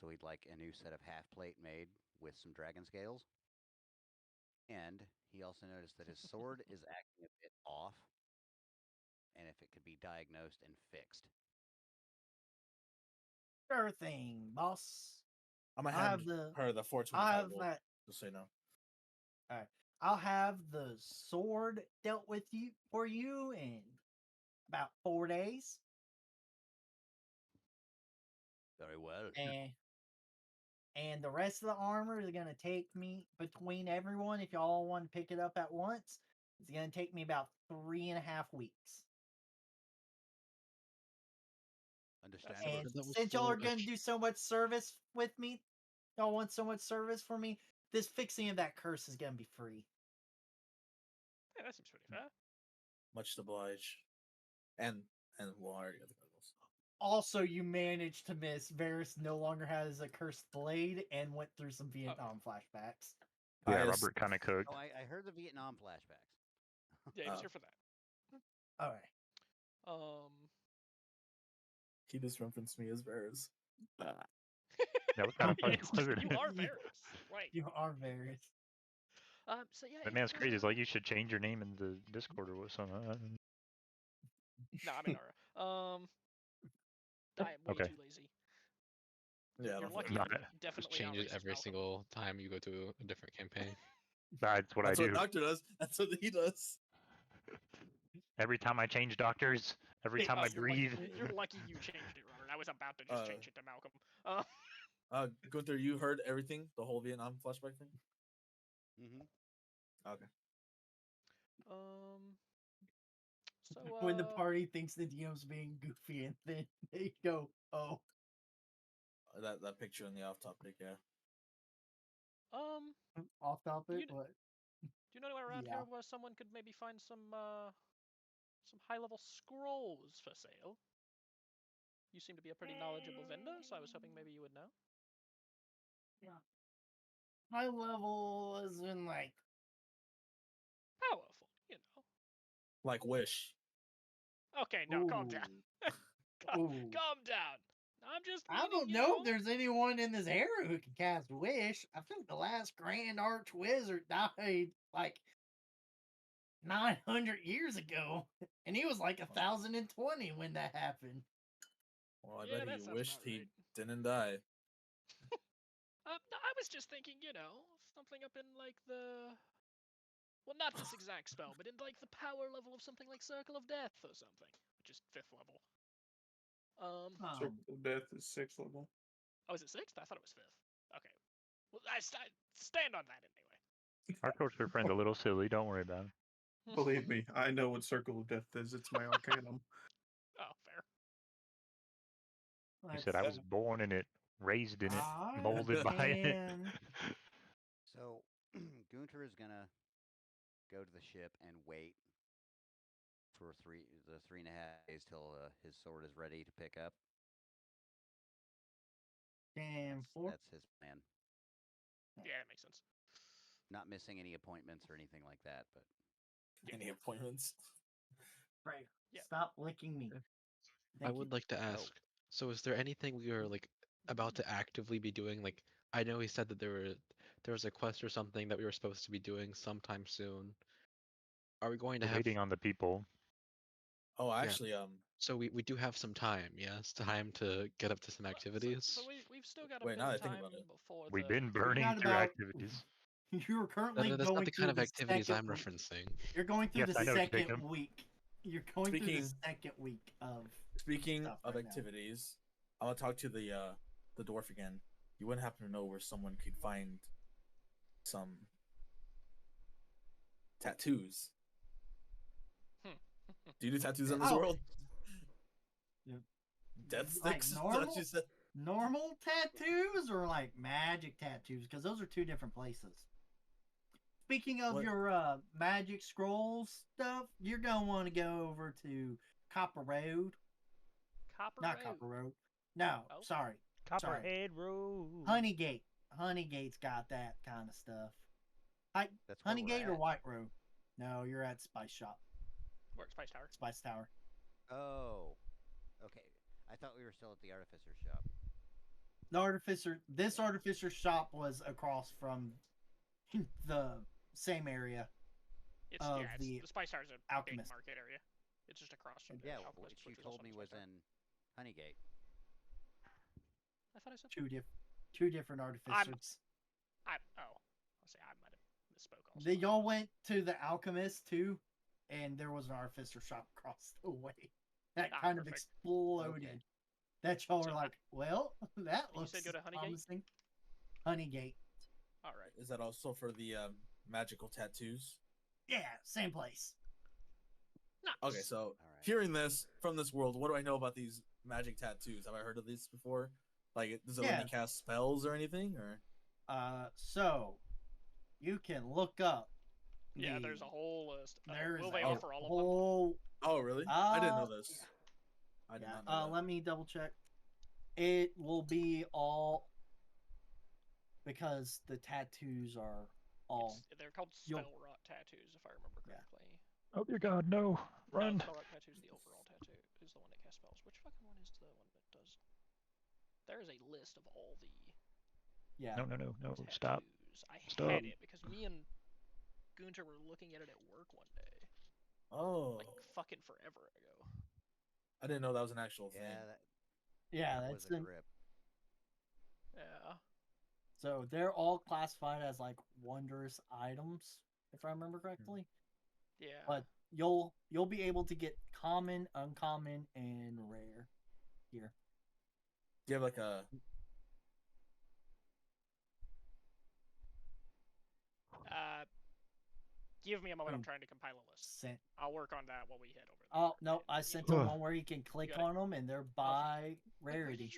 So he'd like a new set of half plate made with some dragon scales. And he also noticed that his sword is acting a bit off, and if it could be diagnosed and fixed. Sure thing, boss. I'm gonna I'll hand have the her the I'll 425 have gold, that. just so you know. All right. I'll have the sword dealt with you for you in about 4 days. Very well. And the rest of the armor is gonna take me between everyone. If y'all want to pick it up at once, it's gonna take me about 3.5 weeks. Understandable. And That was since y'all for are gonna do so much service with me, y'all want so much service for me, this fixing of that curse is gonna be free. Yeah, that seems pretty fair. Much obliged. And well, I already got the goggles. Also, you managed to miss. Varys no longer has a cursed blade and went through some Vietnam flashbacks. Yeah, I Robert kind of cooked. Oh, I heard the Vietnam flashbacks. Yeah, he was here for that. All right. He just referenced me as Varys. That was kind of funny, Yes, wasn't you it? are Varys. Right. You are Varys. So yeah. That man's crazy. It's like you should change your name in the Discord or something. No, I'm in Aura. I am way Okay. too lazy. Yeah, You're I lucky. Not- I'm Just definitely change not it racist, every Malcolm. single time you go to a different campaign. That's what That's I what do. Doctor does. That's what he does. Every time I change doctors, every time I breathe. You're lucky you changed it, Robert. I was about to just change it to Malcolm. Gunter, you heard everything? The whole Vietnam flashback thing? Mm-hmm. Okay. So When the party thinks the DM's being goofy, and then they go, "Oh, That picture in the off topic, yeah. off topic." You- What? do you know anywhere around Yeah. here where someone could maybe find some high-level scrolls for sale? You seem to be a pretty knowledgeable vendor, so I was hoping maybe you would know. My level is in like Powerful, you know. Like Wish. Okay, no, calm down. Ooh. Calm down. I'm just. I don't know if there's anyone in this area who can cast Wish. I think the last Grand Arch Wizard died like 900 years ago, and he was like 1,020 when that happened. Well, I Yeah, bet that he sounds wished about he right. didn't die. I was just thinking, something up in like the. Well, not this exact spell, but in like the power level of something like Circle of Death or something, which is 5th level. Circle of Death is 6th level. Oh, is it 6th? I thought it was 5th. Okay. Well, I stand on that anyway. Our torture friend's a little silly. Don't worry about it. Believe me, I know what Circle of Death is. It's my arcanum. Oh, fair. He said I was born in it, raised in it, I molded by it. can- So Gunter is gonna go to the ship and wait for 3.5 days till his sword is ready to pick up. Damn, four. That's his plan. Yeah, that makes sense. Not missing any appointments or anything like that, but Any appointments? Right. Yeah. Stop licking me. I Thank would you. like to ask. So, is there anything we are like about to actively be doing? Like, I know he said that there was a quest or something that we were supposed to be doing sometime soon. Are we going to We're have? waiting on the people. Oh, actually, So we do have some time, yes, time to get up to some activities. So we've still got a Wait, bit now of that I think time about it. before We've the. been burning got through about- activities. You're currently That's going not the through kind of the activities second I'm week. referencing. You're going through Yes, the I know, second Jacob. week. You're going through the Speaking- second week of. Speaking stuff of right now. activities, I want to talk to the dwarf again. You wouldn't happen to know where someone could find some tattoos? Do you do tattoos in this Oh. world? Yeah. Death Like sticks? Is that normal? what you said? Normal tattoos or like magic tattoos? Because those are two different places. Speaking of What? your magic scrolls stuff, you're gonna want to go over to Copper Road. Not Copper Road. No, Oh. sorry. Copperhead Road. Honeygate. Honeygate's got that kind of stuff. that's where we're Honeygate or at. White Road? No, you're at Spice Shop. Where Spice Tower. Spice Tower. Oh, Okay, I thought we were still at the artificer shop. This artificer shop was across from the same area. It's Of it's the the Spice Tower's a Alchemist. big market area. It's just across from Yeah, the Alchemist, which you which told also me the was Spice Tower. in Honeygate. I thought I said two different artificers. I'll say I might have misspoke. Also, Y'all went to the Alchemist too, and there was an artificer shop across the way that kind of perfect. exploded. Okay. That y'all So were like, well, that you looks said go to Honeygate? promising. Honeygate. All right. Is that also for the magical tattoos? Yeah, same place. Nice. Okay, so Alright. hearing this from this world, what do I know about these magic tattoos? Have I heard of these before? Like, does it let me cast spells or anything? Or So you can look up. Yeah, there's a whole list. There's Will they a offer all of them? whole. oh, really? I didn't know this. I did not know that. Let me double check. It will be all because the tattoos are all. They're called spell rot tattoos, if I remember correctly. Oh dear God, no! Run! Spell rot tattoo is the overall tattoo. Is the one that casts spells. Which fucking one is the one that does? There is a list of all the. Yeah. No! Tattoos. Stop! I Stop. had it because me and Gunter were looking at it at work one day. Oh, Like fucking forever ago. I didn't know that was an actual thing. That that's was a grip. Yeah. So they're all classified as like wondrous items, if I remember correctly. Yeah. But you'll be able to get common, uncommon, and rare here. Do you have like a? Give me a moment. I'm trying to compile a list. I'll work on that while we head over there. Oh no, I sent the one where you can click on them and they're by rarity.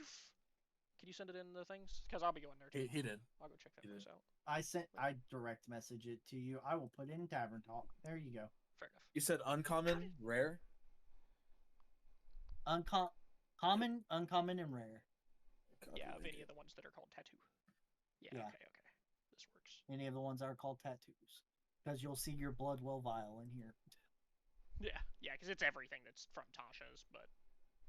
Can you send it in the things? Because I'll be going there too. He did. I'll go check that place out. I direct message it to you. I will put it in Tavern Talk. There you go. Fair enough. You said uncommon, rare. Common, uncommon, and rare. Yeah, of any of the ones that are called tattoo. Yeah. Okay. This works. Any of the ones that are called tattoos, because you'll see your Bloodwell vial in here. Yeah, because it's everything that's from Tasha's, but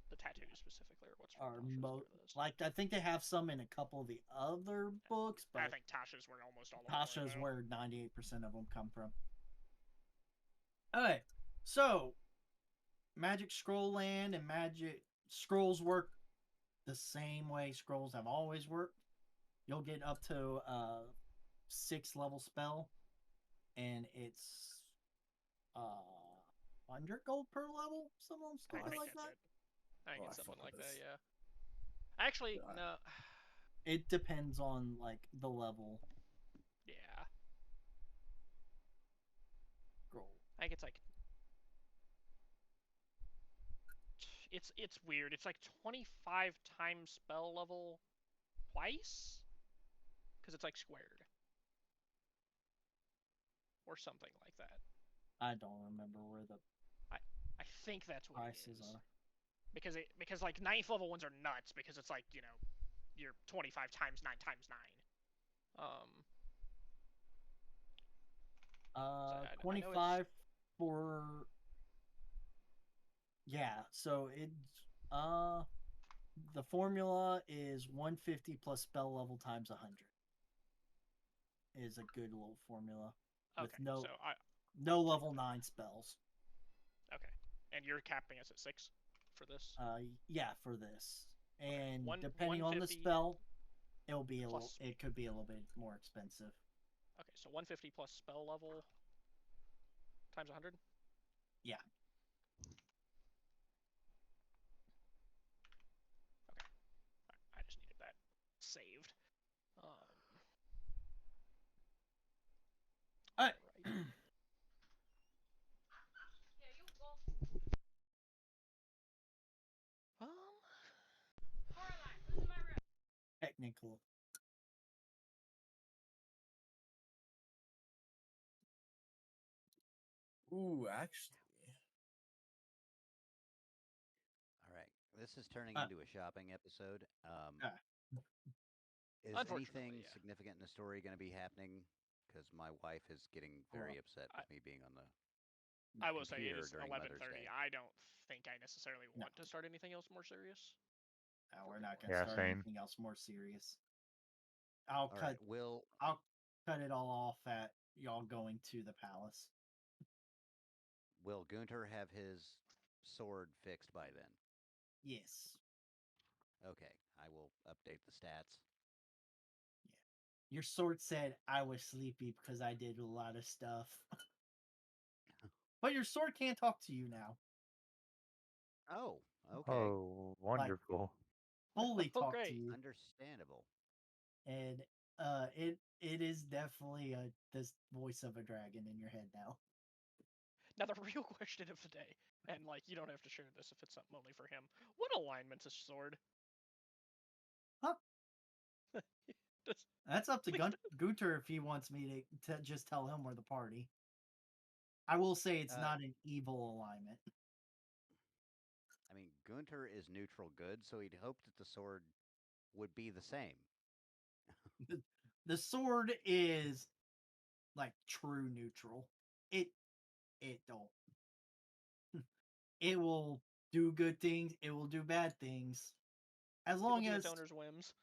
the tattoos specifically are what's from Tasha's. Like I think they have some in a couple of the other books, but I think Tasha's where almost all of Tasha's them where 98% of them come from. Okay, so Magic Scroll Land and Magic Scrolls work the same way scrolls have always worked. You'll get up to a 6th level spell, and it's 100 gold per level, something like that. I think it's something like that. Yeah. Actually, no. It depends on like the level. Yeah. Scroll. I think it's like. It's weird. It's like 25 times spell level twice, because it's like squared or something like that. I don't remember where the I think that's what prices are. Because like 9th level ones are nuts because it's like, you know, you're 25 times 9 times 9. 25 for. Yeah, so it's the formula is 150 plus spell level times 100. Is a good little formula with no level 9 spells. Okay, and you're capping us at 6 for this. Yeah, for this, and okay. depending on the spell, it'll be a little. It could be a little bit more expensive. Okay, so 150 plus spell level times 100. Yeah. I just needed that saved. All right. Technical. Ooh, actually. All right, this is turning into a shopping episode. Is anything significant in the story going to be happening? Because my wife is getting very upset with me being on the I will say it computer is during 11:30. Mother's Day. I don't think I necessarily No. want to start anything else more serious. No, we're not gonna Yeah, start same. anything else more serious. I'll All cut. right, Will. I'll cut it all off at y'all going to the palace. Will Gunter have his sword fixed by then? Yes. Okay, I will update the stats. Your sword said I was sleepy because I did a lot of stuff. But your sword can't talk to you now. Oh, okay. Oh, wonderful. Fully Oh, talk to great. you. Understandable. And it is definitely this voice of a dragon in your head now. Now the real question of the day, and like you don't have to share this if it's something only for him. What alignment's a sword? Huh? Does- That's up to Please Gunter if he wants me to just tell him we're the party. I will say it's Uh, not an evil alignment. I mean, Gunter is neutral good, so he'd hope that the sword would be the same. The sword is like true neutral. It don't. It will do good things. It will do bad things, as It'll long do as its owner's whims.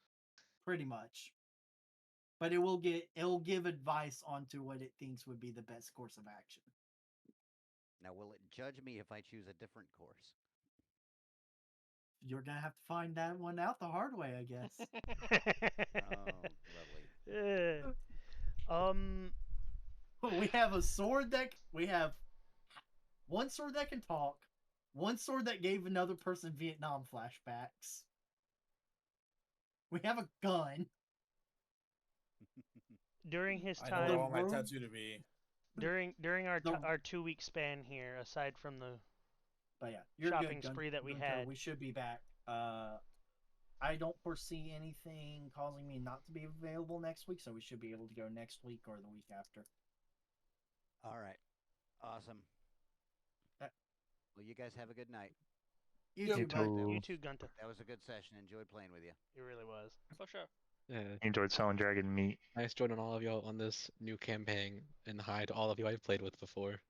pretty much. But it'll give advice onto what it thinks would be the best course of action. Now, will it judge me if I choose a different course? You're gonna have to find that one out the hard way, I guess. Oh, lovely. We have a sword we have one sword that can talk, one sword that gave another person Vietnam flashbacks. We have a gun. During his I know what I time, want my room- tattoo to be. during our the- our 2-week span here, aside from the But yeah, you're shopping good, spree that we Gunter. had. We should be back. I don't foresee anything causing me not to be available next week, so we should be able to go next week or the week after. All right. Awesome. Uh, Well, you guys have a good night. You You too, bud. too. You too, Gunter. That was a good session. Enjoyed playing with you. It really was. For sure. Yeah, Enjoyed selling dragon meat. nice joining all of y'all on this new campaign, and hi to all of you I've played with before.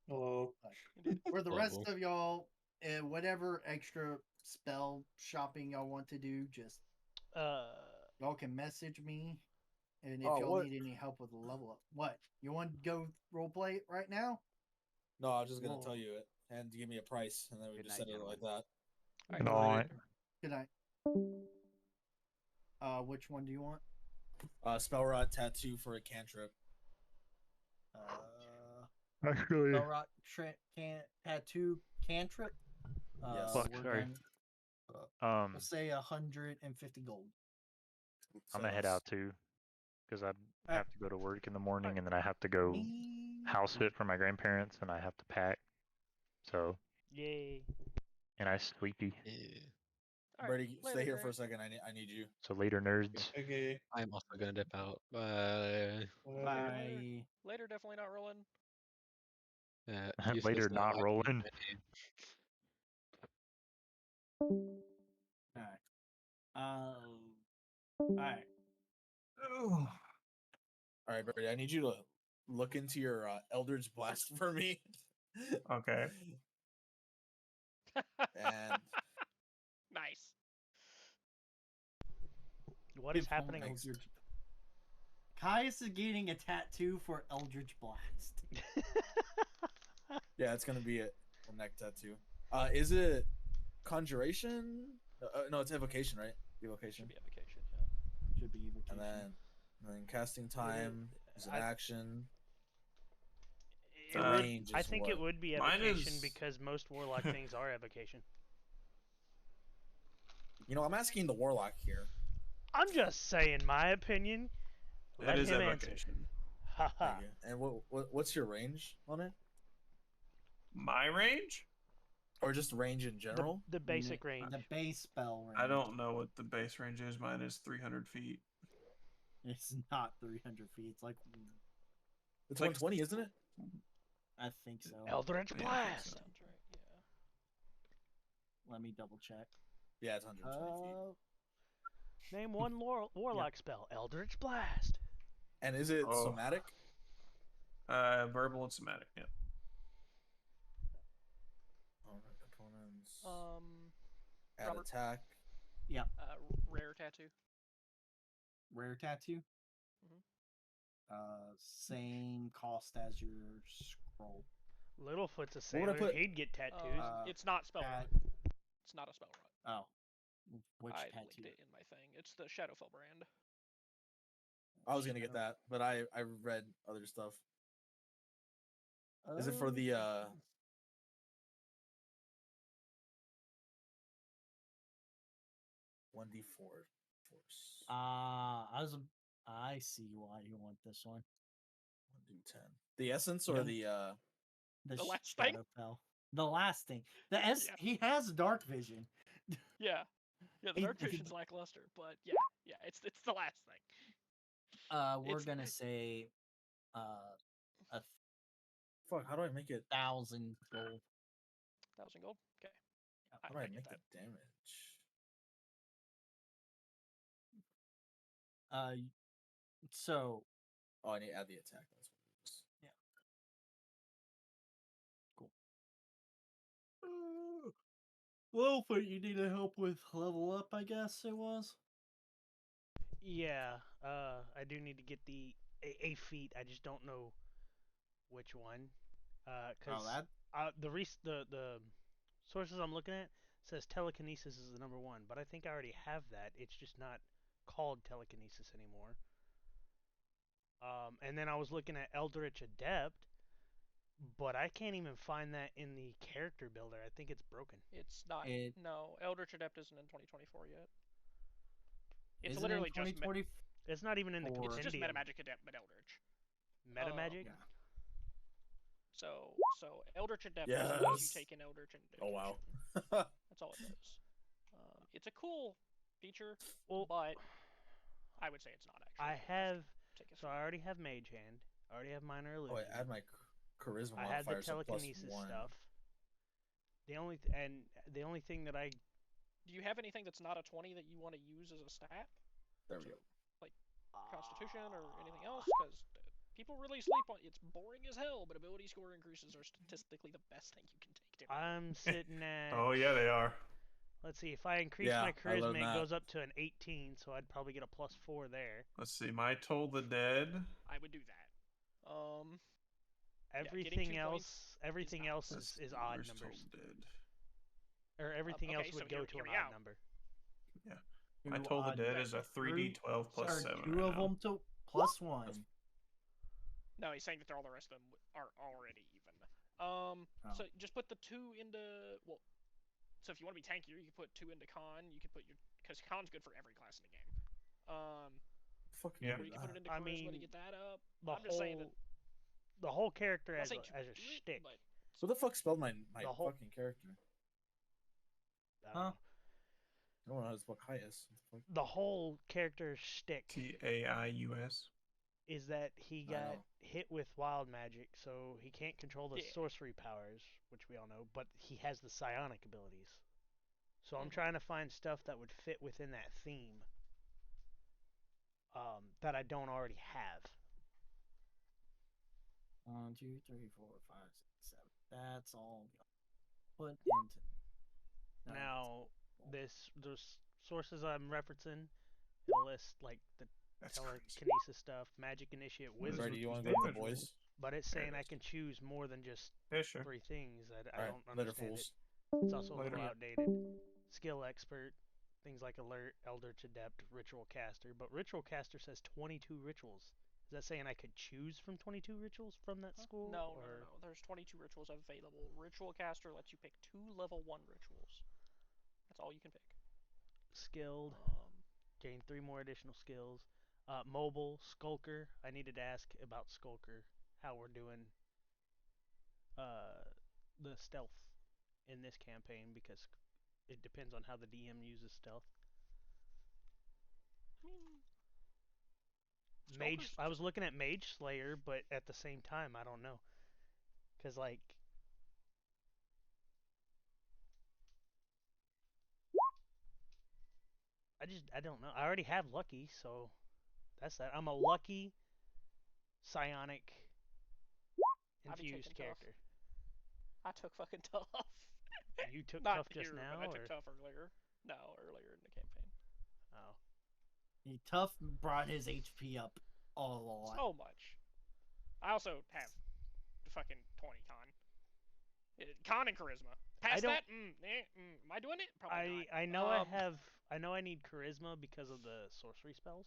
Hello. Indeed. For the Hello. rest of y'all, whatever extra spell shopping y'all want to do, just y'all can message me. And if Oh, y'all what? need any help with the level up, what you want to go roleplay it right now? No, I was just gonna Whoa. tell you it and give me a price, and then we Good just night, set it like gentlemen. that. And all right. Good night. Which one do you want? Spell rot tattoo for a cantrip. Actually, Spell rot tattoo cantrip. Yes. Fuck, We're sorry. gonna we'll say 150 gold. I'm gonna head So out too, because I Uh, have to go to work in the morning, and then I have to go Me- house sit for my grandparents, and I have to pack. So, Yay. and I sleepy. Yeah. All right, Brady, later, stay here Gray. for a second. I need you. So later, nerds. Okay. I'm also gonna dip out. Bye. Bye. Later, definitely not rolling. Useless Later, now. not I- rolling. Alright. Alright. All right, Brady. I need you to look into your Eldritch Blast for me. Okay. And Nice. What is Give him happening? Eldritch- Caius is getting a tattoo for Eldritch Blast. yeah, it's gonna be a neck tattoo. Is it conjuration? No, it's evocation, right? Evocation. Should be evocation. Yeah. Should be evocation. And then casting time is an I- action. It The would, range I is think it what? would be Mine evocation is- because most warlock things are evocation. You know, I'm asking the warlock here. I'm just saying my opinion. Let It is him answer. evocation. Haha. Thank you. And what's your range on it, My range? or just range in general? The basic range. The base spell range. I don't know what the base range is. Mine is 300 feet. It's not 300 feet. It's like It's like- 120, isn't it? I think so. Eldritch Yeah, I think Blast. so. Sounds right. Yeah. Let me double check. Yeah, it's 120 feet. Name one warlock spell. Eldritch Blast. And is it Oh. somatic? Verbal and somatic. Yeah. Add Robert? attack. Rare tattoo. Rare tattoo. Mhm. Same cost as your scroll. Littlefoot's a What would I sailor. put- He'd get tattoos. It's not spell at- rot. It's not a spell rot. Oh, which I tattoo? linked it in my thing. It's the Shadowfell brand. I was gonna get that, but I read other stuff. Is it for the 1d4 force? I see why you want this one. 1d10. The essence or the The last thing? Shadowfell. The last thing. Yeah. He has dark vision. Yeah. Yeah, the He- dark he- vision's lackluster, but yeah, it's the last thing. We're It's- gonna say a fuck, how do I make it 1,000 gold. 1,000 gold? Okay. how do I get make that. the damage? So Oh, I need to add the attack. That's what it is. Littlefoot, you needed help with level up, I guess it was. Yeah, I do need to get a feat. I just don't know which one. Cause the sources I'm looking at says telekinesis is the number one, but I think I already have that. It's just not called telekinesis anymore. And then I was looking at Eldritch Adept, but I can't even find that in the character builder. I think it's broken. It's not. It- No, Eldritch Adept isn't in 2024 yet. It's Isn't literally in just 2020. It's not even in the Or- it's just compendium. Metamagic Adept, but Eldritch. Meta magic. Yeah. So Eldritch Adept lets you Yes. take an Eldritch and Oh wow. That's all it does. It's a cool feature, Well, but I would say it's not actually. I have. Take a So I already have Mage Hand. I already have Minor Oh, Illusion. I add my charisma I had the modifier, so plus telekinesis 1. stuff. The only thing that I Do you have anything that's not a 20 that you want to use as a stat? There we go. Like Constitution or anything else? Because people really sleep on it's boring as hell, but ability score increases are statistically the best thing you can take. Typically. I'm sitting at. Oh yeah, they are. Let's see. If I increase Yeah, my I charisma, learned it that. goes up to an 18, so I'd probably get a +4 there. Let's see. My Toll the Dead. I would do that. Everything 2 else, points everything nice. else Let's is see, odd where's numbers, Toll the Dead? or everything else okay, would so go hear- to hear an me odd out. number. My Toll the Dead is a 3d12 plus Are 7. two right of now. them to +1. No, he's saying that all the rest of them are already even. So just put the 2 into So if you want to be tankier, you can put 2 into con. You can put because con's good for every class in the game. Fucking Yeah. Or you can put it into I charisma to mean, get that up. The I'm just saying that. the whole character I'm as not saying a to do it, shtick. but Who the fuck spelled my The whole- fucking character? I don't know. No one knows what high is. What the fuck? The whole character shtick Taius. is that he I got know. hit with wild magic, so he can't control the Yeah. sorcery powers, which we all know, but he has the psionic abilities. So I'm Mhm. trying to find stuff that would fit within that theme that I don't already have. 1, 2, 3, 4, 5, 6, 7. That's all put into. Now, those sources I'm referencing, it'll list like the That's crazy. telekinesis stuff, magic initiate, What is wizard, Ready? with You want these to go with the damage boys? but it's There it saying I is. can choose more than just Yeah, sure. 3 things. I All right, don't later, understand fools. it. It's also a Later. little outdated. Skill expert, things like alert, eldritch adept, ritual caster, but ritual caster says 22 rituals. Is that saying I could choose from 22 rituals from that school? No, or... no. There's 22 rituals available. Ritual caster lets you pick 2 level 1 rituals. That's all you can pick. Skilled, gain 3 more additional skills. Mobile, skulker. I needed to ask about skulker, how we're doing the stealth in this campaign, because it depends on how the DM uses stealth. I mean, Mage. Skulker's I was looking at Mage Slayer, but at the same time, I don't know, because like I don't know. I already have lucky, so that's that. I'm a lucky psionic I'd be infused taking tough. character. I took fucking tough. You took Not tough just here, now, but I or took tough earlier. No, earlier in the campaign. oh, Tough brought his HP up a lot. So much. I also have fucking 20 con. Con and charisma. Past don't- that, am I doing it? Probably not. I know I know I need charisma because of the sorcery spells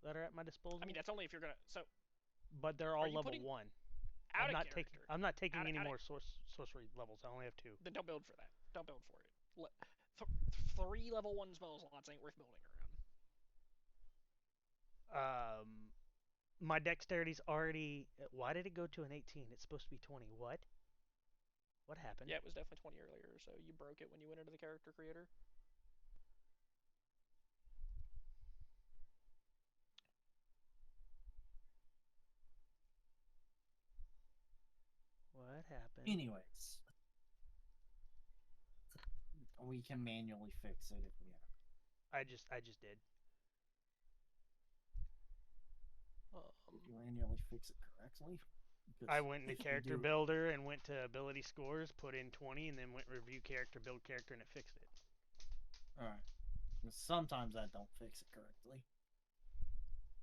that are at my disposal. I mean, that's only if you're gonna. So but they're all you level putting 1. out I'm of not character. taking. I'm not taking any Out more sorcery levels. I only have 2. Then don't build for that. Don't build for it. 3 level 1 spell slots ain't worth building around. My dexterity's already. Why did it go to an 18? It's supposed to be 20. What? What happened? Yeah, it was definitely 20 earlier, so you broke it when you went into the character creator. What happened? Anyways, we can manually fix it if we have. I just did. Did you manually fix it correctly? I went into character builder and went to ability scores, put in 20, and then went review character, build character, and it fixed it. Alright. Sometimes I don't fix it correctly.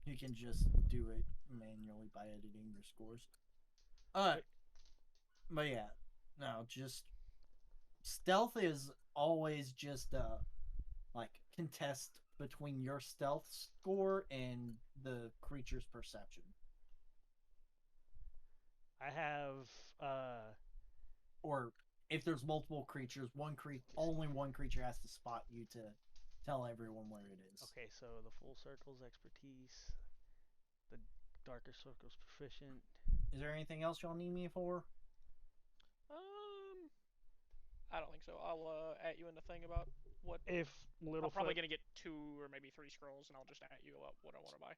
You can just do it manually by editing your scores. But yeah, no, just stealth is always just like contest between your stealth score and the creature's perception. I have or if there's multiple creatures, only one creature has to spot you to tell everyone where it is. Okay, so the full circle's expertise, the darker circle's proficient. Is there anything else y'all need me for? I don't think so. I'll at you in the thing about what. If Littlefoot, I'm probably gonna get 2 or maybe 3 scrolls, and I'll just at you up what I want to buy.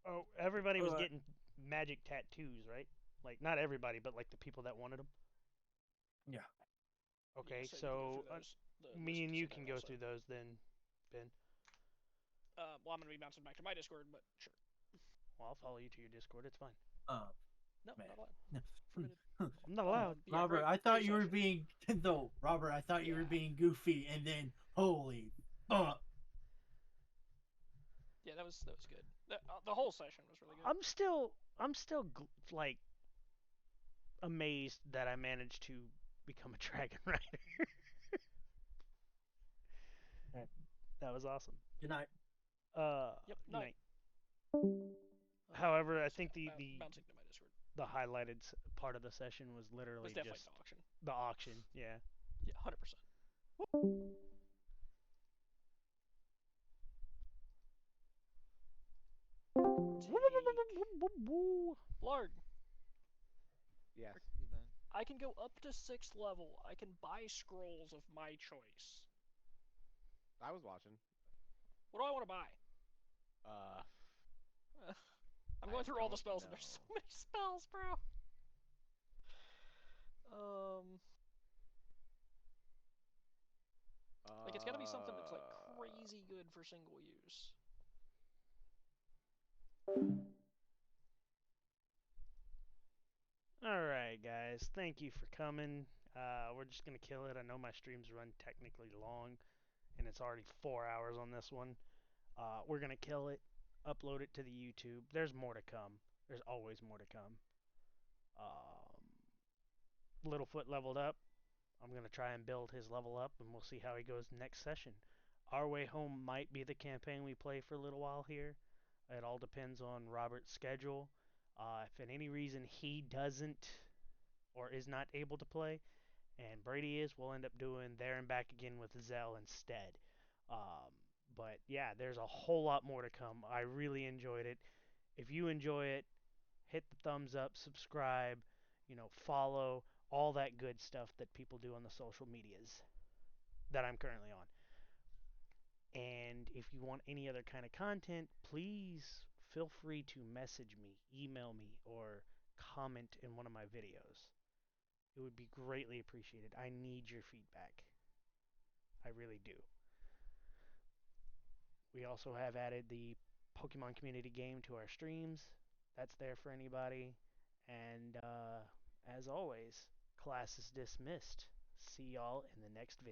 Oh, everybody was getting magic tattoos, right? Like not everybody, but like the people that wanted them. Yeah. Okay, Yeah, so me and you can go through those then, Ben. Well, I'm gonna be bouncing back to my Discord, but sure. Well, I'll follow you to your Discord. It's fine. No, man. not allowed. I'm not allowed. Robert, I thought you were being Robert, I thought you were being goofy, and then holy. Yeah, that was good. The whole session was really good. I'm still like amazed that I managed to become a dragon rider. That was awesome. Good night. Yep. Night. However, I think the bouncing to my Discord. The highlighted part of the session was literally It was definitely just the auction. the auction. Yeah. Yeah, 100%. Larg. Yes. I can go up to 6th level. I can buy scrolls of my choice. I was watching. What do I want to buy? I'm going through all the spells, and there's so many spells, bro. Like it's gotta be something that's like crazy good for single use. Alright, guys. Thank you for coming. We're just going to kill it. I know my streams run technically long, and it's already 4 hours on this one. We're going to kill it, upload it to the YouTube. There's more to come. There's always more to come. Littlefoot leveled up. I'm going to try and build his level up, and we'll see how he goes next session. Our Way Home might be the campaign we play for a little while here. It all depends on Robert's schedule. If for any reason he doesn't or is not able to play, and Brady is, we'll end up doing There and Back Again with Zell instead. But yeah, there's a whole lot more to come. I really enjoyed it. If you enjoy it, hit the thumbs up, subscribe, follow, all that good stuff that people do on the social medias that I'm currently on. And if you want any other kind of content, please feel free to message me, email me, or comment in one of my videos. It would be greatly appreciated. I need your feedback. I really do. We also have added the Pokemon community game to our streams. That's there for anybody. And as always, class is dismissed. See y'all in the next video.